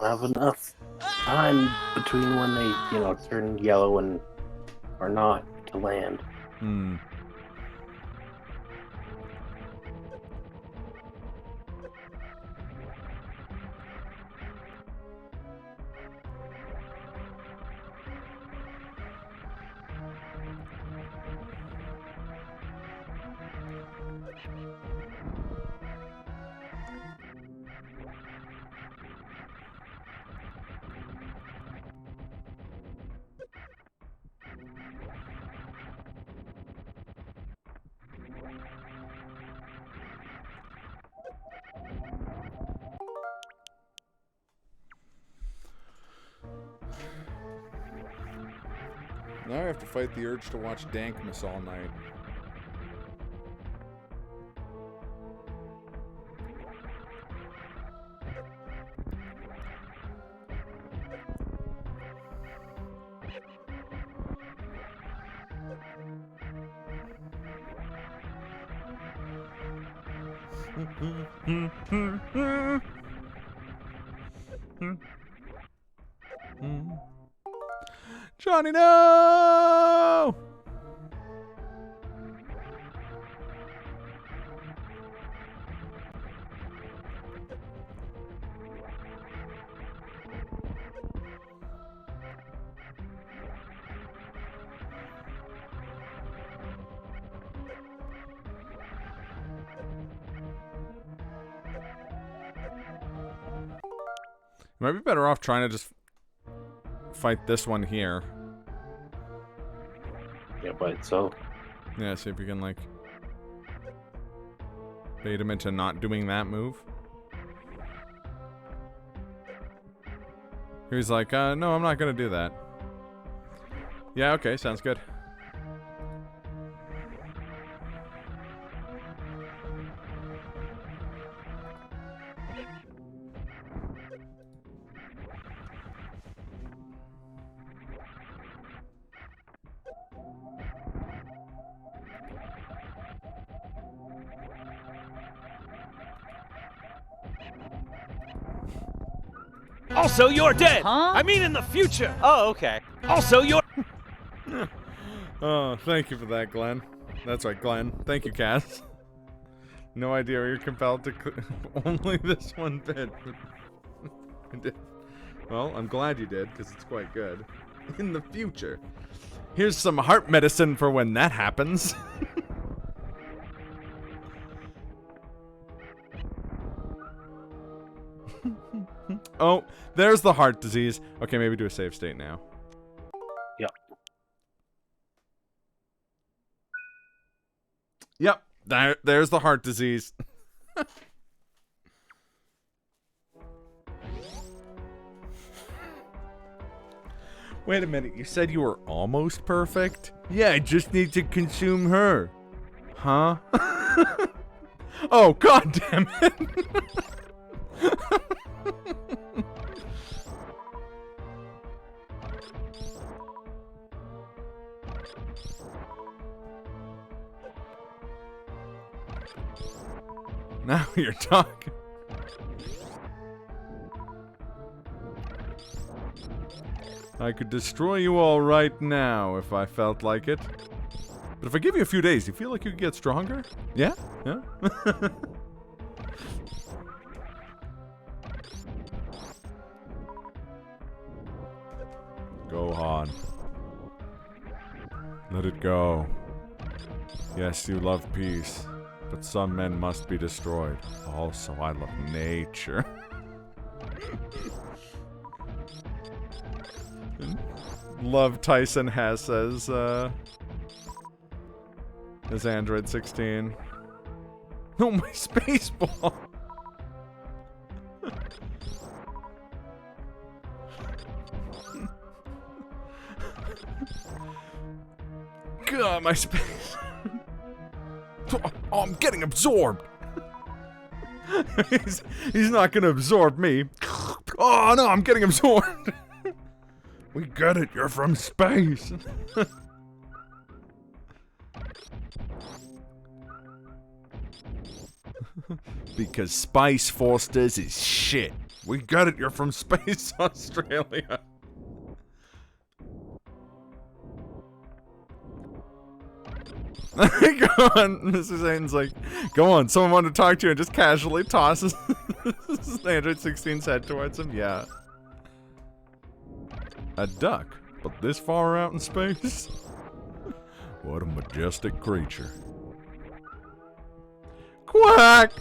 [SPEAKER 2] Have enough time between when they, turn yellow and or not to land.
[SPEAKER 1] Hmm. Now I have to fight the urge to watch Dankmas all night. Johnny, no! Might be better off trying to just fight this one here.
[SPEAKER 2] Yeah, but so.
[SPEAKER 1] Yeah, see if you can, like, bait him into not doing that move. He's like, no, I'm not gonna do that. Yeah, okay, sounds good.
[SPEAKER 6] Also, you're dead.
[SPEAKER 7] Huh?
[SPEAKER 6] I mean, in the future.
[SPEAKER 7] Oh, okay.
[SPEAKER 6] Also, you're.
[SPEAKER 1] Oh, thank you for that, Glenn. That's right, Glenn. Thank you, Cass. No idea you're compelled to only this one bit. I did. Well, I'm glad you did, because it's quite good. In the future. Here's some heart medicine for when that happens. Oh, there's the heart disease. Okay, maybe do a save state now.
[SPEAKER 2] Yep.
[SPEAKER 1] Yep, there's the heart disease. Wait a minute, you said you were almost perfect? Yeah, I just need to consume her. Huh? Oh, god damn it! Now you're talking. I could destroy you all right now if I felt like it. But if I give you a few days, do you feel like you could get stronger? Yeah? Yeah? Gohan. Let it go. Yes, you love peace, but some men must be destroyed. Also, I love nature. Love Tyson Hess as Android 16. Oh, my space ball! God, my space. Oh, I'm getting absorbed. he's not gonna absorb me. Oh no, I'm getting absorbed. We get it, you're from space. Because Spice Forsters is shit. We get it, you're from Space Australia. Go on, Mr. Zane's like, go on, someone wanted to talk to you and just casually tosses Android 16's head towards him. Yeah. A duck, but this far out in space? What a majestic creature. Quack!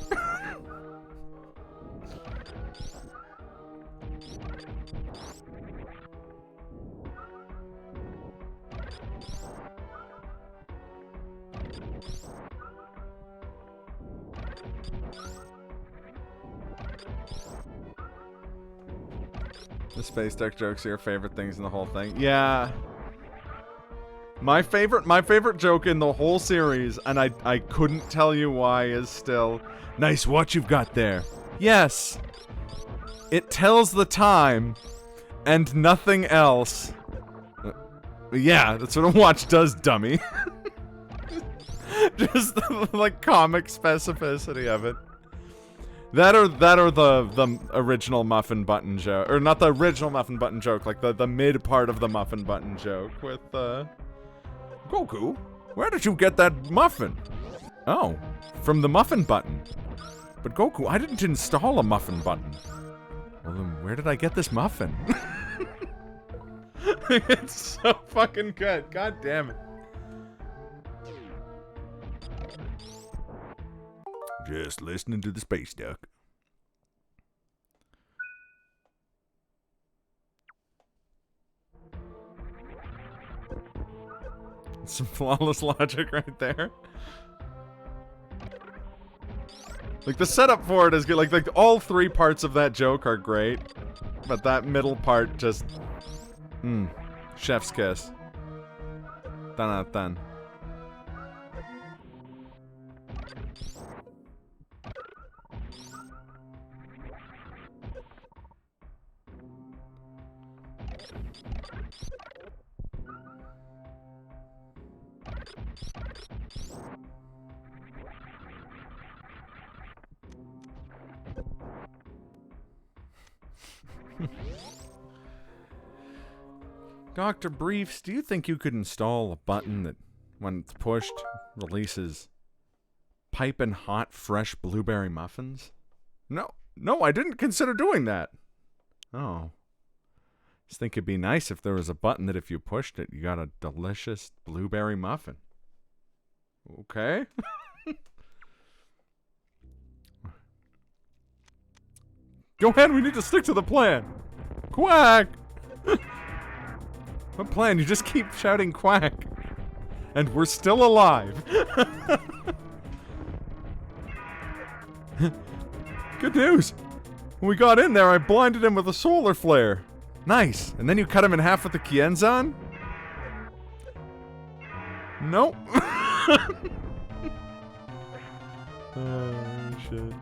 [SPEAKER 1] The space duck jokes are your favorite things in the whole thing. Yeah. My favorite joke in the whole series, and I couldn't tell you why, is still, nice watch you've got there. Yes. It tells the time, and nothing else. Yeah, that's what a watch does, dummy. Just the, like, comic specificity of it. That or the original muffin button joke, or not the original muffin button joke, like the mid part of the muffin button joke with Goku, where did you get that muffin? Oh, from the muffin button. But Goku, I didn't install a muffin button. Well then, where did I get this muffin? It's so fucking good. God damn it. Just listening to the space duck. Some flawless logic right there. Like, the setup for it is good. Like all three parts of that joke are great. But that middle part just... chef's kiss. 10 out of 10. Dr. Briefs, do you think you could install a button that, when it's pushed, releases piping hot, fresh blueberry muffins? No, I didn't consider doing that. Oh. Just think it'd be nice if there was a button that if you pushed it, you got a delicious blueberry muffin. Okay. Go ahead, we need to stick to the plan. Quack! What plan? You just keep shouting quack. And we're still alive. Good news. When we got in there, I blinded him with a solar flare. Nice. And then you cut him in half with the Kienzan? Nope. Oh, shit.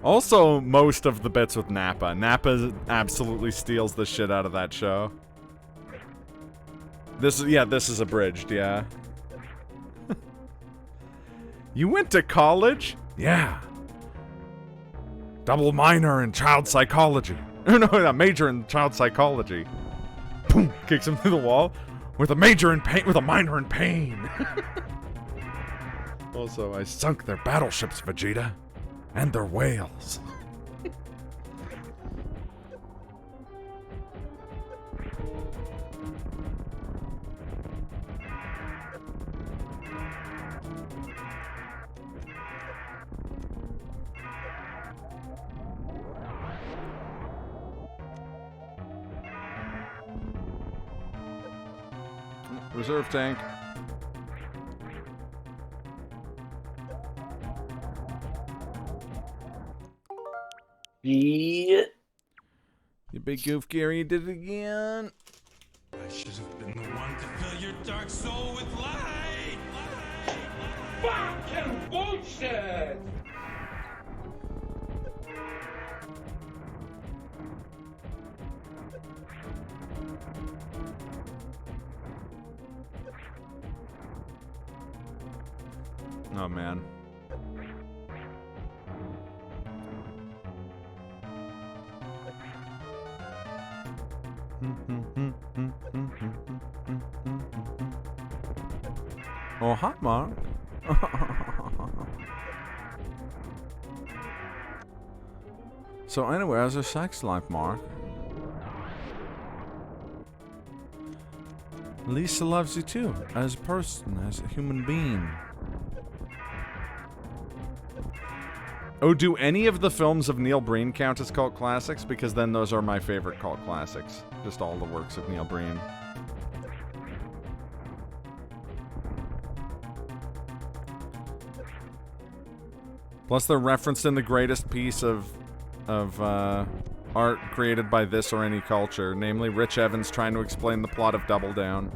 [SPEAKER 1] Also, most of the bits with Nappa. Nappa absolutely steals the shit out of that show. This is abridged, yeah. You went to college? Yeah. Double minor in child psychology. No, a major in child psychology. Boom! Kicks him through the wall. With a major in pain, with a minor in pain. Also, I sunk their battleships, Vegeta. And their whales. Reserve tank.
[SPEAKER 2] Yeah.
[SPEAKER 1] You big goof, Gary, you did it again.
[SPEAKER 7] I should have been the one to fill your dark soul with light.
[SPEAKER 5] Fucking bullshit!
[SPEAKER 1] Oh, man. Oh, hot Mark. So anyway, how's your sex life, Mark? Lisa loves you too, as a person, as a human being. Oh, do any of the films of Neil Breen count as cult classics? Because then those are my favorite cult classics. Just all the works of Neil Breen. Plus they're referenced in the greatest piece of art created by this or any culture, namely Rich Evans trying to explain the plot of Double Down.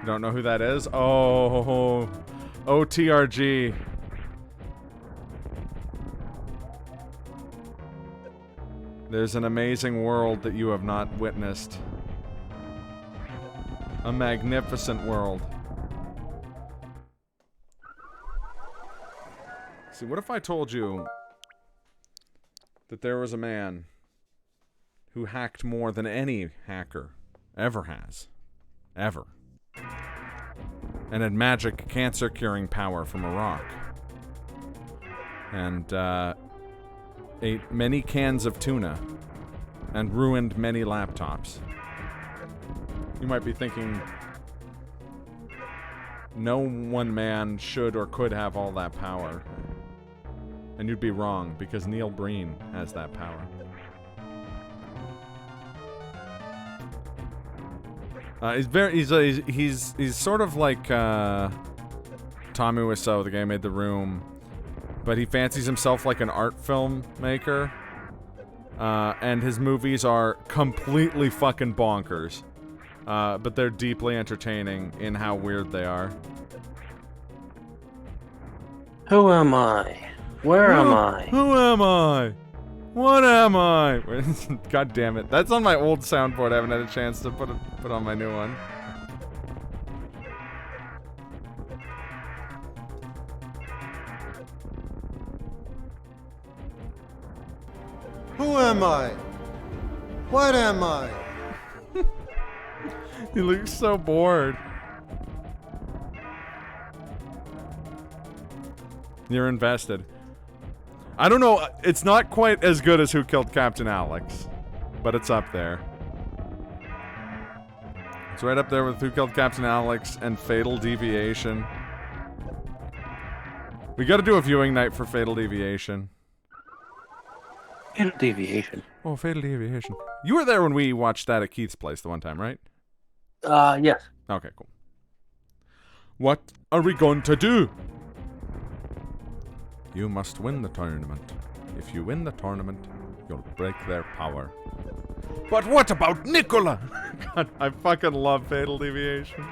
[SPEAKER 1] You don't know who that is? Oh, OTRG. There's an amazing world that you have not witnessed. A magnificent world. See, what if I told you that there was a man who hacked more than any hacker ever has? Ever. And had magic cancer-curing power from a rock. And, ate many cans of tuna. And ruined many laptops. You might be thinking, no one man should or could have all that power. And you'd be wrong, because Neil Breen has that power. He's sort of like Tommy Wiseau, the guy who made The Room, but he fancies himself like an art filmmaker. And his movies are completely fucking bonkers. But they're deeply entertaining in how weird they are.
[SPEAKER 2] Who am I? Where am I?
[SPEAKER 1] Who am I? What am I? God damn it. That's on my old soundboard. I haven't had a chance to put on my new one.
[SPEAKER 8] Who am I? What am I?
[SPEAKER 1] He looks so bored. You're invested. I don't know, it's not quite as good as Who Killed Captain Alex, but it's up there. It's right up there with Who Killed Captain Alex and Fatal Deviation. We gotta do a viewing night for Fatal Deviation.
[SPEAKER 2] Fatal Deviation.
[SPEAKER 1] Oh, Fatal Deviation. You were there when we watched that at Keith's place the one time, right?
[SPEAKER 2] Yes.
[SPEAKER 1] Okay, cool. What are we going to do? You must win the tournament. If you win the tournament, you'll break their power. But what about Nicola? God, I fucking love Fatal Deviation.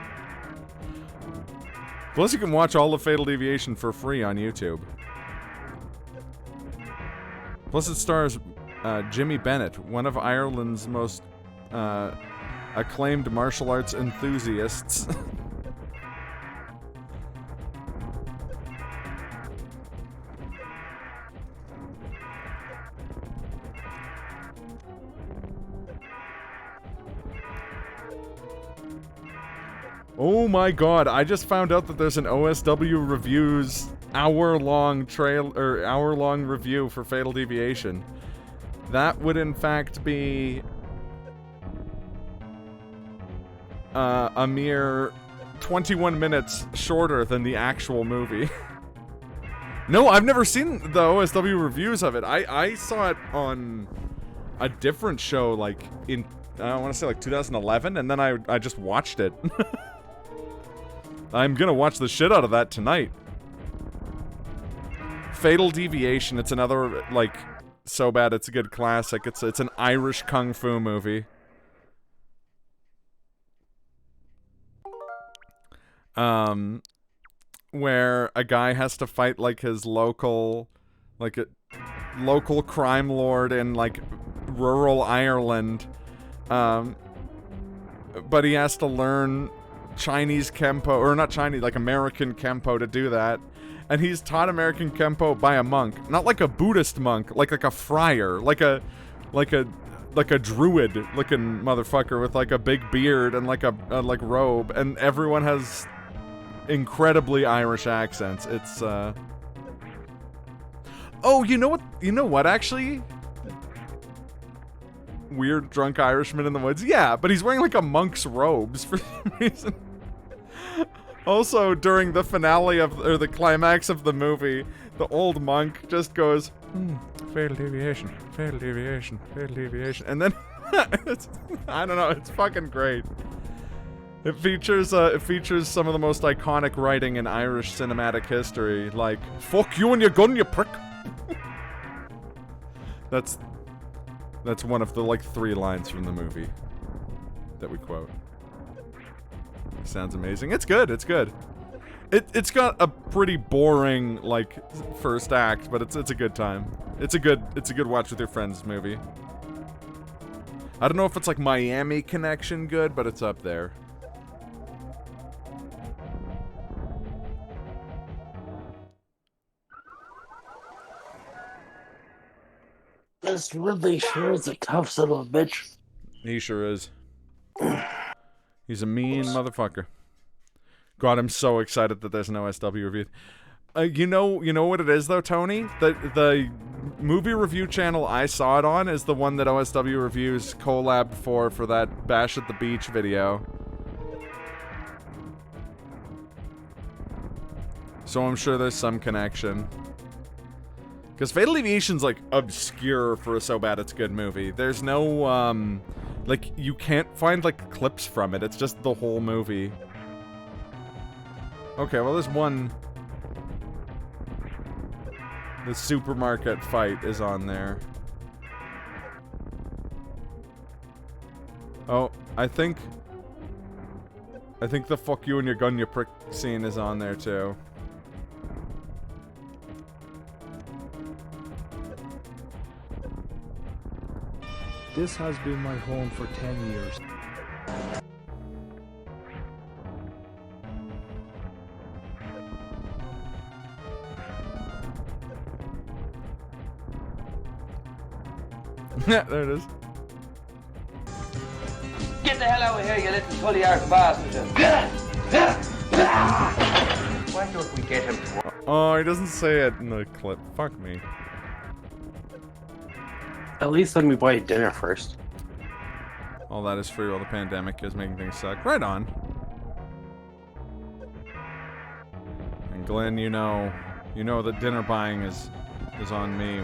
[SPEAKER 1] Plus, you can watch all of Fatal Deviation for free on YouTube. Plus, it stars Jimmy Bennett, one of Ireland's most acclaimed martial arts enthusiasts. Oh my god, I just found out that there's an OSW Reviews hour-long review for Fatal Deviation. That would in fact be a mere 21 minutes shorter than the actual movie. No, I've never seen the OSW reviews of it. I saw it on a different show, like, in, I want to say, like, 2011, and then I just watched it. I'm gonna watch the shit out of that tonight. Fatal Deviation, it's another, like, so bad it's a good classic. It's an Irish kung fu movie. Where a guy has to fight, like, his local, like, a local crime lord in, like, rural Ireland. But he has to learn Chinese Kempo, or not Chinese, like American Kempo to do that. And he's taught American Kempo by a monk. Not like a Buddhist monk, like a friar, like a druid looking motherfucker with like a big beard and like a like robe, and everyone has incredibly Irish accents. It's oh, you know what actually? Weird drunk Irishman in the woods. Yeah, but he's wearing like a monk's robes for some reason. Also, during the finale or the climax of the movie, the old monk just goes, Fatal Deviation, Fatal Deviation, Fatal Deviation, and then I don't know, it's fucking great. It features some of the most iconic writing in Irish cinematic history, like "Fuck you and your gun, you prick." That's one of the like 3 lines from the movie that we quote. Sounds amazing. It's good. It's good. It's got a pretty boring like first act, but it's a good time. It's a good watch with your friends movie. I don't know if it's like Miami Connection good, but it's up there.
[SPEAKER 2] this Ridley sure is a tough son of a bitch.
[SPEAKER 1] He sure is. He's a mean motherfucker. God, I'm so excited that there's an OSW review. You know what it is though, Tony? The movie review channel I saw it on is the one that OSW reviews collabed for that Bash at the Beach video. So I'm sure there's some connection. Because Fatal Aviation's, like, obscure for a So Bad It's Good movie. There's no, like, you can't find, like, clips from it. It's just the whole movie. Okay, well, there's one... The supermarket fight is on there. Oh, I think the fuck you and your gun, you prick scene is on there, too.
[SPEAKER 9] This has been my home for 10 years.
[SPEAKER 1] Yeah, there it is.
[SPEAKER 5] Get the hell out of here, you little tully-arse bastard! Why don't we get him to...
[SPEAKER 1] Oh, he doesn't say it in the clip. Fuck me.
[SPEAKER 2] At least let me buy dinner first.
[SPEAKER 1] All that is free while the pandemic is making things suck. Right on. And Glenn, you know that dinner buying is on me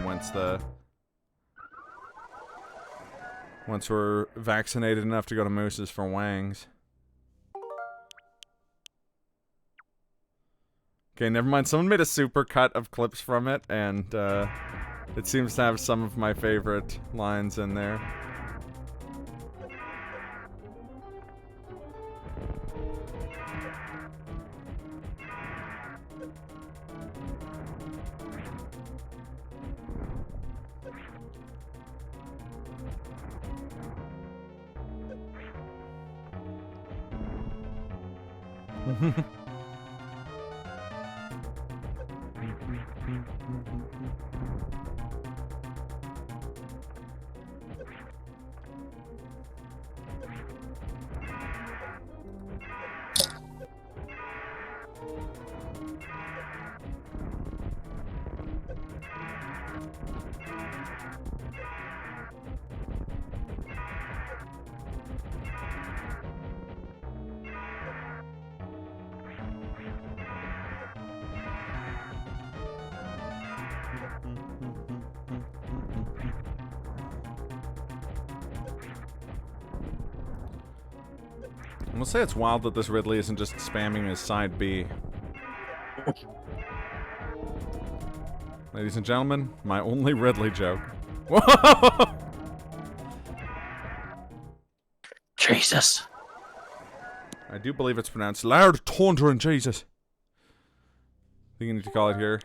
[SPEAKER 1] once we're vaccinated enough to go to Moose's for Wangs. Okay, never mind. Someone made a super cut of clips from it, and it seems to have some of my favorite lines in there. I'm gonna say it's wild that this Ridley isn't just spamming his side B. Ladies and gentlemen, my only Ridley joke. Whoa!
[SPEAKER 2] Jesus.
[SPEAKER 1] I do believe it's pronounced Lard Thunder and Jesus. I think you need to call it here.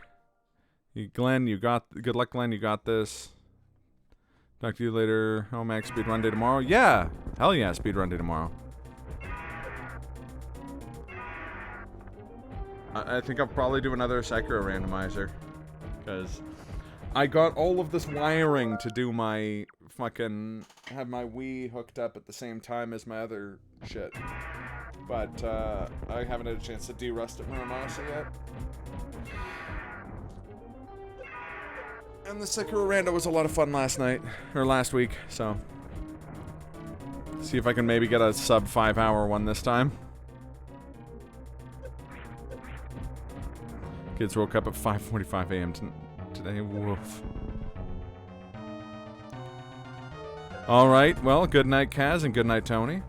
[SPEAKER 1] Glenn, you got... Good luck, Glenn, you got this. Talk to you later. Oh, Max, speedrun day tomorrow? Yeah! Hell yeah, speedrun day tomorrow. I think I'll probably do another Sekiro randomizer. Because I got all of this wiring to do my fucking... have my Wii hooked up at the same time as my other shit. But, I haven't had a chance to de-rust it Muramasa yet. And the Sekiro rando was a lot of fun last night. Or last week, so... see if I can maybe get a sub 5-hour one this time. Kids woke up at 5:45 a.m. today. Woof. Alright, well, good night, Kaz, and good night, Tony.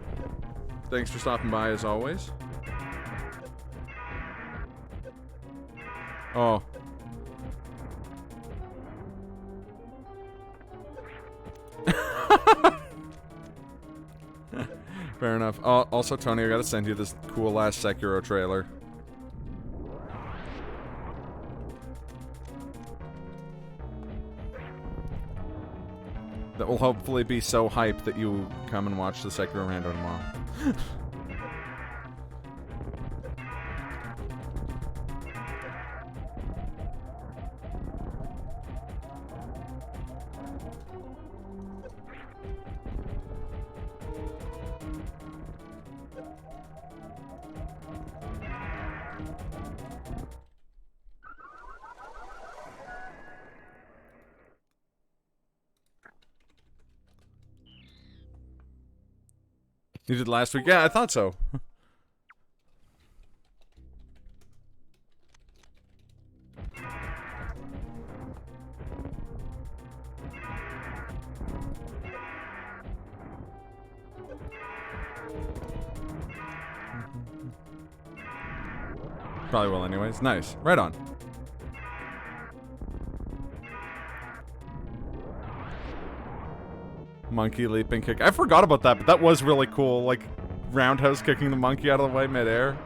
[SPEAKER 1] Thanks for stopping by, as always. Oh. Fair enough. Also, Tony, I gotta send you this cool-ass Sekiro trailer. That will hopefully be so hype that you come and watch the Sekiro rando tomorrow. You did last week? Yeah, I thought so. Probably will anyways. Nice. Right on. Monkey leaping kick. I forgot about that, but that was really cool. Like, roundhouse kicking the monkey out of the way midair.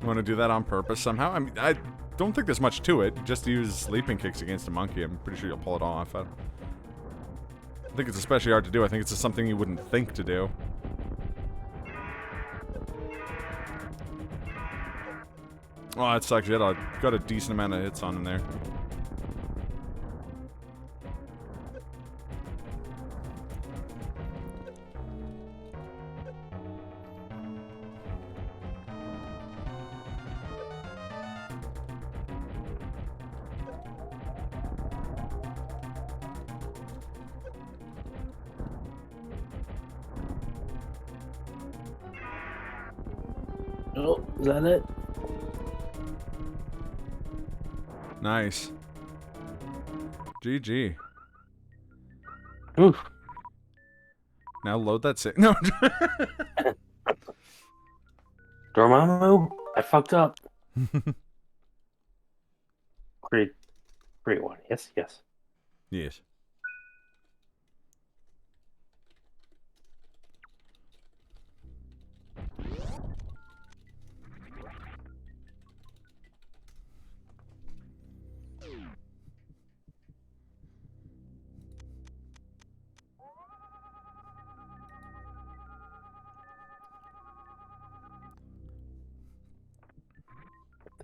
[SPEAKER 1] You want to do that on purpose somehow? I mean, I don't think there's much to it. Just use leaping kicks against a monkey. I'm pretty sure you'll pull it off. I think it's especially hard to do. I think it's just something you wouldn't think to do. Oh, that sucks. You got a decent amount of hits on him there.
[SPEAKER 2] Oh, is that it?
[SPEAKER 1] Nice. GG.
[SPEAKER 2] Oof.
[SPEAKER 1] Now load that No.
[SPEAKER 2] Dormammu, I fucked up. Great one. Yes, yes.
[SPEAKER 1] Yes.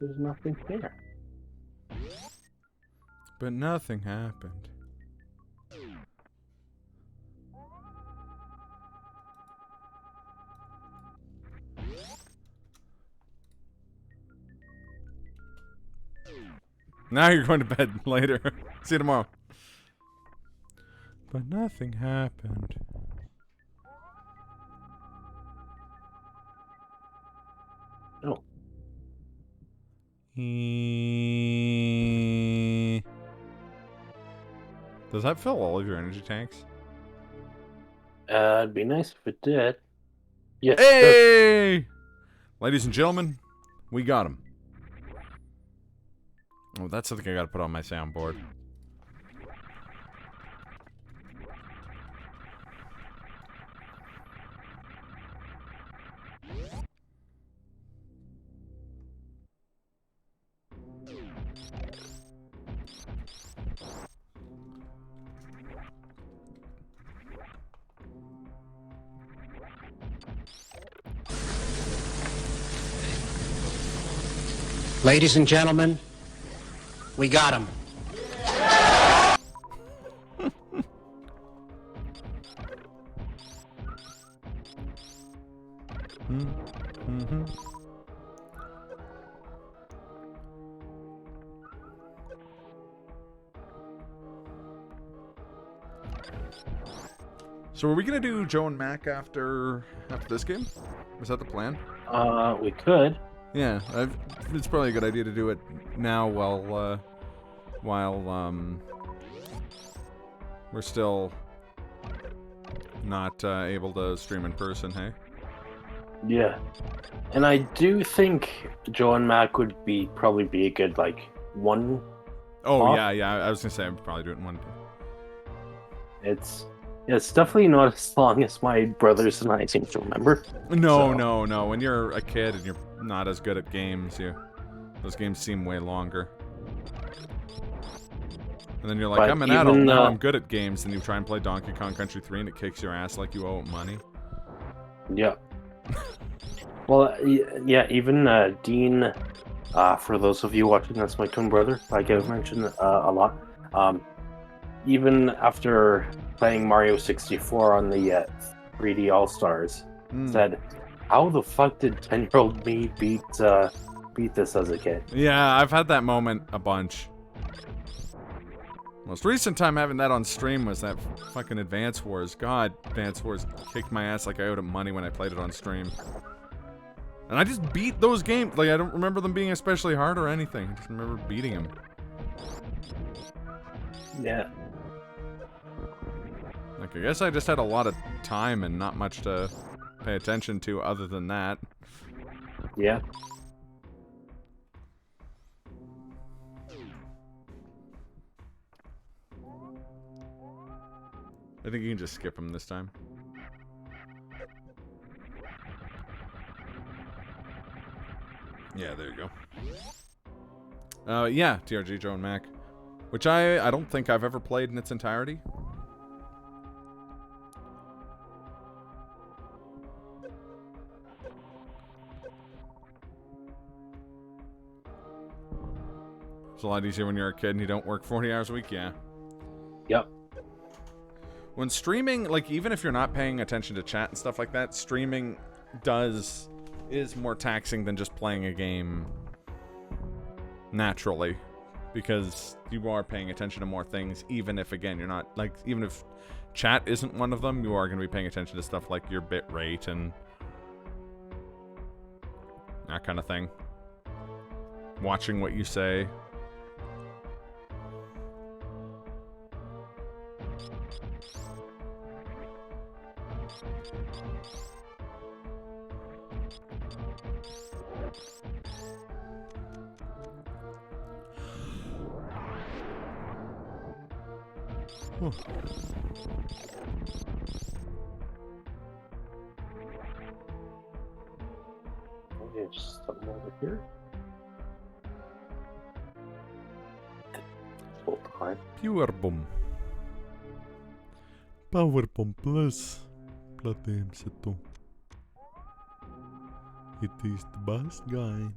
[SPEAKER 2] There's nothing there.
[SPEAKER 1] But nothing happened. Now you're going to bed later. See you tomorrow. But nothing happened.
[SPEAKER 2] No.
[SPEAKER 1] Does that fill all of your energy tanks?
[SPEAKER 2] It'd be nice if it did. Yes.
[SPEAKER 1] Hey! Ladies and gentlemen, we got him. Oh, that's something I gotta put on my soundboard.
[SPEAKER 10] Ladies and gentlemen, we got him.
[SPEAKER 1] So are we gonna do Joe and Mac after this game? Is that the plan?
[SPEAKER 2] We could.
[SPEAKER 1] Yeah, it's probably a good idea to do it now while we're still not able to stream in person, hey?
[SPEAKER 2] Yeah. And I do think Joe and Mac would probably be a good, like, one.
[SPEAKER 1] Oh,
[SPEAKER 2] off.
[SPEAKER 1] yeah, I was gonna say I'd probably do it in one.
[SPEAKER 2] It's definitely not as long as my brothers and I seem to remember.
[SPEAKER 1] No,
[SPEAKER 2] So-
[SPEAKER 1] no, no. When you're a kid and you're not as good at games, those games seem way longer. And then you're like,
[SPEAKER 2] But
[SPEAKER 1] I'm an adult
[SPEAKER 2] even,
[SPEAKER 1] now. I'm good at games, and you try and play Donkey Kong Country 3, and it kicks your ass like you owe it money.
[SPEAKER 2] Yeah. Well, yeah, even Dean, for those of you watching, that's my twin brother, like I've mentioned a lot. Even after playing Mario 64 on the 3D All-Stars, said, how the fuck did 10-year-old me beat this as a kid?
[SPEAKER 1] Yeah, I've had that moment a bunch. Most recent time having that on stream was that fucking Advance Wars. God, Advance Wars kicked my ass like I owed it money when I played it on stream. And I just beat those games. Like, I don't remember them being especially hard or anything. I just remember beating them.
[SPEAKER 2] Yeah.
[SPEAKER 1] Like, I guess I just had a lot of time and not much to pay attention to other than that.
[SPEAKER 2] Yeah.
[SPEAKER 1] I think you can just skip them this time. Yeah, there you go. Yeah, TRG Joe and Mac. Which I don't think I've ever played in its entirety. It's a lot easier when you're a kid and you don't work 40 hours a week, yeah.
[SPEAKER 2] Yep.
[SPEAKER 1] When streaming, like, even if you're not paying attention to chat and stuff like that, streaming is more taxing than just playing a game naturally. Because you are paying attention to more things, even if, again, you're not, like, even if chat isn't one of them, you are going to be paying attention to stuff like your bit rate and that kind of thing. Watching what you say. Oh.
[SPEAKER 2] Okay, just something over here. Full time.
[SPEAKER 1] Pure Bomb. Power Bomb Plus. Platinum Seto. It is the best guy.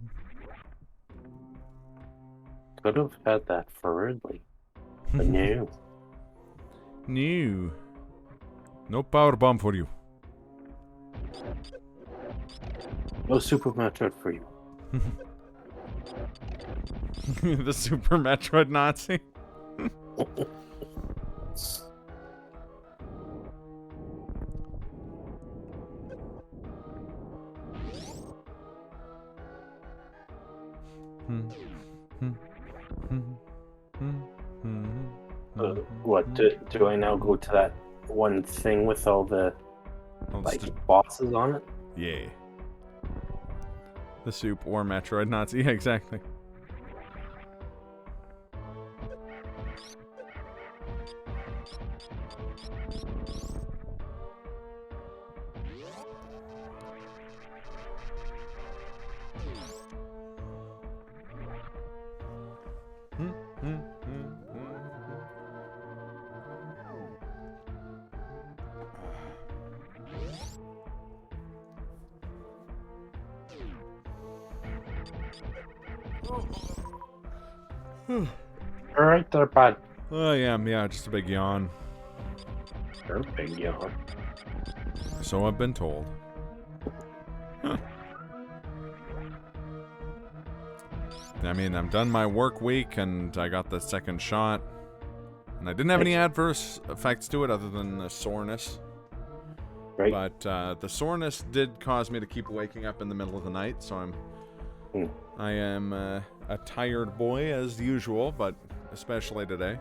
[SPEAKER 2] Could have had that for Ridley. But no.
[SPEAKER 1] No. No power bomb for you.
[SPEAKER 2] No Super Metroid for you.
[SPEAKER 1] The Super Metroid Nazi.
[SPEAKER 2] What, do I now go to that one thing with all the, like, bosses on it?
[SPEAKER 1] Yeah. The soup or Metroid Nazi. Yeah, exactly.
[SPEAKER 2] Alright there, bud.
[SPEAKER 1] Oh, yeah, just a big yawn.
[SPEAKER 2] You're a big yawn.
[SPEAKER 1] So I've been told. Huh. I mean, I'm done my work week and I got the second shot. And I didn't have any adverse effects to it other than the soreness.
[SPEAKER 2] Right.
[SPEAKER 1] But the soreness did cause me to keep waking up in the middle of the night, so I am a tired boy as usual, but especially today.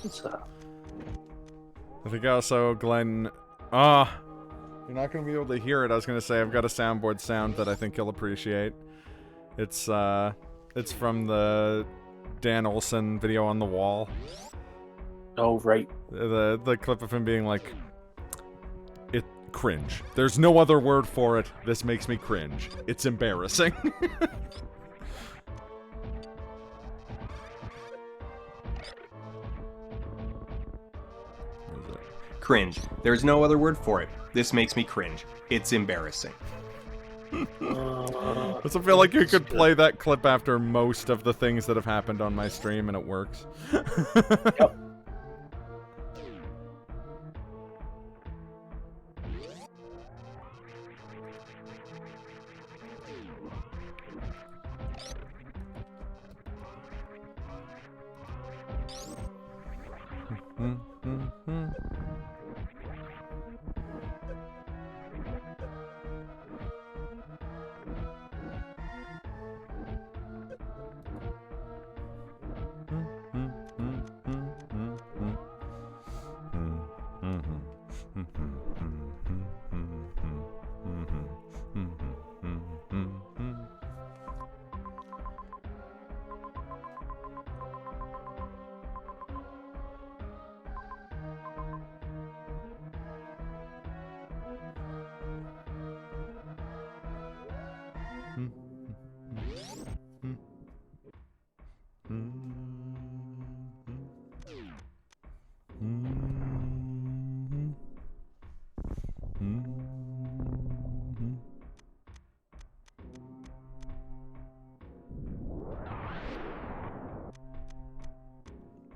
[SPEAKER 2] What's up?
[SPEAKER 1] I think also, Glenn... you're not going to be able to hear it. I was going to say I've got a soundboard sound that I think you'll appreciate. It's from the Dan Olsen video on the wall.
[SPEAKER 2] Oh, right.
[SPEAKER 1] The clip of him being like... Cringe. There's no other word for it. This makes me cringe. It's embarrassing.
[SPEAKER 11] Cringe. There's no other word for it. This makes me cringe. It's embarrassing.
[SPEAKER 1] I also feel like you could play that clip after most of the things that have happened on my stream and it works.
[SPEAKER 2] Yep.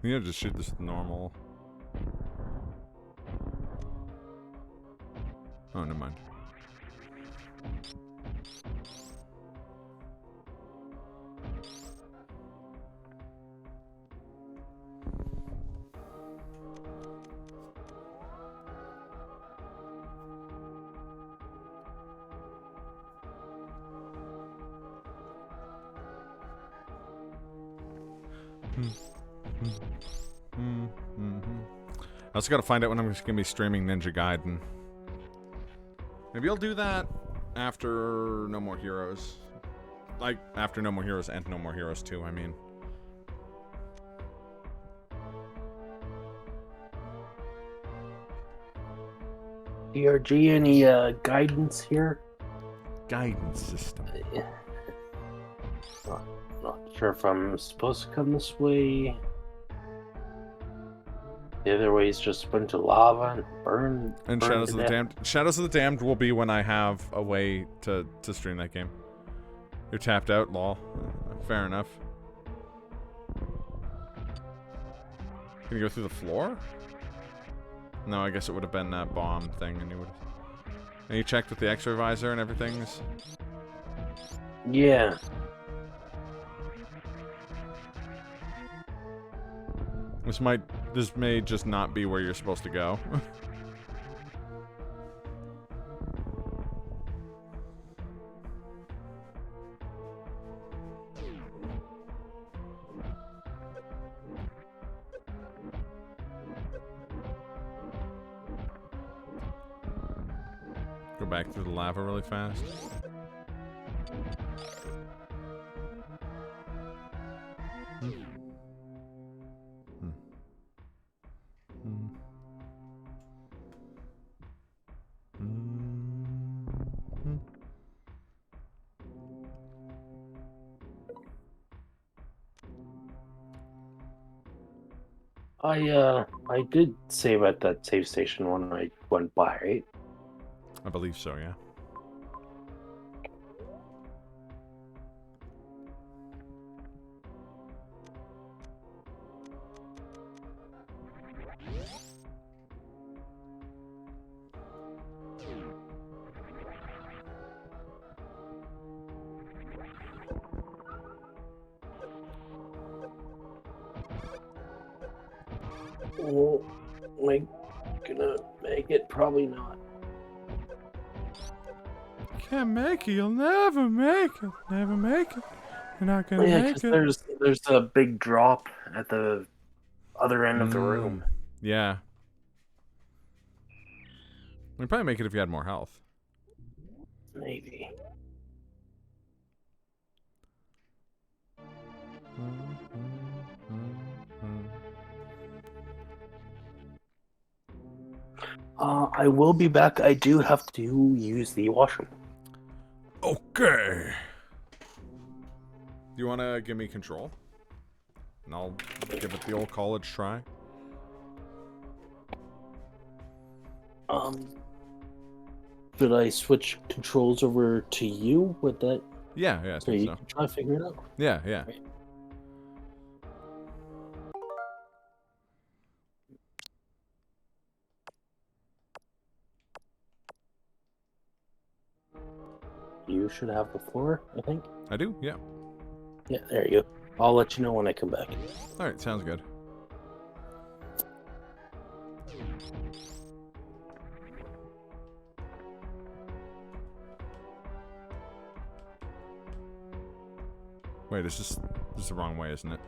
[SPEAKER 1] You know, just shoot this normal. Oh, never mind. I also gotta find out when I'm just gonna be streaming Ninja Gaiden. Maybe I'll do that after No More Heroes. Like, after No More Heroes and No More Heroes 2, I mean.
[SPEAKER 2] DRG, any guidance here?
[SPEAKER 1] Guidance system.
[SPEAKER 2] Not sure if I'm supposed to come this way. The other way is just a bunch of lava and burn.
[SPEAKER 1] And
[SPEAKER 2] burn
[SPEAKER 1] Shadows
[SPEAKER 2] to
[SPEAKER 1] of the
[SPEAKER 2] death.
[SPEAKER 1] Damned. Shadows of the Damned will be when I have a way to stream that game. You're tapped out, lol. Fair enough. Can you go through the floor? No, I guess it would have been that bomb thing, and you would. And you checked with the X-ray visor and everything.
[SPEAKER 2] Yeah.
[SPEAKER 1] This may just not be where you're supposed to go. Go back through the lava really fast.
[SPEAKER 2] I did save at that save station when I went by, right?
[SPEAKER 1] I believe so, yeah.
[SPEAKER 2] Oh, am I gonna make it? Probably not.
[SPEAKER 1] Can't make it. You'll never make it. Never make it. You're not gonna
[SPEAKER 2] Yeah,
[SPEAKER 1] make
[SPEAKER 2] because
[SPEAKER 1] it.
[SPEAKER 2] there's a big drop at the other end of the room.
[SPEAKER 1] Yeah. You'd probably make it if you had more health.
[SPEAKER 2] Maybe. I will be back. I do have to use the washroom.
[SPEAKER 1] Okay. Do you want to give me control? And I'll give it the old college try.
[SPEAKER 2] Should I switch controls over to you? Would that?
[SPEAKER 1] Yeah, I
[SPEAKER 2] So
[SPEAKER 1] think
[SPEAKER 2] you
[SPEAKER 1] so.
[SPEAKER 2] can try to figure it out.
[SPEAKER 1] Yeah.
[SPEAKER 2] Right. You should have the floor, I think.
[SPEAKER 1] I do, yeah.
[SPEAKER 2] Yeah, there you go. I'll let you know when I come back.
[SPEAKER 1] Alright, sounds good. Wait, this is the wrong way, isn't it?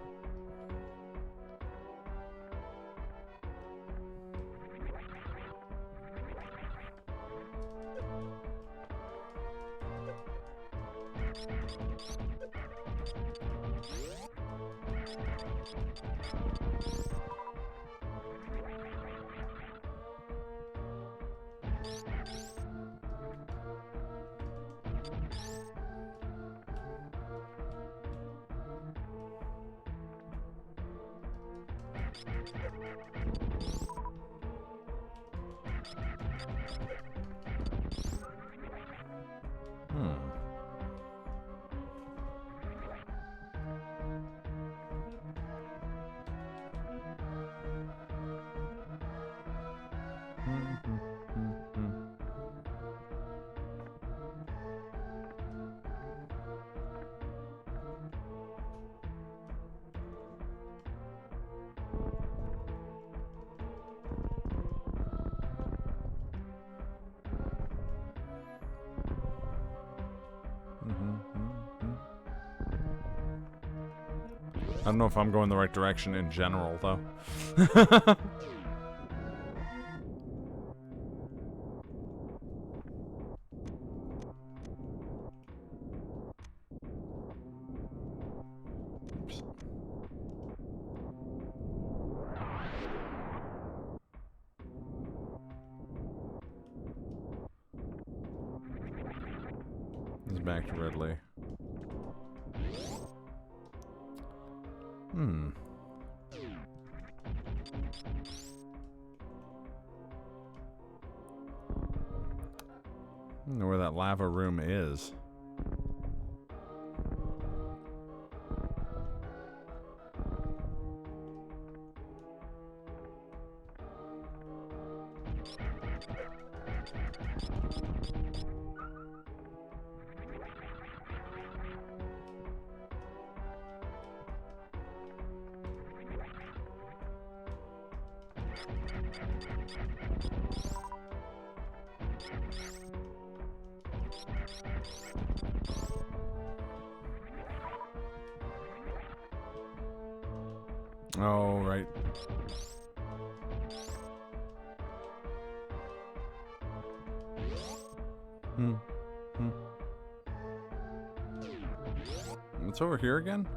[SPEAKER 1] I don't know if I'm going the right direction in general, though. Oops. This is back to Ridley. I don't know where that lava room is. Oh, right. It's over here again?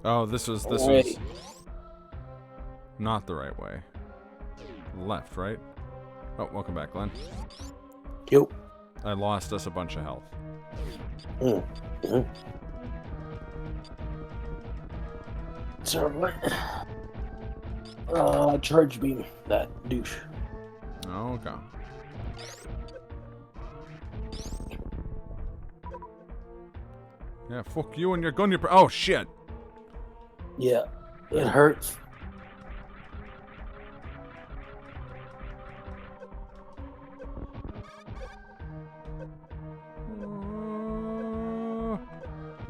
[SPEAKER 1] Oh, this was not the right way. Left, right? Oh, welcome back, Glenn.
[SPEAKER 2] Yep.
[SPEAKER 1] I lost us a bunch of health.
[SPEAKER 2] Sorry. Charge beam, that douche.
[SPEAKER 1] Okay. Yeah, fuck you and your gun. Oh, shit.
[SPEAKER 2] Yeah, it hurts.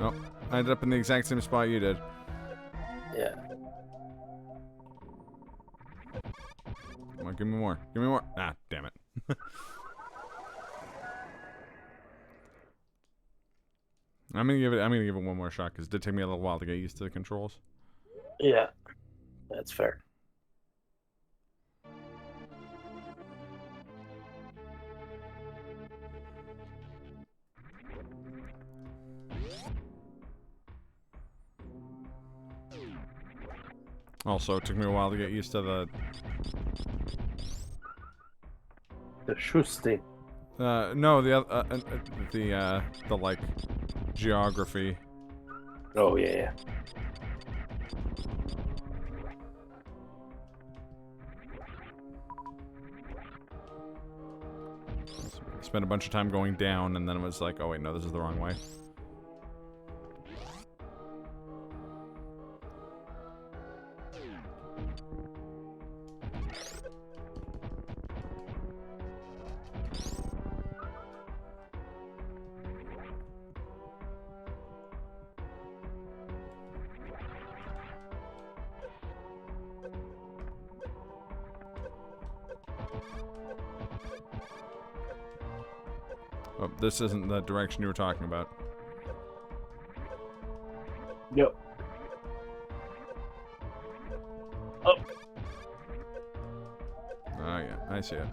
[SPEAKER 1] Oh, I ended up in the exact same spot you did.
[SPEAKER 2] Yeah.
[SPEAKER 1] Come on, give me more. Give me more. Ah, damn it. I'm gonna give it one more shot because it did take me a little while to get used to the controls.
[SPEAKER 2] Yeah. That's fair.
[SPEAKER 1] Also, it took me a while to get used to
[SPEAKER 2] The Schustein.
[SPEAKER 1] no, the like geography.
[SPEAKER 2] Oh yeah.
[SPEAKER 1] Spent a bunch of time going down, and then it was like, oh wait, no, this is the wrong way. Oh, this isn't the direction you were talking about.
[SPEAKER 2] Yep. Oh.
[SPEAKER 1] Oh yeah, I see it.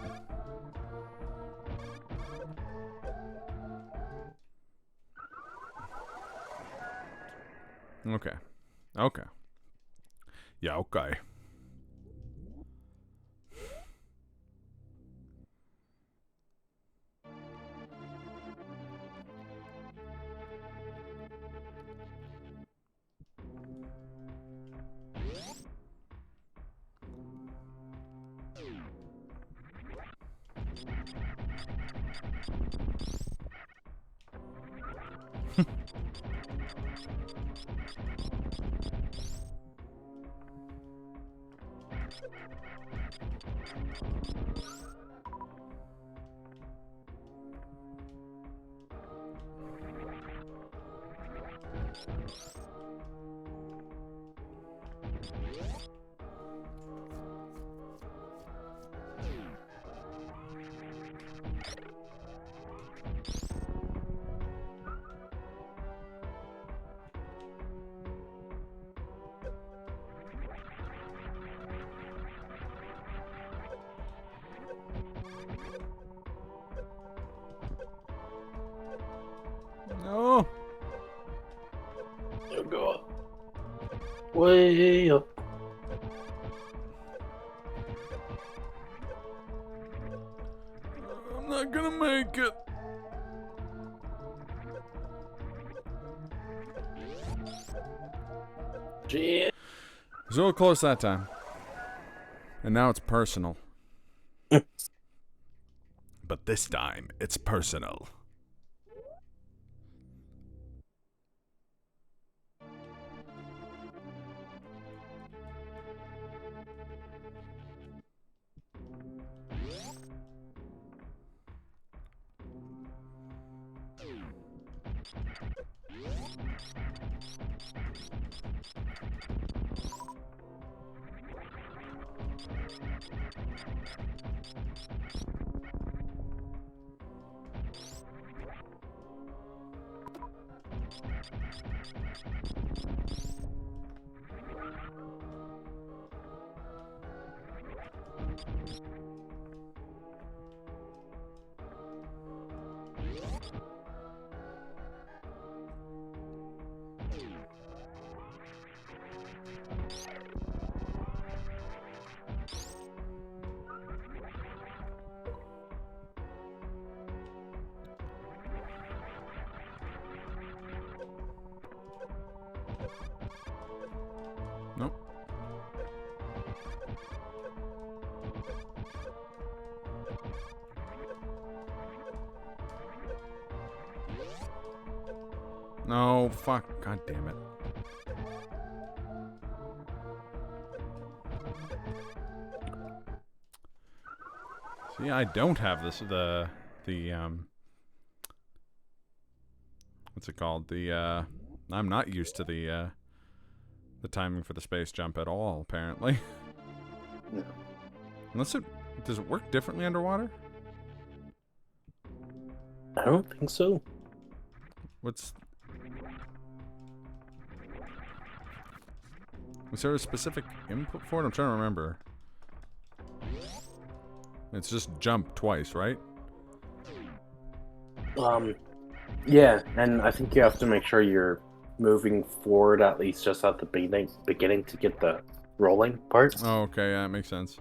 [SPEAKER 1] Okay. Okay. Yeah, okay. No.
[SPEAKER 2] Oh god. Way up.
[SPEAKER 1] I'm not gonna make it.
[SPEAKER 2] Gee.
[SPEAKER 1] It was a little close that time. And now it's personal. But this time, it's personal. Nope. No, fuck. God damn it. See, I don't have this, what's it called? I'm not used to the timing for the space jump at all, apparently.
[SPEAKER 2] No.
[SPEAKER 1] Does it work differently underwater?
[SPEAKER 2] I don't think so.
[SPEAKER 1] Was there a specific input for it? I'm trying to remember. It's just jump twice, right?
[SPEAKER 2] Yeah, and I think you have to make sure you're moving forward at least just at the beginning to get the rolling part.
[SPEAKER 1] Oh, okay, yeah, that makes sense.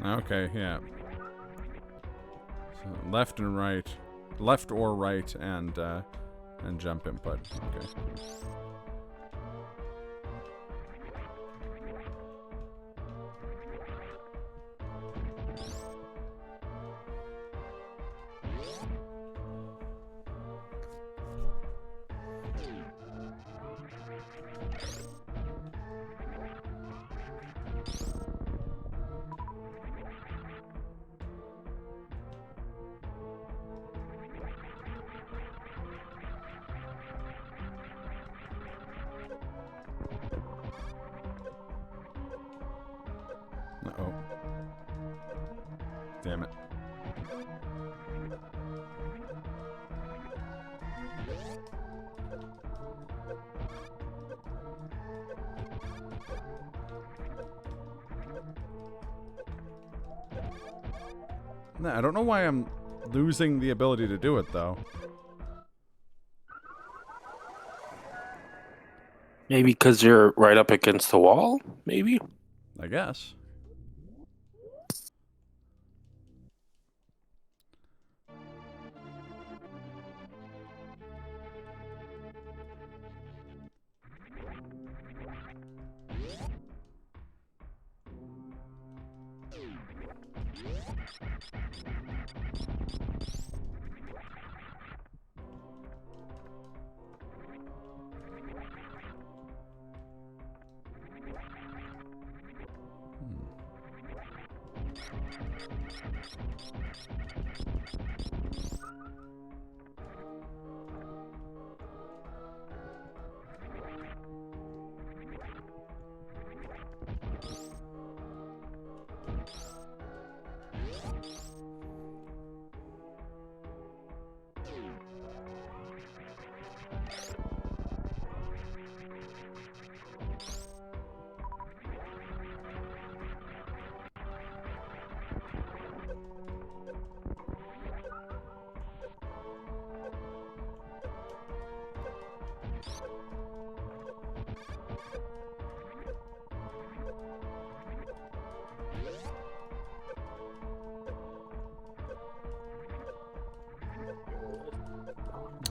[SPEAKER 1] Okay, yeah. So left and right, left or right, and jump input. Okay. Uh-oh. Damn it. Nah, I don't know why I'm losing the ability to do it, though.
[SPEAKER 2] Maybe because you're right up against the wall? Maybe?
[SPEAKER 1] I guess.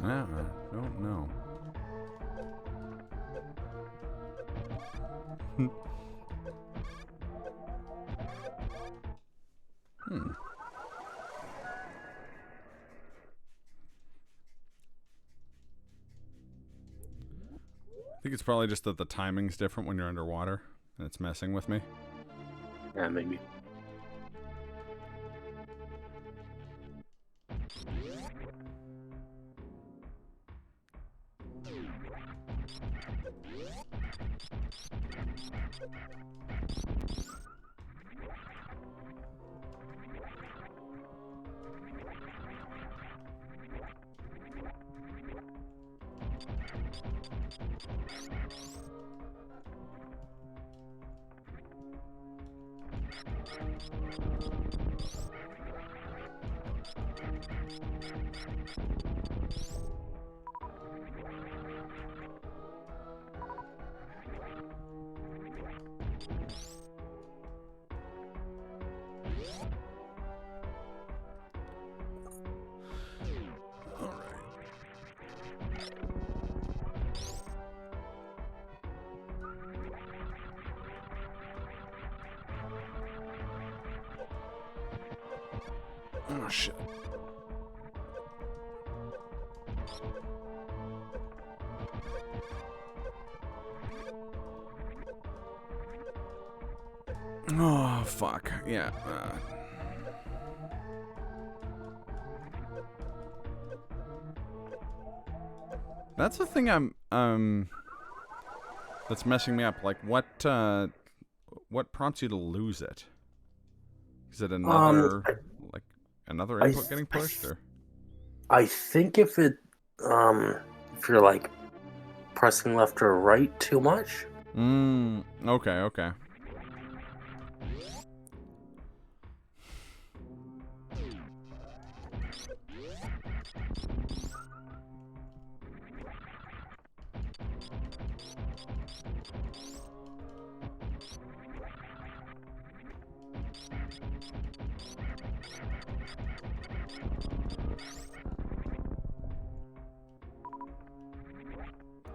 [SPEAKER 1] I don't know. I think it's probably just that the timing's different when you're underwater, and it's messing with me.
[SPEAKER 2] Yeah, maybe.
[SPEAKER 1] Oh, shit. Oh, fuck. Yeah. That's the thing that's messing me up. Like, what prompts you to lose it? Is it another, another input getting pushed, or?
[SPEAKER 2] I think if you're like pressing left or right too much.
[SPEAKER 1] Okay.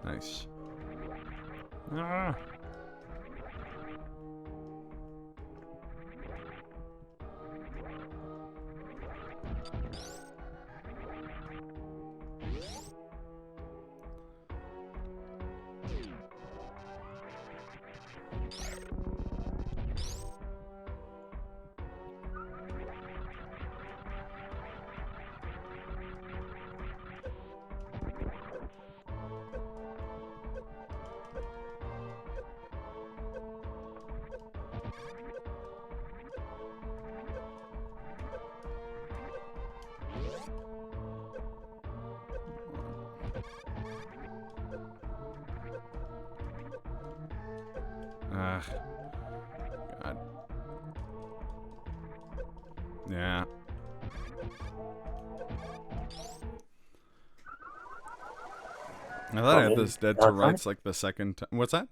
[SPEAKER 1] Nice. Ah. God. Yeah. I thought I had this dead to rights like the second time. What's that?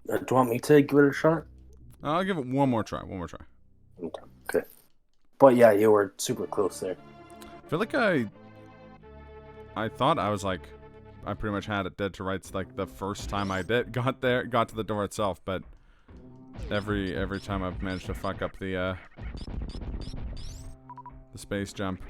[SPEAKER 2] Do you want me to give it a shot?
[SPEAKER 1] I'll give it one more try.
[SPEAKER 2] Okay. But yeah, you were super close there.
[SPEAKER 1] I feel like I thought I was like, I pretty much had it dead to rights like the first time I got to the door itself, but every time I've managed to fuck up the space jump.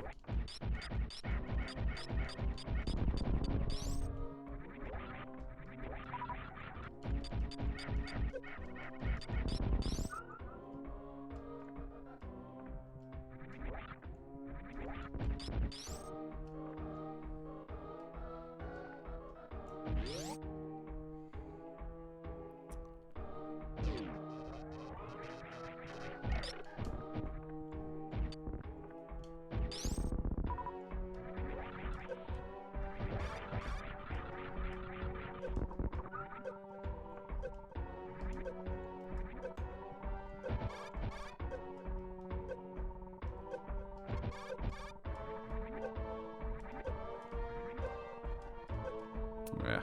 [SPEAKER 1] Yeah.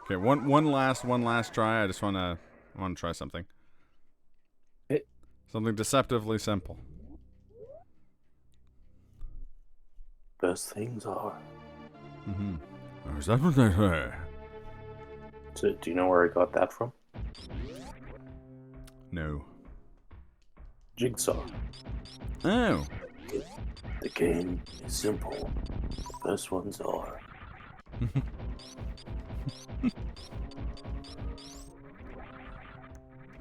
[SPEAKER 1] Okay, one last try. I just wanna try something. Something deceptively simple.
[SPEAKER 2] Those things are.
[SPEAKER 1] Is that what they say?
[SPEAKER 2] So, do you know where I got that from?
[SPEAKER 1] No.
[SPEAKER 2] Jigsaw.
[SPEAKER 1] Oh.
[SPEAKER 2] The game is simple. The best ones are.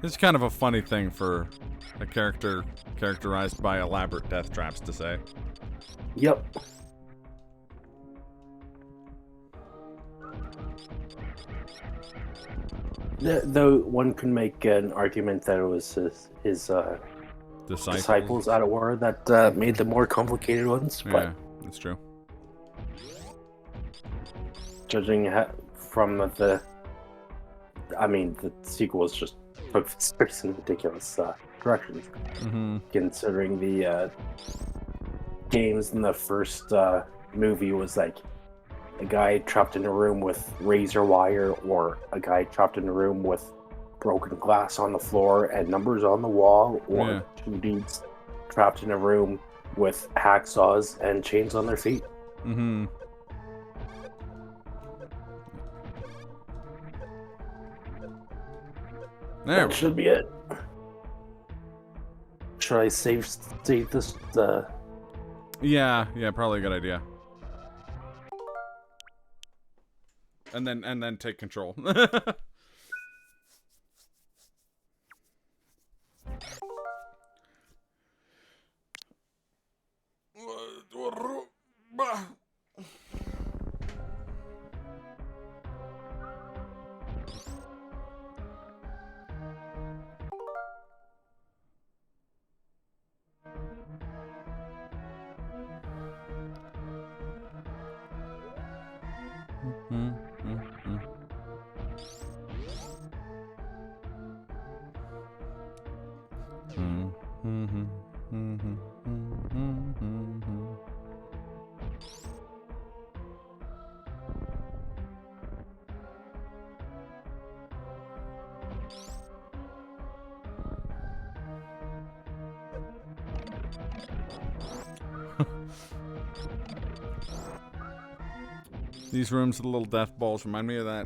[SPEAKER 1] It's kind of a funny thing for a character characterized by elaborate death traps to say.
[SPEAKER 2] Yep. Though one can make an argument that it was his disciples out of war that made the more complicated ones. But
[SPEAKER 1] yeah, that's true.
[SPEAKER 2] Judging from the sequels just took this in ridiculous directions. Considering the games in the first movie was like a guy trapped in a room with razor wire, or a guy trapped in a room with broken glass on the floor and numbers on the wall, or two dudes trapped in a room with hacksaws and chains on their feet.
[SPEAKER 1] There
[SPEAKER 2] That
[SPEAKER 1] we
[SPEAKER 2] should be it. Should I save this?
[SPEAKER 1] Yeah, probably a good idea. And then take control. These rooms with the little death balls remind me of that.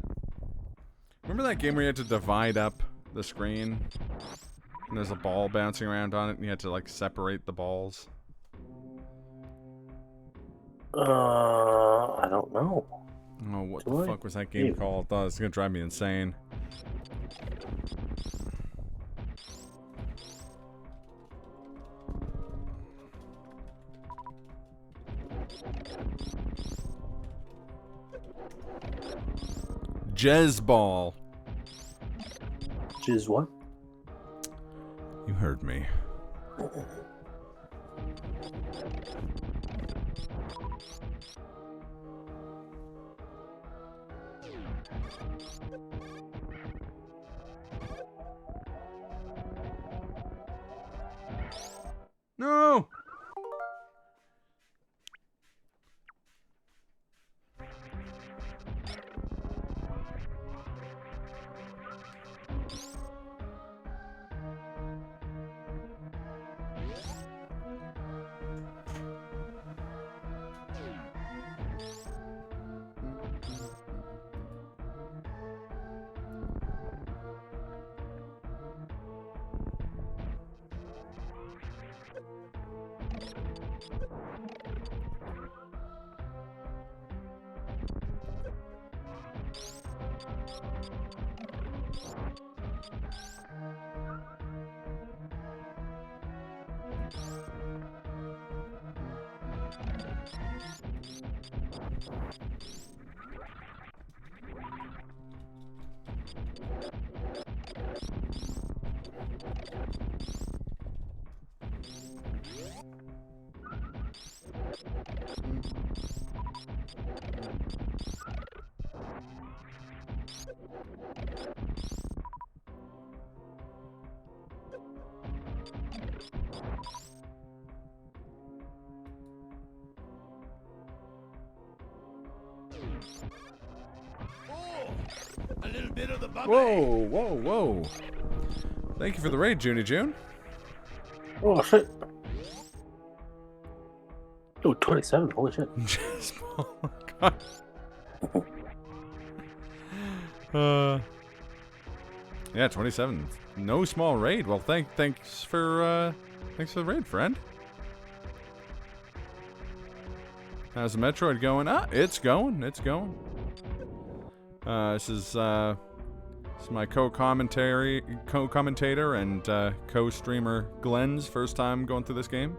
[SPEAKER 1] Remember that game where you had to divide up the screen? And there's a ball bouncing around on it and you had to like separate the balls?
[SPEAKER 2] I don't know.
[SPEAKER 1] Oh, what the fuck was that game called? Oh, it's gonna drive me insane. Jez ball.
[SPEAKER 2] Jizz what?
[SPEAKER 1] You heard me. No!
[SPEAKER 7] A little bit of the bubbly.
[SPEAKER 1] Whoa. Thank you for the raid, Junie June.
[SPEAKER 2] Oh shit. Oh, 27. Holy shit.
[SPEAKER 1] Oh my god. Yeah, 27. No small raid. Well, thanks for the raid, friend. How's the Metroid going? It's going. This is my co-commentator and co-streamer Glenn's first time going through this game.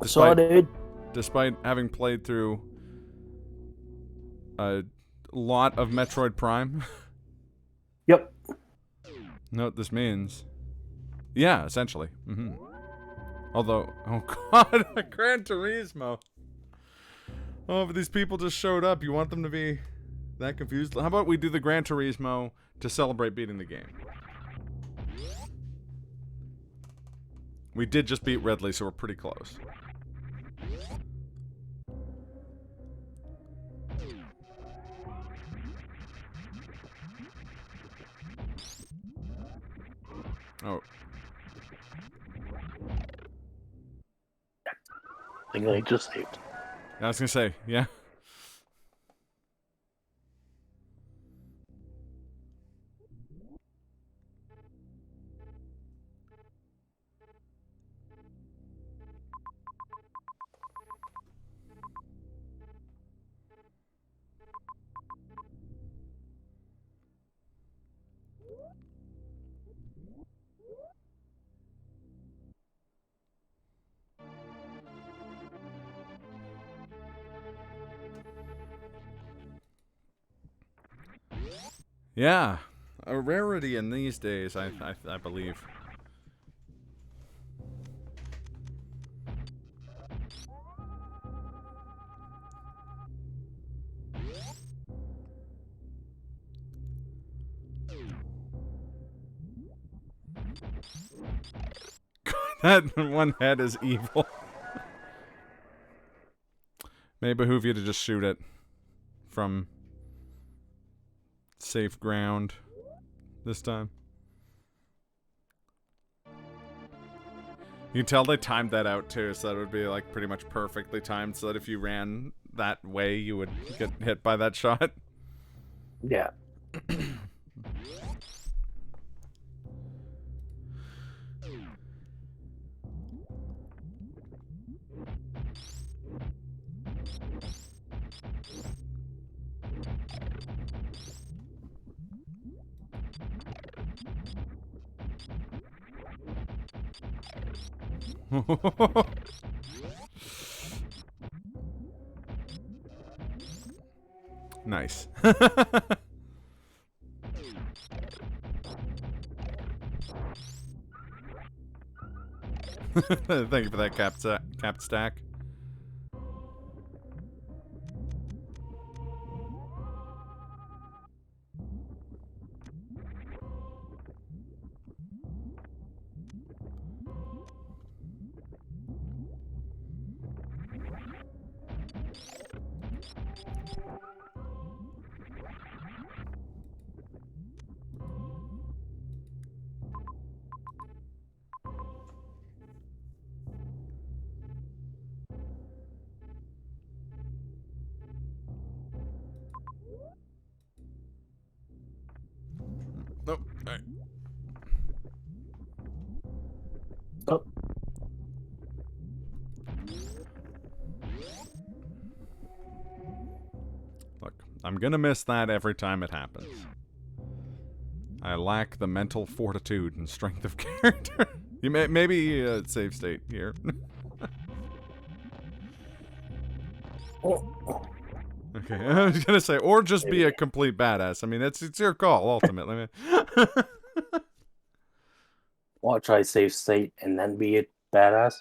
[SPEAKER 1] Despite having played through a lot of Metroid Prime.
[SPEAKER 2] Yep.
[SPEAKER 1] Know what this means? Yeah, essentially. Although, oh god, Gran Turismo. Oh, but these people just showed up. You want them to be that confused? How about we do the Gran Turismo to celebrate beating the game? We did just beat Ridley, so we're pretty close. Oh.
[SPEAKER 2] I think I just saved.
[SPEAKER 1] I was gonna say, yeah. Yeah, a rarity in these days, I believe. That one head is evil. May behoove you to just shoot it from safe ground this time. You can tell they timed that out too, so that would be like pretty much perfectly timed, so that if you ran that way, you would get hit by that shot.
[SPEAKER 2] Yeah.
[SPEAKER 1] Nice. Thank you for that cap stack. Nope. All right.
[SPEAKER 2] Oh.
[SPEAKER 1] Look, I'm gonna miss that every time it happens. I lack the mental fortitude and strength of character. You maybe save state here. Okay, I was gonna say, or just be a complete badass. I mean, it's your call ultimately.
[SPEAKER 2] Watch I save state and then be a badass.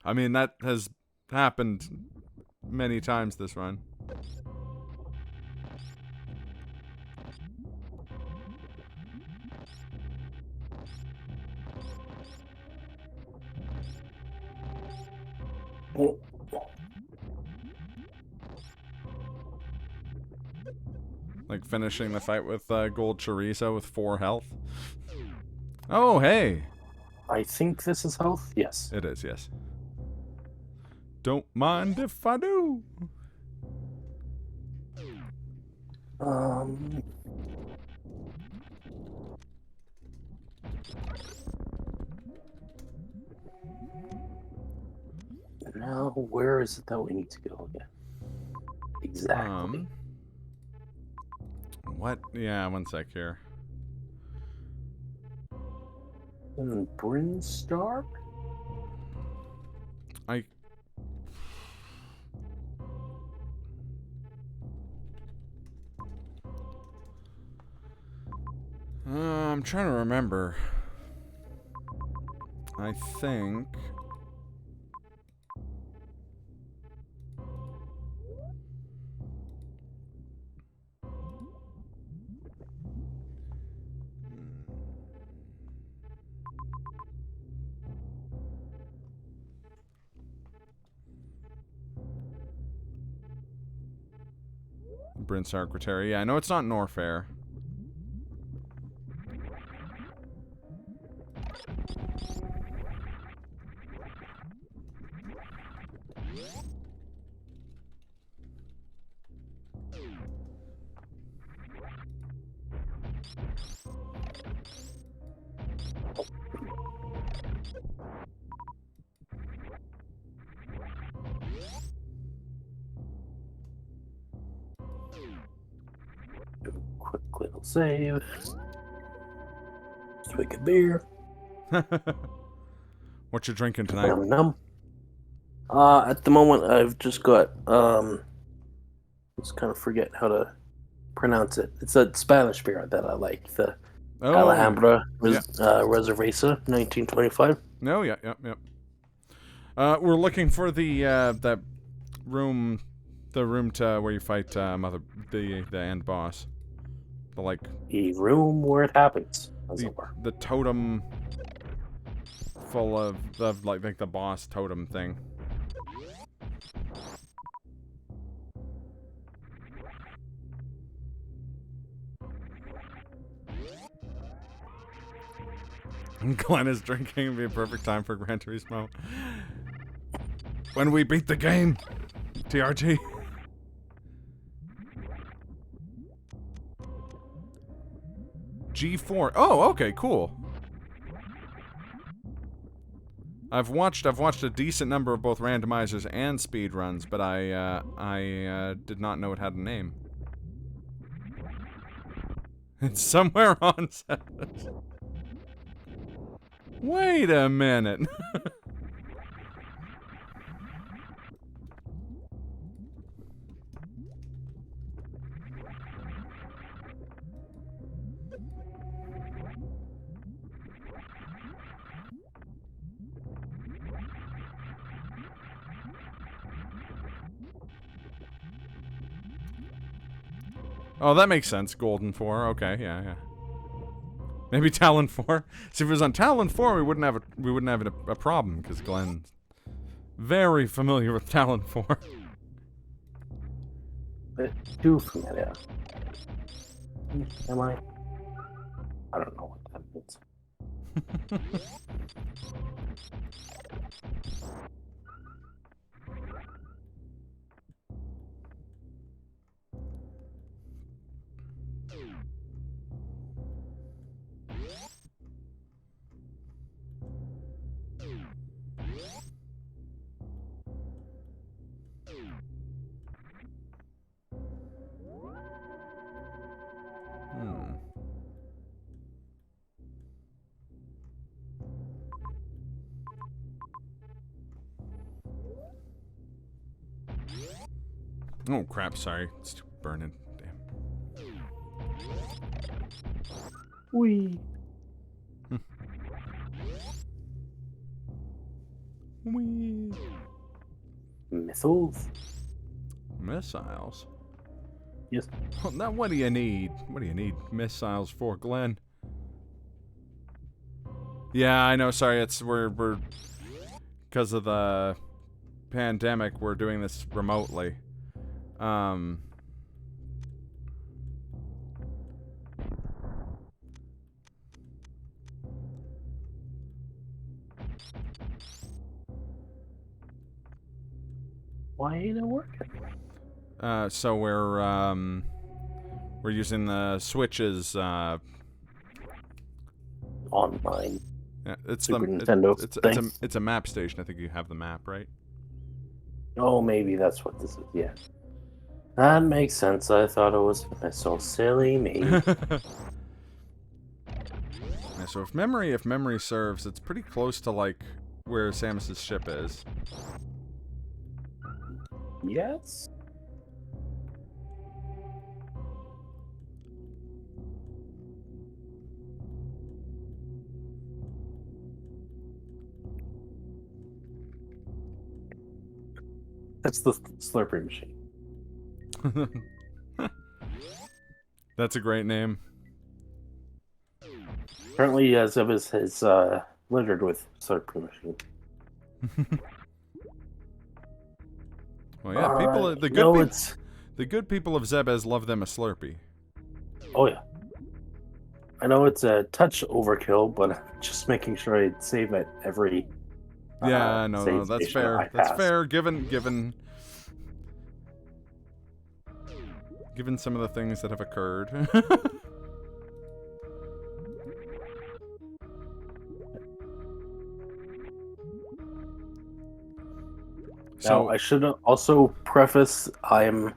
[SPEAKER 1] I mean, that has happened many times this run.
[SPEAKER 2] Oh.
[SPEAKER 1] Like finishing the fight with Gold Chorizo with 4 health. Oh, hey.
[SPEAKER 2] I think this is health. Yes.
[SPEAKER 1] It is, yes. Don't mind if I do.
[SPEAKER 2] Now, where is it that we need to go again? Exactly.
[SPEAKER 1] What? Yeah, one sec here.
[SPEAKER 2] Brinstar?
[SPEAKER 1] I'm trying to remember. I think... Bryn Secretary. Yeah, I know it's not Norfair.
[SPEAKER 2] Quick little save. Swig of beer.
[SPEAKER 1] What you drinking tonight?
[SPEAKER 2] Num num. At the moment, I've just got just kind of forget how to pronounce it. It's a Spanish beer that I like. The
[SPEAKER 1] Oh,
[SPEAKER 2] Alhambra
[SPEAKER 1] yeah.
[SPEAKER 2] Reservesa, 1925.
[SPEAKER 1] No, yeah. We're looking for the that room, the room to where you fight the end boss. The
[SPEAKER 2] The room where it happens, as it were.
[SPEAKER 1] the totem full of like the boss totem thing. Glenn is drinking. It'd be a perfect time for Gran Turismo. When we beat the game, TRG. G4. Oh, okay, cool. I've watched a decent number of both randomizers and speed runs, but I did not know it had a name. It's somewhere on set. Wait a minute. Oh, that makes sense. Golden 4. Okay, yeah. Maybe Talon 4. See, if it was on Talon 4, we wouldn't have a problem because Glenn's very familiar with Talon 4.
[SPEAKER 2] Bit too familiar. Am I? I don't know what that means.
[SPEAKER 1] Oh crap! Sorry, it's burning. Damn.
[SPEAKER 2] Wee.
[SPEAKER 1] Wee.
[SPEAKER 2] Missiles.
[SPEAKER 1] Missiles.
[SPEAKER 2] Yes.
[SPEAKER 1] Well, now what do you need? What do you need missiles for, Glenn? Yeah, I know. Sorry, we're because of the pandemic. We're doing this remotely.
[SPEAKER 2] Why ain't it working?
[SPEAKER 1] So we're using the Switch's
[SPEAKER 2] online.
[SPEAKER 1] Yeah, it's
[SPEAKER 2] Super
[SPEAKER 1] the
[SPEAKER 2] Nintendo
[SPEAKER 1] it's a map station. I think you have the map, right?
[SPEAKER 2] Oh, maybe that's what this is. Yeah. That makes sense. I thought it was so silly me.
[SPEAKER 1] Yeah, so if memory serves, it's pretty close to like where Samus's ship is.
[SPEAKER 2] Yes. That's the Slurpee machine.
[SPEAKER 1] That's a great name.
[SPEAKER 2] Apparently, Zeb is littered with Slurpee machine.
[SPEAKER 1] Well, yeah, people, the good people of Zebez love them a Slurpee.
[SPEAKER 2] Oh yeah. I know it's a touch overkill, but I'm just making sure I save at every.
[SPEAKER 1] Yeah, no, that's fair. That's fair, given some of the things that have occurred.
[SPEAKER 2] Now, I should also preface I'm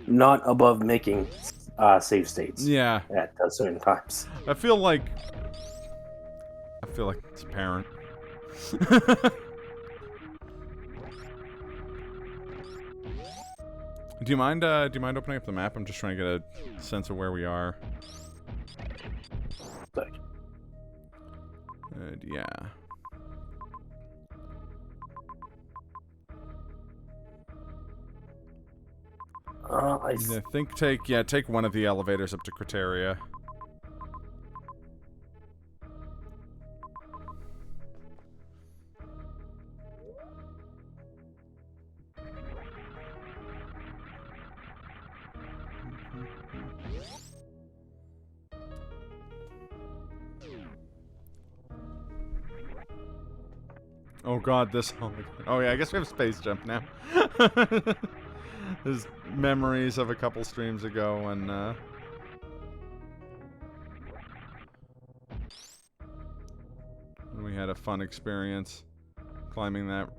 [SPEAKER 2] not above making save states.
[SPEAKER 1] Yeah.
[SPEAKER 2] At certain times.
[SPEAKER 1] I feel like it's apparent. Do you mind opening up the map? I'm just trying to get a sense of where we are. Yeah.
[SPEAKER 2] I
[SPEAKER 1] think take one of the elevators up to Criteria. Oh god, this... Oh yeah, I guess we have Space Jump now. There's memories of a couple streams ago when, we had a fun experience climbing that.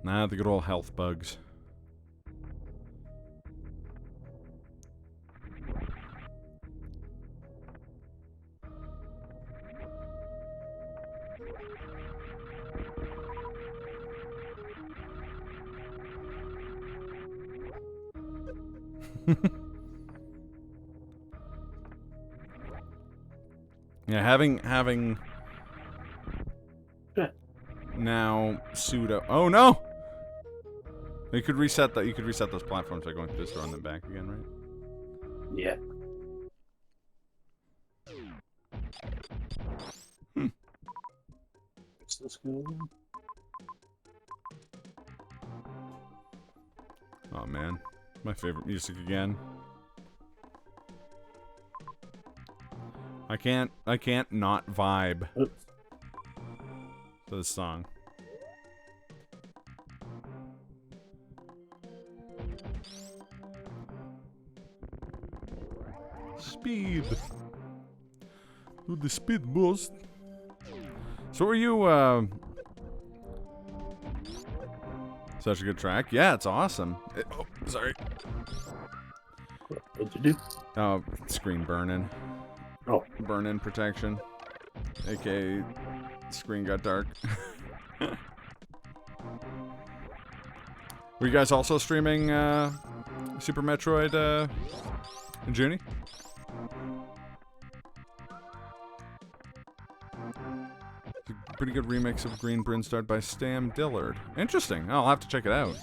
[SPEAKER 1] Nah, the good old health bugs. Yeah, having now pseudo. Oh no! You could reset that. You could reset those platforms by going through this door and then back again, right?
[SPEAKER 2] Yeah. What's this going?
[SPEAKER 1] Oh man, my favorite music again. I can't not vibe to this song. Speed. Do the speed boost. So are you, such a good track? Yeah, it's awesome. Oh, sorry.
[SPEAKER 2] What'd you do?
[SPEAKER 1] Oh, screen burn-in.
[SPEAKER 2] Oh.
[SPEAKER 1] Burn-in protection. AKA, screen got dark. Were you guys also streaming, Super Metroid, in Junie? It's a pretty good remix of Green Brinstar by Stam Dillard. Interesting. I'll have to check it out.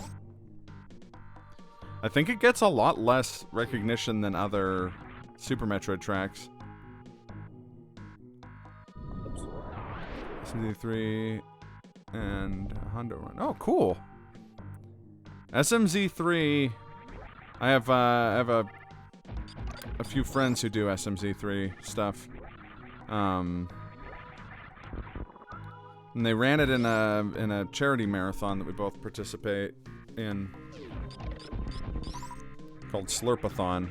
[SPEAKER 1] I think it gets a lot less recognition than other Super Metroid tracks. SMZ3 and Hondo Run. Oh, cool. SMZ3. I have a few friends who do SMZ3 stuff. And they ran it in a charity marathon that we both participate in, called Slurpathon.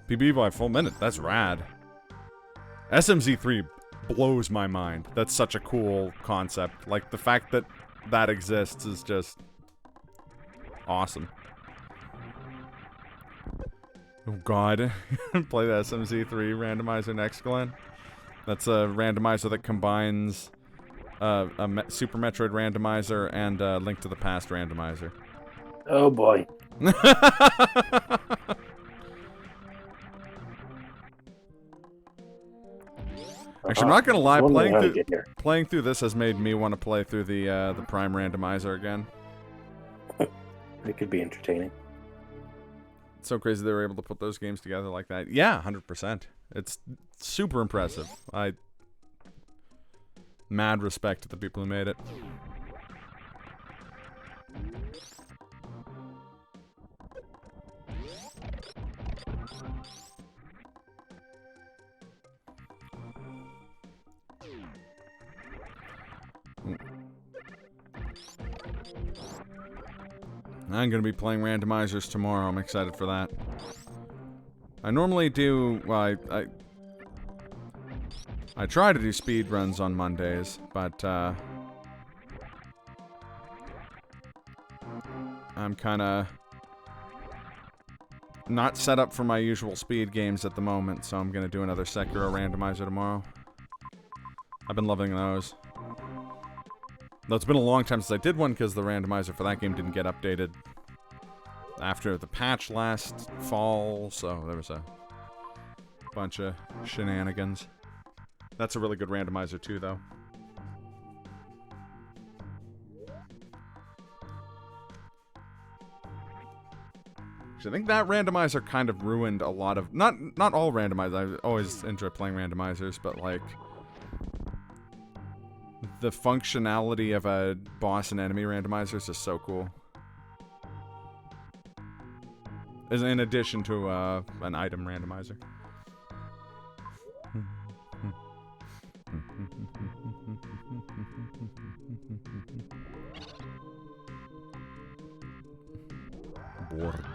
[SPEAKER 1] PB by full minute. That's rad. SMZ3 blows my mind. That's such a cool concept. Like, the fact that that exists is just awesome. Oh god. Play the SMZ3 randomizer next, Glenn. That's a randomizer that combines a Super Metroid randomizer and a Link to the Past randomizer.
[SPEAKER 2] Oh boy.
[SPEAKER 1] Actually, I'm not gonna lie. Playing through this has made me want to play through the Prime randomizer again.
[SPEAKER 2] It could be entertaining.
[SPEAKER 1] It's so crazy they were able to put those games together like that. Yeah, 100%. It's super impressive. Mad respect to the people who made it. I'm gonna be playing randomizers tomorrow. I'm excited for that. I normally do, well, I try to do speed runs on Mondays, but I'm kind of not set up for my usual speed games at the moment, so I'm going to do another Sekiro randomizer tomorrow. I've been loving those. Though it's been a long time since I did one because the randomizer for that game didn't get updated after the patch last fall, so there was a bunch of shenanigans. That's a really good randomizer too, though. I think that randomizer kind of ruined a lot of... Not all randomizers. I always enjoy playing randomizers, but like... The functionality of a boss and enemy randomizer is just so cool. As in addition to an item randomizer. Bored.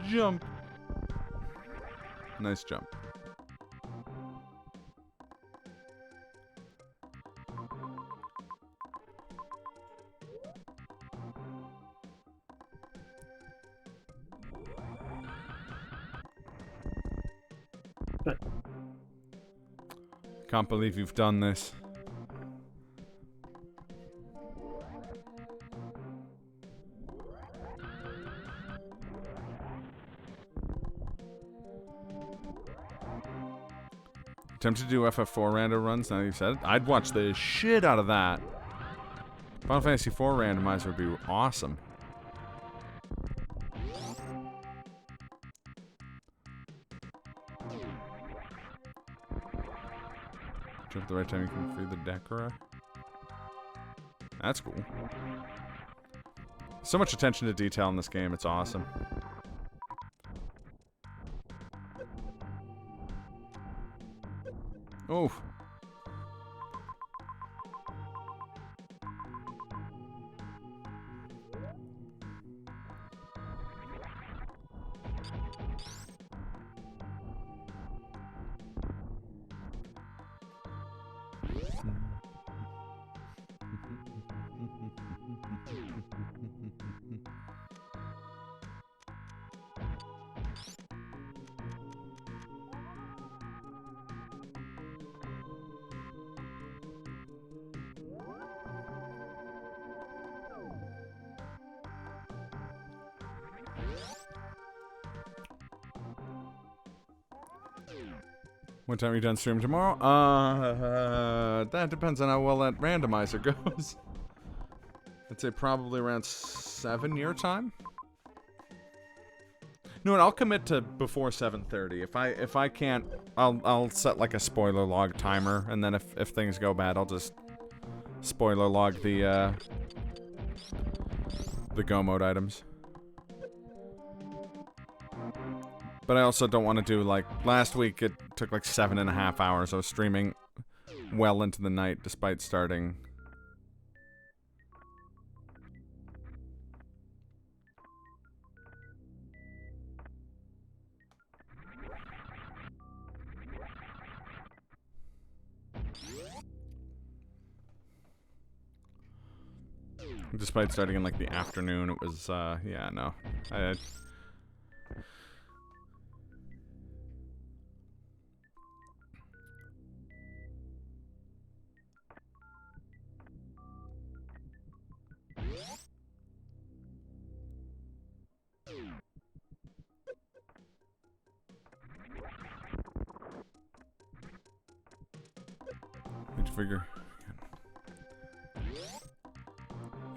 [SPEAKER 1] Jump. Nice jump. Can't believe you've done this. Tempted to do FF4 rando runs, now that you said it. I'd watch the shit out of that. Final Fantasy IV randomizer would be awesome. Jump at the right time you can free the Dekra. That's cool. So much attention to detail in this game, it's awesome. Oh. What time are you done streaming tomorrow? That depends on how well that randomizer goes. I'd say probably around 7 your time. No, and I'll commit to before 7:30. If I can't, I'll set like a spoiler log timer, and then if things go bad, I'll just spoiler log the go mode items. But I also don't want to do, like, last week it took like 7.5 hours. I was streaming well into the night despite starting. Despite starting in like the afternoon, it was, yeah, no.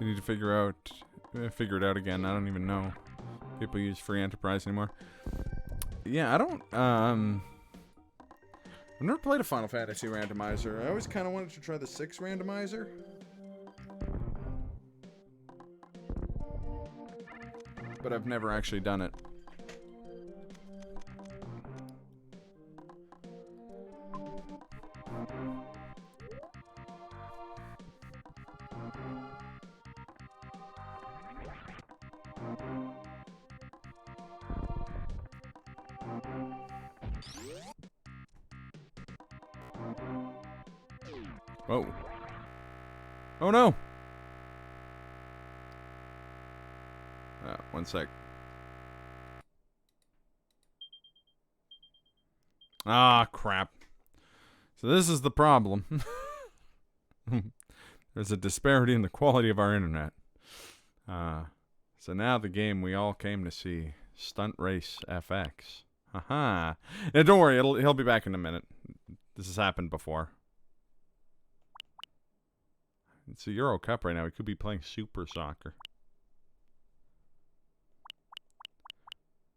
[SPEAKER 1] Need to figure it out again. I don't even know. People use free enterprise anymore. Yeah, I don't, I've never played a Final Fantasy randomizer. I always kind of wanted to try the 6 randomizer. But I've never actually done it. Whoa. Oh no! One sec. Ah, crap. So this is the problem. There's a disparity in the quality of our internet. So now the game we all came to see, Stunt Race FX. Haha. Yeah, don't worry, he'll be back in a minute. This has happened before. It's a Euro Cup right now. We could be playing Super Soccer.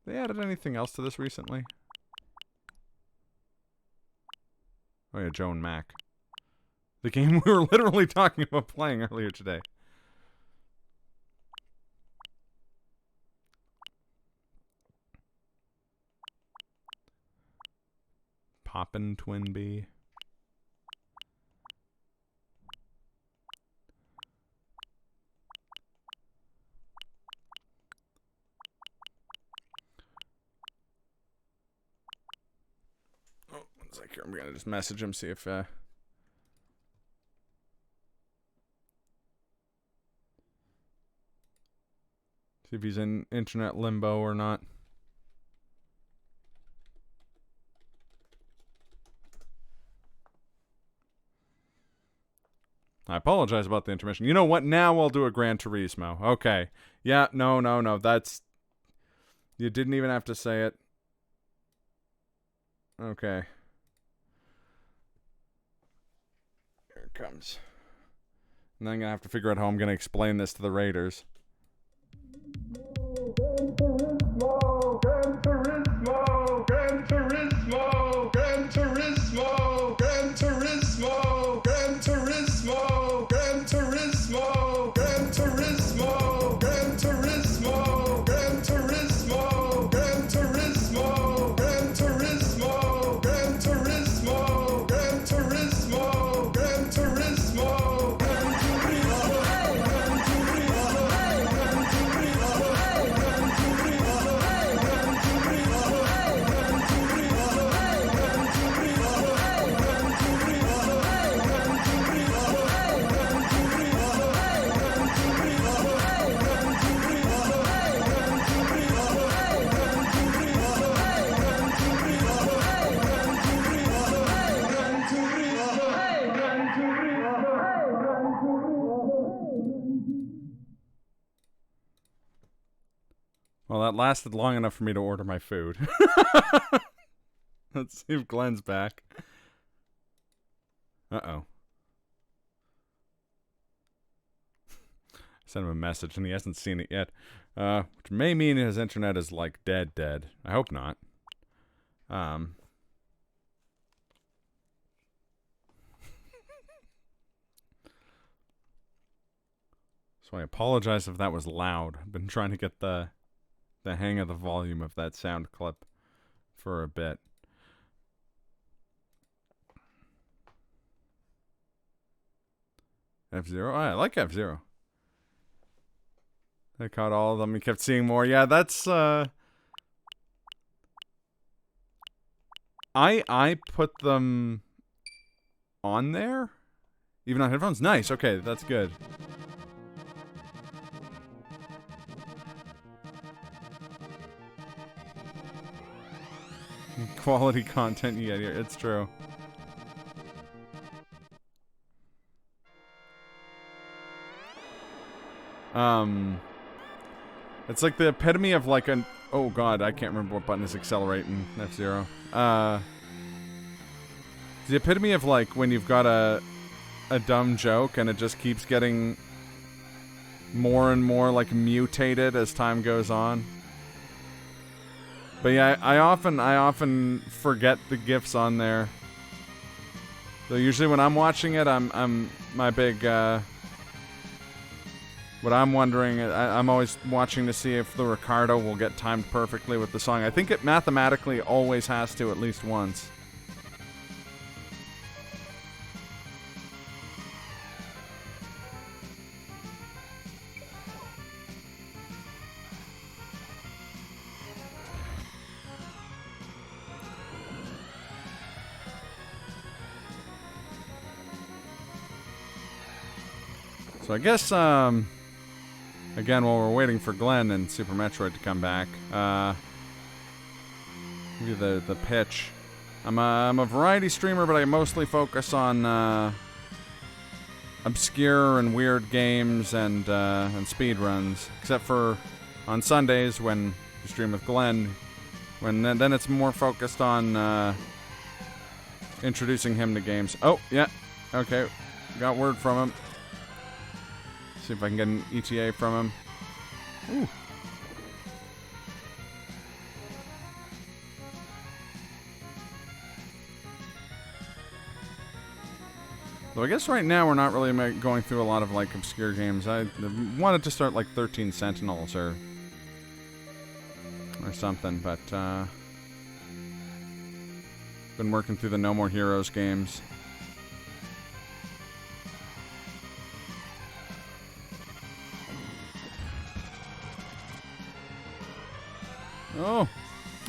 [SPEAKER 1] They added anything else to this recently? Oh yeah, Joe and Mac. The game we were literally talking about playing earlier today. Poppin' Twin Bee. Oh, one second. I'm gonna just message him, see if see if he's in internet limbo or not. I apologize about the intermission. You know what? Now I'll do a Gran Turismo. Okay. Yeah, no. That's... You didn't even have to say it. Okay. Here it comes. And then I'm going to have to figure out how I'm going to explain this to the Raiders. Well, that lasted long enough for me to order my food. Let's see if Glenn's back. Uh-oh. Sent him a message and he hasn't seen it yet. Which may mean his internet is, like, dead. I hope not. So I apologize if that was loud. I've been trying to get the hang of the volume of that sound clip for a bit. F-Zero? Oh, I like F-Zero. I caught all of them. We kept seeing more. Yeah, that's, I put them on there? Even on headphones? Nice, okay, that's good. Quality content you get here, it's true. It's like the epitome of like an... Oh god, I can't remember what button is accelerate in F-Zero. The epitome of like when you've got a dumb joke and it just keeps getting more and more like mutated as time goes on. But yeah, I often forget the GIFs on there. So usually when I'm watching it, I'm my big what I'm wondering, I'm always watching to see if the Ricardo will get timed perfectly with the song. I think it mathematically always has to at least once. So I guess, Again, while we're waiting for Glenn and Super Metroid to come back, give you the pitch. I'm a variety streamer, but I mostly focus on obscure and weird games and speed runs. Except for on Sundays when you stream with Glenn, then it's more focused on introducing him to games. Oh yeah, okay, got word from him. See if I can get an ETA from him. Ooh. So I guess right now we're not really going through a lot of like obscure games. I wanted to start like 13 Sentinels or something, but been working through the No More Heroes games.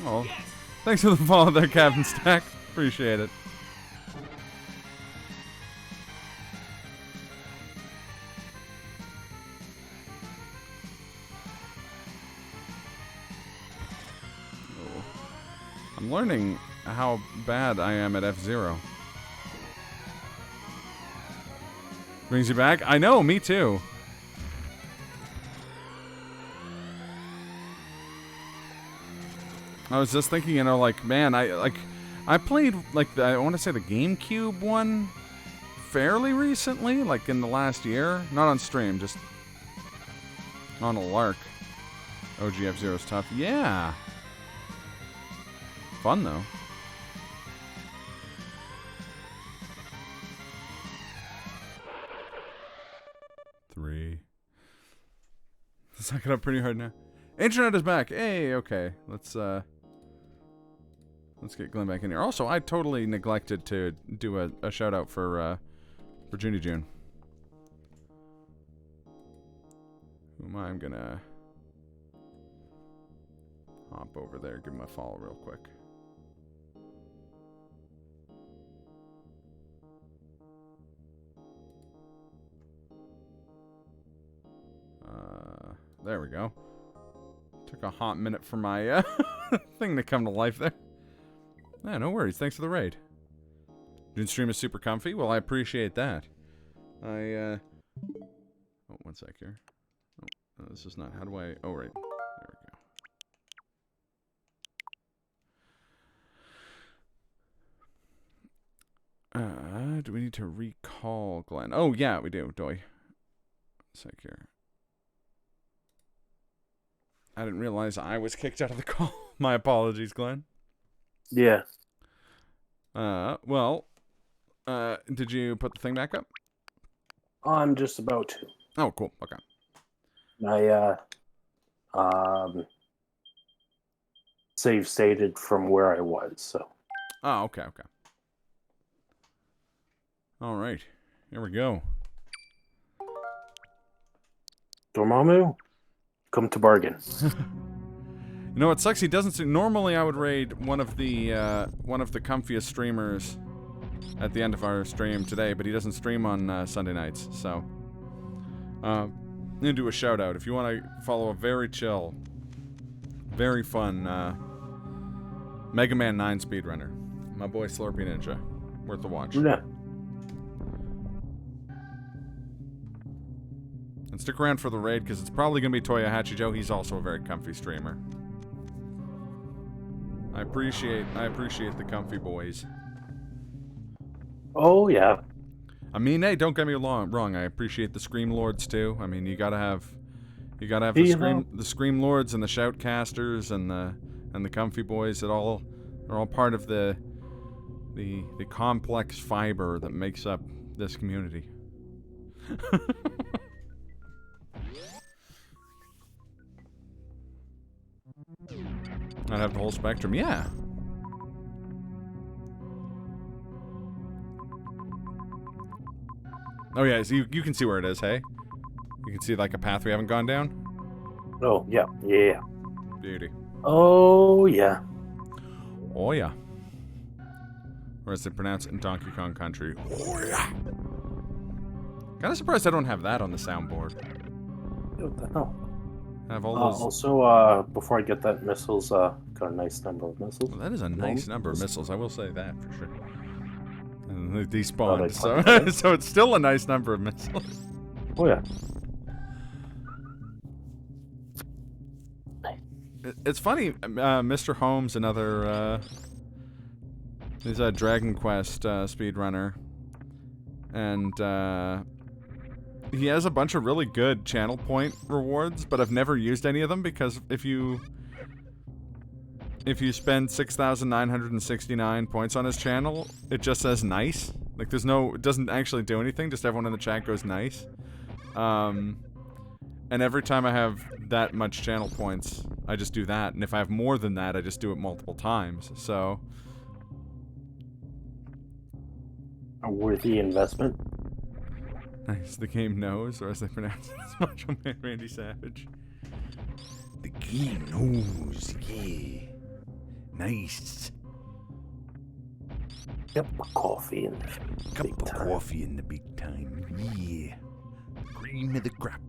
[SPEAKER 1] Oh. Thanks for the follow there, Captain Stack. Appreciate it. I'm learning how bad I am at F-Zero. Brings you back? I know, me too. I was just thinking, you know, like, man, I played, like, I want to say the GameCube one fairly recently, like in the last year. Not on stream, just on a lark. OG F-Zero's tough. Yeah. Fun, though. Three. Suck it up pretty hard now. Internet is back. Hey, okay. Let's get Glenn back in here. Also, I totally neglected to do a shout out for Junie June. Who am I? I'm gonna hop over there, give him a follow real quick. There we go. Took a hot minute for my thing to come to life there. Yeah, no worries. Thanks for the raid. June stream is super comfy. Well, I appreciate that. Oh, one sec here. Oh, no, this is not. How do I? Oh, right. There we go. Do we need to recall Glenn? Oh, yeah, we do. Do we? Sec here. I didn't realize I was kicked out of the call. My apologies, Glenn.
[SPEAKER 2] Yeah.
[SPEAKER 1] Well, did you put the thing back up?
[SPEAKER 2] I'm just about to.
[SPEAKER 1] Oh, cool. Okay.
[SPEAKER 2] I save stated from where I was, so.
[SPEAKER 1] Oh, okay, okay. All right. Here we go.
[SPEAKER 2] Dormammu, come to bargain.
[SPEAKER 1] You know what sucks? He doesn't. Normally, I would raid one of the comfiest streamers at the end of our stream today, but he doesn't stream on Sunday nights. So, I'm gonna do a shout out. If you want to follow a very chill, very fun Mega Man 9 speedrunner, my boy Slurpy Ninja, worth the watch.
[SPEAKER 2] Yeah.
[SPEAKER 1] And stick around for the raid because it's probably gonna be Toyohachi Joe. He's also a very comfy streamer. I appreciate the comfy boys.
[SPEAKER 2] Oh yeah.
[SPEAKER 1] I mean, hey, don't get me wrong. I appreciate the Scream Lords too. I mean, you gotta have the Scream Lords and the Shoutcasters and the comfy boys. They're all part of the complex fiber that makes up this community. I'd have the whole spectrum, yeah. Oh yeah, so you can see where it is, hey? You can see like a path we haven't gone down?
[SPEAKER 2] Oh, yeah, yeah.
[SPEAKER 1] Beauty.
[SPEAKER 2] Oh, yeah.
[SPEAKER 1] Oh yeah. Or as they pronounce it in Donkey Kong Country. Oh yeah. Kinda surprised I don't have that on the soundboard.
[SPEAKER 2] What the hell?
[SPEAKER 1] I have all those.
[SPEAKER 2] Also, before I get that, missiles, got a nice number of missiles.
[SPEAKER 1] Well, that is a nice number of missiles, I will say that for sure. And they
[SPEAKER 2] Oh,
[SPEAKER 1] despawned,
[SPEAKER 2] they
[SPEAKER 1] so
[SPEAKER 2] plugged it in?
[SPEAKER 1] so it's still a nice number of missiles.
[SPEAKER 2] Oh yeah.
[SPEAKER 1] It's funny, Mr. Holmes, another, he's a Dragon Quest speedrunner, and he has a bunch of really good channel point rewards, but I've never used any of them because if you spend 6,969 points on his channel, it just says nice. Like it doesn't actually do anything, just everyone in the chat goes nice. And every time I have that much channel points, I just do that. And if I have more than that, I just do it multiple times. So...
[SPEAKER 2] A worthy investment.
[SPEAKER 1] Nice. The game knows, or as they pronounce it, it's Macho Man Randy Savage. The game knows, yeah. Nice.
[SPEAKER 2] Cup of coffee in
[SPEAKER 1] the big time, yeah. Cream of the crop.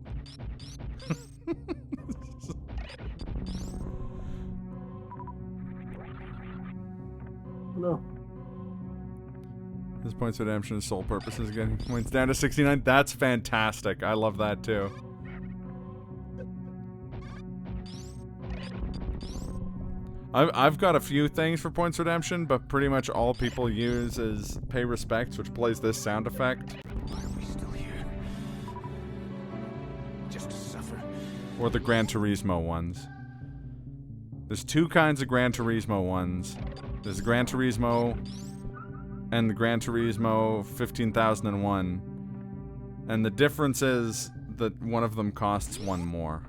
[SPEAKER 2] No.
[SPEAKER 1] His points redemption is sole purposes again. Points down to 69. That's fantastic. I love that too. I've got a few things for points redemption, but pretty much all people use is pay respects, which plays this sound effect.
[SPEAKER 3] Why are we still here? Just to suffer.
[SPEAKER 1] Or the Gran Turismo ones. There's two kinds of Gran Turismo ones. There's the Gran Turismo and the Gran Turismo 15,001. And the difference is that one of them costs one more.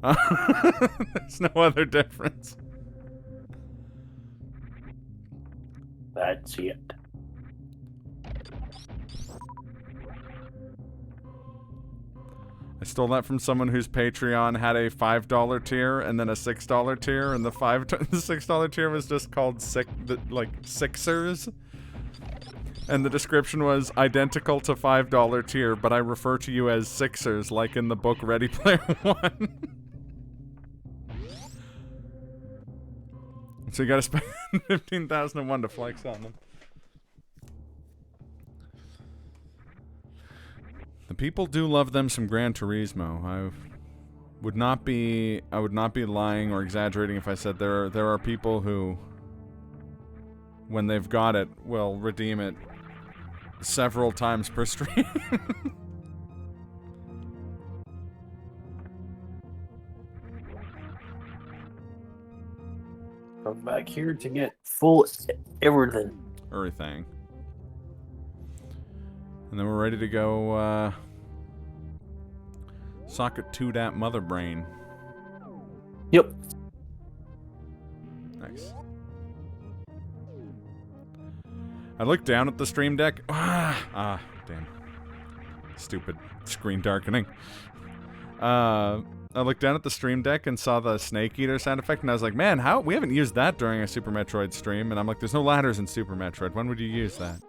[SPEAKER 1] There's no other difference.
[SPEAKER 2] That's it.
[SPEAKER 1] I stole that from someone whose Patreon had a $5 tier and then a $6 tier, and the $6 tier was just called Sixers. And the description was identical to $5 tier, but I refer to you as Sixers, like in the book Ready Player One. So you gotta spend 15,001 to flex on them. The people do love them some Gran Turismo. I would not be lying or exaggerating if I said there are people who, when they've got it, will redeem it several times per stream.
[SPEAKER 2] Come back here to get full everything.
[SPEAKER 1] Everything. And then we're ready to go, socket to that mother brain.
[SPEAKER 2] Yep.
[SPEAKER 1] Nice. I looked down at the stream deck. Damn. Stupid screen darkening. I looked down at the stream deck and saw the Snake Eater sound effect, and I was like, man, we haven't used that during a Super Metroid stream. And I'm like, there's no ladders in Super Metroid. When would you use that?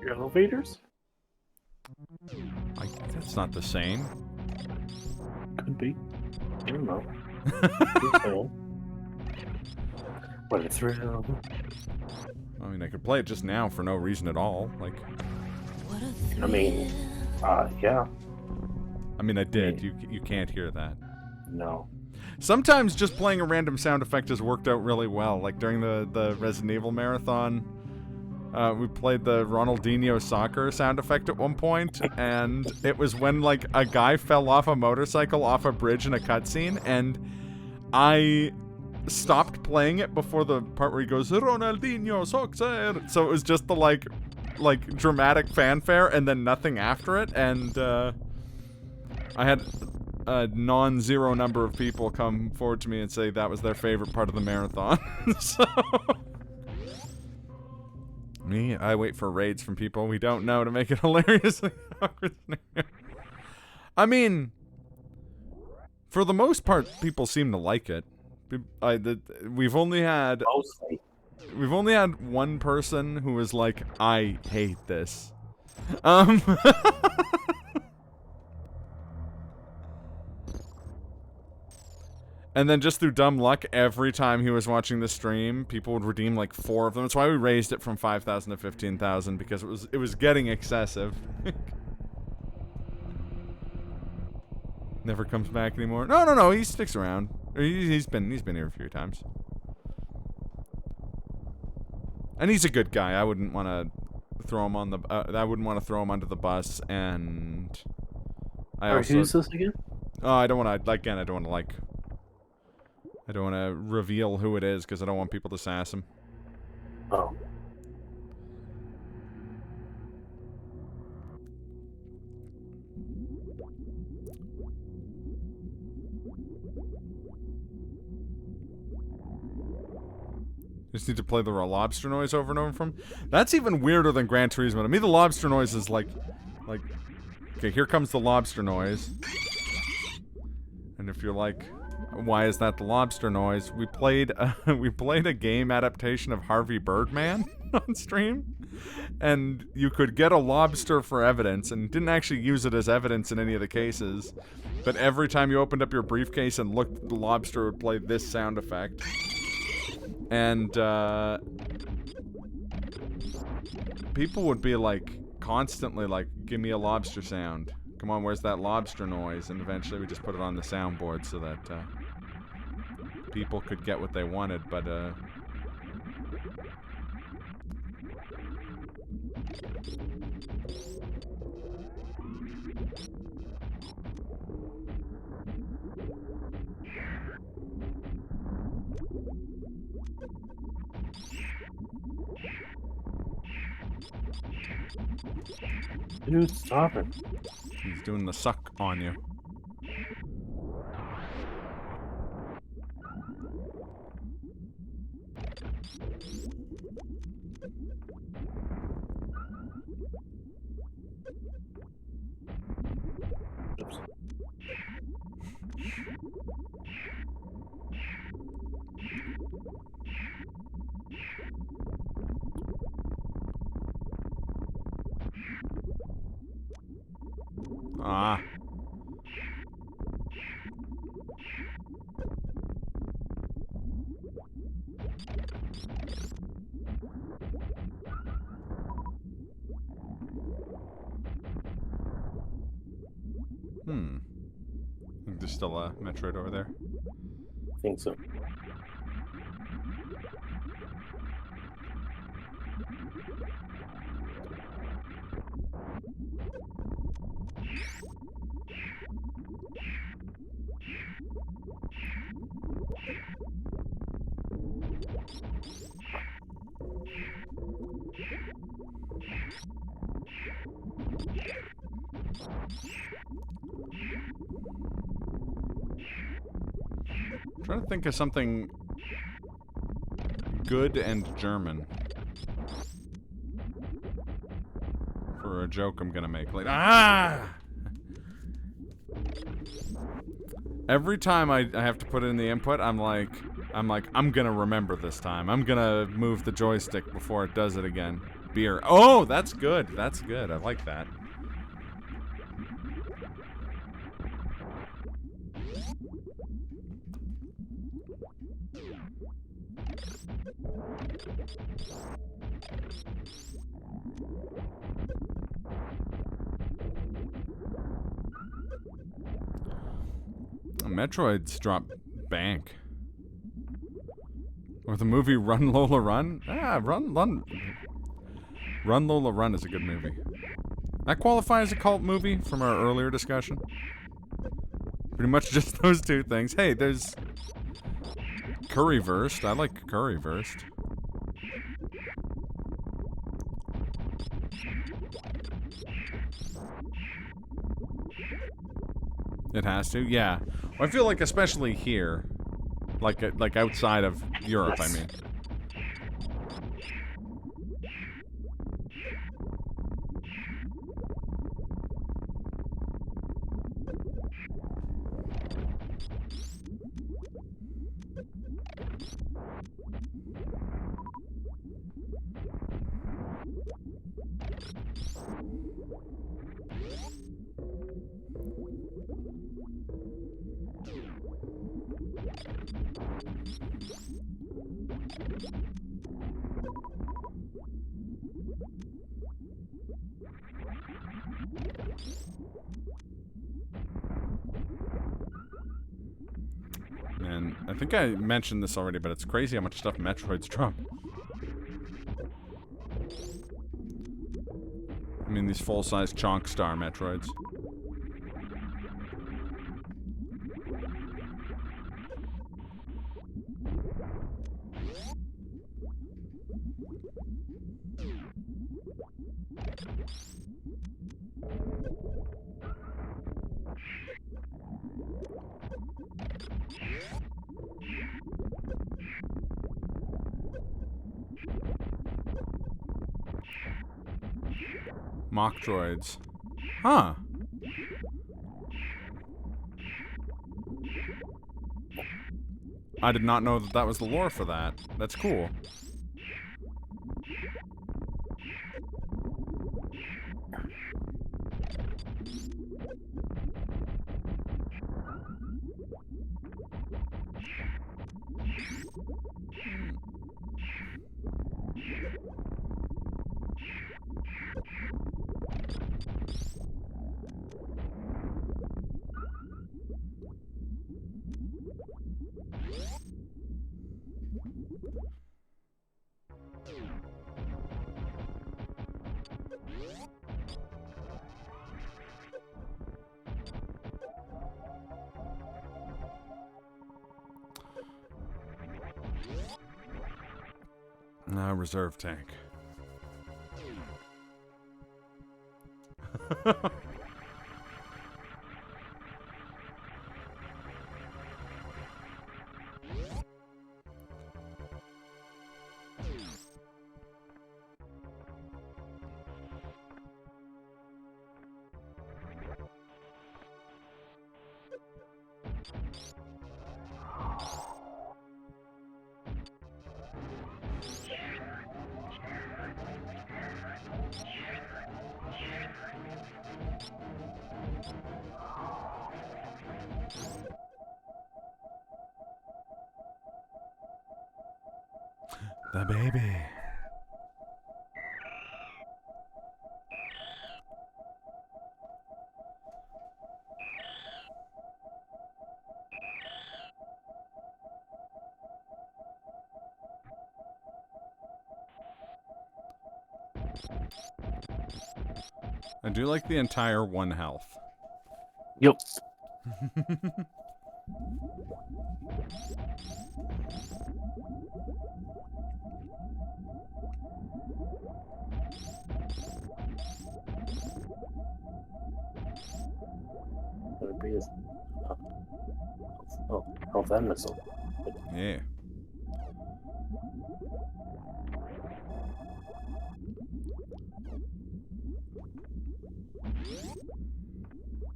[SPEAKER 2] Your elevators?
[SPEAKER 1] That's not the same.
[SPEAKER 2] Could be. I don't know. What a thrill.
[SPEAKER 1] I mean, I could play it just now for no reason at all. Like,
[SPEAKER 2] I mean, yeah.
[SPEAKER 1] I mean, I did. You can't hear that.
[SPEAKER 2] No.
[SPEAKER 1] Sometimes just playing a random sound effect has worked out really well. Like during the Resident Evil marathon, we played the Ronaldinho soccer sound effect at one point, and it was when like a guy fell off a motorcycle off a bridge in a cutscene, and I stopped playing it before the part where he goes Ronaldinho soccer. So it was just the like dramatic fanfare and then nothing after it, and I had a non-zero number of people come forward to me and say that was their favorite part of the marathon. So me, I wait for raids from people we don't know to make it hilariously awkward. I mean, for the most part, people seem to like it. We've only had one person who was like, I hate this. And then just through dumb luck, every time he was watching the stream, people would redeem like 4 of them. That's why we raised it from 5,000 to 15,000, because it was getting excessive. Never comes back anymore. No, he sticks around. He's been here a few times. And he's a good guy. I wouldn't want to throw him on the I wouldn't want to throw him under the bus, and
[SPEAKER 2] who's this again?
[SPEAKER 1] Oh, I don't want to I don't want to reveal who it is because I don't want people to sass him.
[SPEAKER 2] Oh.
[SPEAKER 1] Just need to play the lobster noise over and over from. That's even weirder than Gran Turismo. To me, the lobster noise is like, okay, here comes the lobster noise. And if you're like, why is that the lobster noise? We played a game adaptation of Harvey Birdman on stream, and you could get a lobster for evidence, and didn't actually use it as evidence in any of the cases. But every time you opened up your briefcase and looked, the lobster would play this sound effect. And, people would be, like, constantly, like, give me a lobster sound. Come on, where's that lobster noise? And eventually we just put it on the soundboard so that, people could get what they wanted, but,
[SPEAKER 2] Dude, stop it.
[SPEAKER 1] he's doing the suck on you.
[SPEAKER 2] Oops.
[SPEAKER 1] Ah. I think there's still a Metroid over there.
[SPEAKER 2] I think so.
[SPEAKER 1] Trying to think of something good and German for a joke I'm gonna make later. Ah! Every time I have to put in the input, I'm gonna remember this time. I'm gonna move the joystick before it does it again. Beer. Oh, that's good. That's good. I like that. Metroid's dropped bank. Or the movie Run Lola Run? Ah, Run Lola Run is a good movie. That qualifies as a cult movie from our earlier discussion. Pretty much just those two things. Hey, there's Currywurst. I like Currywurst. It has to? Yeah. Well, I feel like especially here. Like outside of Europe, yes. I mean. I think I mentioned this already, but it's crazy how much stuff Metroids drop. I mean, these full-size Chonk Star Metroids. Mock droids. Huh. I did not know that that was the lore for that. That's cool. Reserve tank. The baby. I do like the entire 1 health.
[SPEAKER 2] Yep. Oh, health and missile.
[SPEAKER 1] Yeah.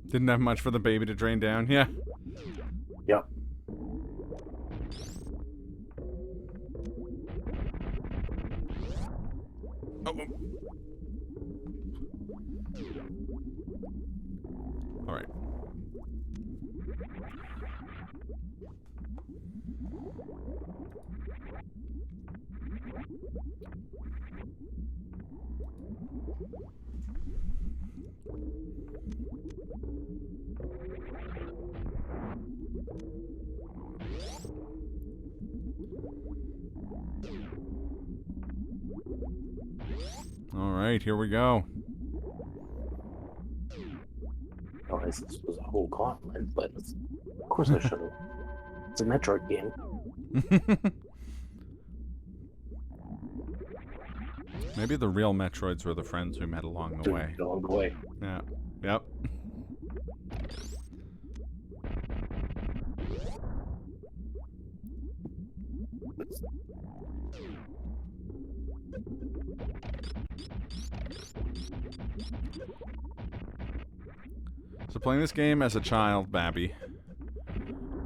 [SPEAKER 1] Didn't have much for the baby to drain down, yeah.
[SPEAKER 2] Yep.
[SPEAKER 1] Oh. All right. All right, here we go.
[SPEAKER 2] Oh, this was a whole continent, but of course I should have. It's a Metroid game.
[SPEAKER 1] Maybe the real Metroids were the friends we met along the way.
[SPEAKER 2] Along the way.
[SPEAKER 1] Yeah. Yep. So playing this game as a child, Babby,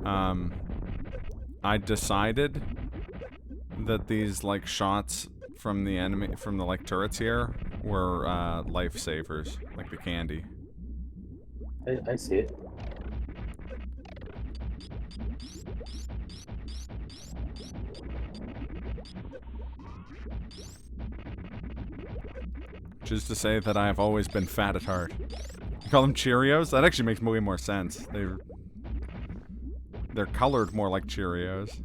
[SPEAKER 1] I decided that these like shots from the enemy, from the like turrets here, were lifesavers, like the candy.
[SPEAKER 2] I see it.
[SPEAKER 1] Which is to say that I have always been fat at heart. You call them Cheerios? That actually makes way more sense. They're... they're colored more like Cheerios.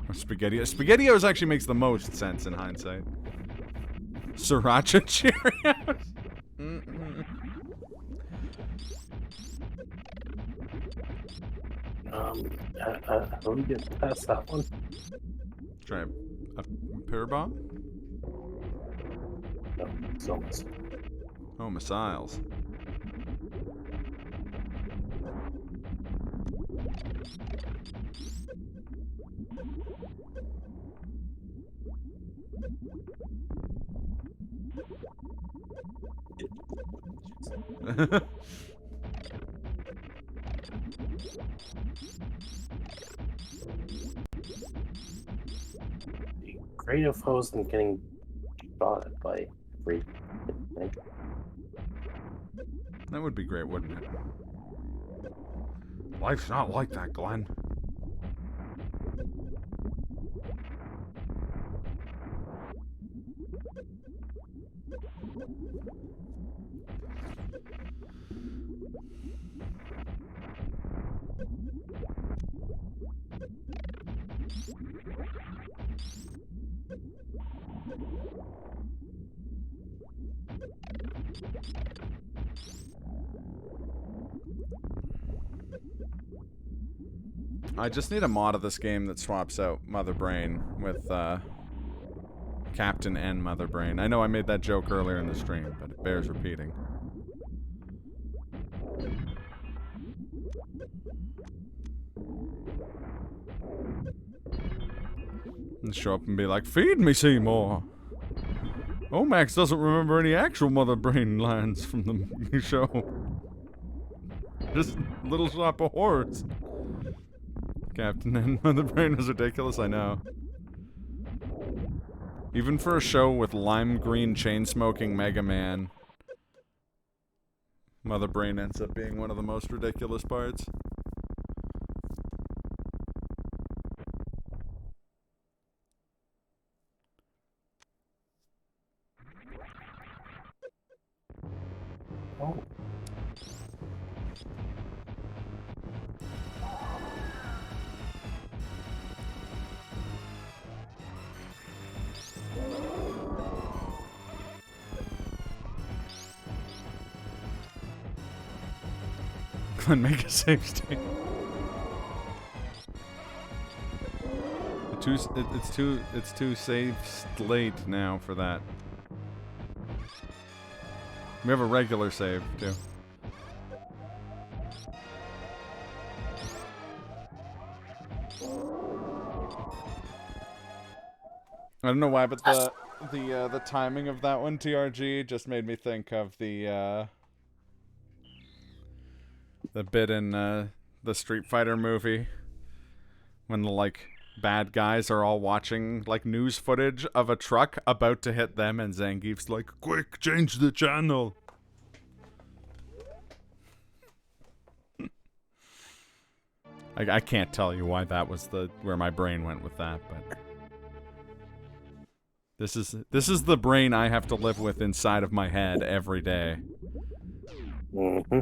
[SPEAKER 1] Or SpaghettiOs. SpaghettiOs actually makes the most sense in hindsight. Sriracha Cheerios.
[SPEAKER 2] How do we get past that one?
[SPEAKER 1] Try a pure bomb?
[SPEAKER 2] No, so much.
[SPEAKER 1] Oh, missiles.
[SPEAKER 2] Great if I wasn't getting shot at by free.
[SPEAKER 1] That would be great, wouldn't it? Life's not like that, Glenn. I just need a mod of this game that swaps out Mother Brain with Captain and Mother Brain. I know I made that joke earlier in the stream, but it bears repeating. And show up and be like, "Feed me, Seymour." Omax doesn't remember any actual Mother Brain lines from the show. Just Little Shop of Horrors. Captain and Mother Brain was ridiculous, I know. Even for a show with lime green chain-smoking Mega Man, Mother Brain ends up being one of the most ridiculous parts.
[SPEAKER 2] Oh.
[SPEAKER 1] Glenn, make a save state. It's too save late now for that. We have a regular save too. I don't know why, but the timing of that one, TRG, just made me think of the bit in the Street Fighter movie when the bad guys are all watching news footage of a truck about to hit them, and Zangief's like, "Quick, change the channel." I can't tell you why that was where my brain went with that, but this is the brain I have to live with inside of my head every day.
[SPEAKER 2] Mm-hmm.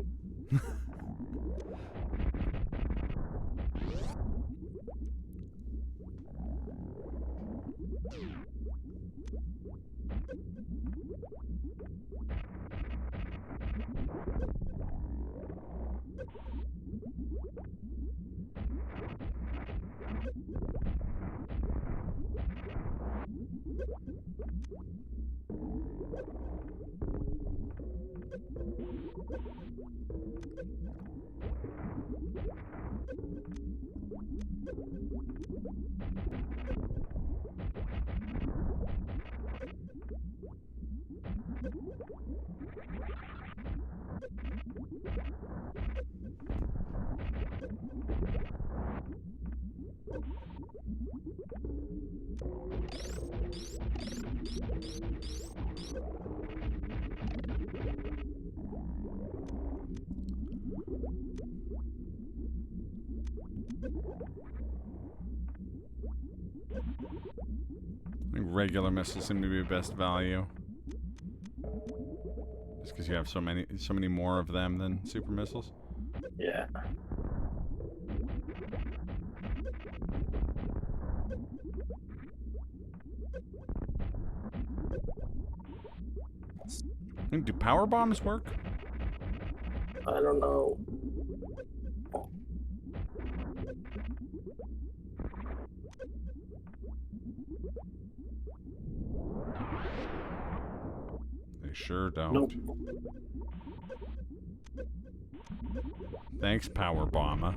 [SPEAKER 1] regular missiles seem to be best value. Just because you have so many more of them than super missiles.
[SPEAKER 2] Yeah.
[SPEAKER 1] Do power bombs work?
[SPEAKER 2] I don't know.
[SPEAKER 1] They sure don't.
[SPEAKER 2] Nope.
[SPEAKER 1] Thanks, power bomber.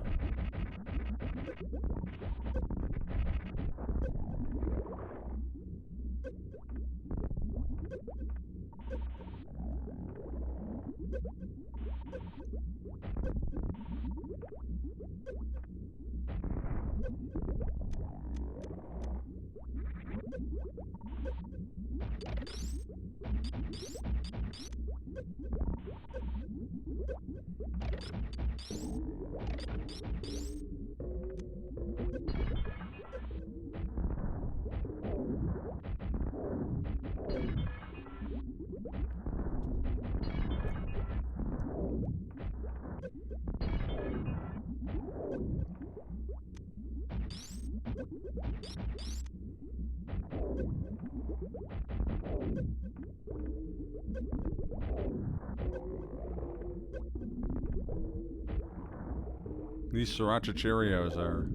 [SPEAKER 1] These sriracha Cheerios are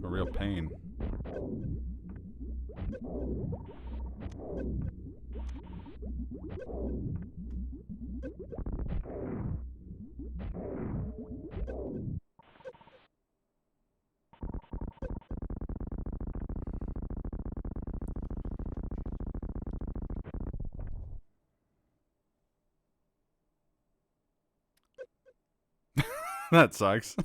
[SPEAKER 1] a real pain. That sucks.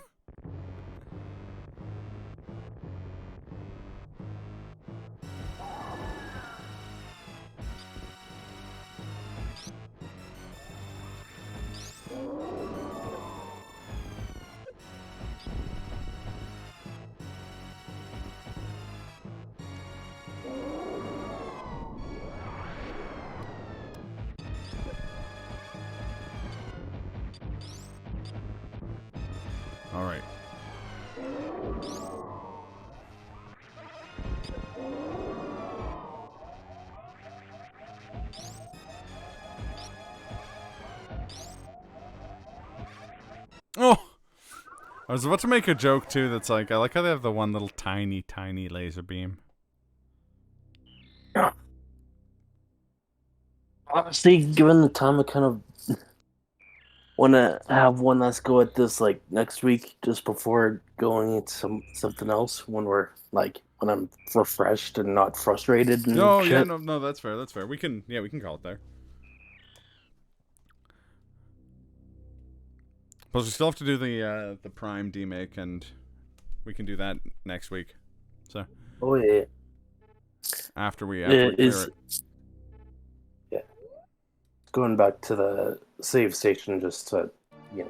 [SPEAKER 1] All right. Oh! I was about to make a joke, too, that's like, I like how they have the one little tiny, tiny laser beam.
[SPEAKER 2] Honestly, given the time, I kind of want to have one that's go at this like next week, just before going into something else. When we're like, when I'm refreshed and not frustrated and
[SPEAKER 1] Oh,
[SPEAKER 2] shit.
[SPEAKER 1] yeah, no, that's fair, that's fair. We can call it there. Plus, we still have to do the Prime demake, and we can do that next week. So.
[SPEAKER 2] Oh yeah.
[SPEAKER 1] After we clear it.
[SPEAKER 2] Yeah. Going back to the save station just to,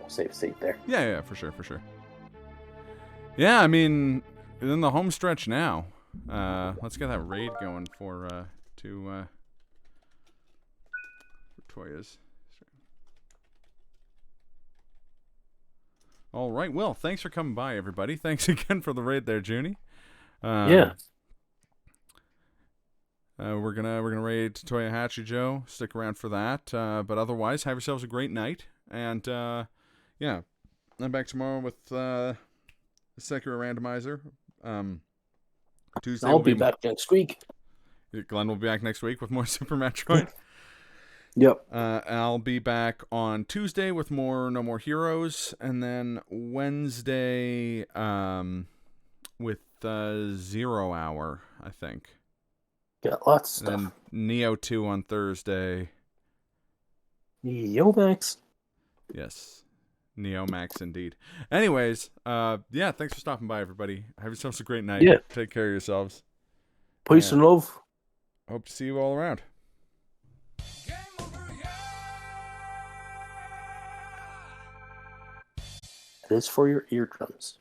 [SPEAKER 2] save state there.
[SPEAKER 1] Yeah, for sure. Yeah, I mean, in the home stretch now. Let's get that raid going for Toya's. All right, well, thanks for coming by, everybody. Thanks again for the raid there, Junie.
[SPEAKER 2] Yeah.
[SPEAKER 1] We're gonna raid Toya Hatchy Joe. Stick around for that. But otherwise, have yourselves a great night. And yeah, I'm back tomorrow with the Sekiro randomizer. Tuesday.
[SPEAKER 2] I'll be back next week.
[SPEAKER 1] Glenn will be back next week with more Super Metroid.
[SPEAKER 2] Yep.
[SPEAKER 1] I'll be back on Tuesday with more No More Heroes, and then Wednesday with 0 Hour, I think.
[SPEAKER 2] Got lots of stuff.
[SPEAKER 1] And Neo 2 on Thursday.
[SPEAKER 2] Yo, Max.
[SPEAKER 1] Yes. Neo Max, indeed. Anyways, yeah, thanks for stopping by, everybody. Have yourselves a great night.
[SPEAKER 2] Yeah.
[SPEAKER 1] Take care of yourselves.
[SPEAKER 2] Peace and love.
[SPEAKER 1] Hope to see you all around.
[SPEAKER 2] It is for your eardrums.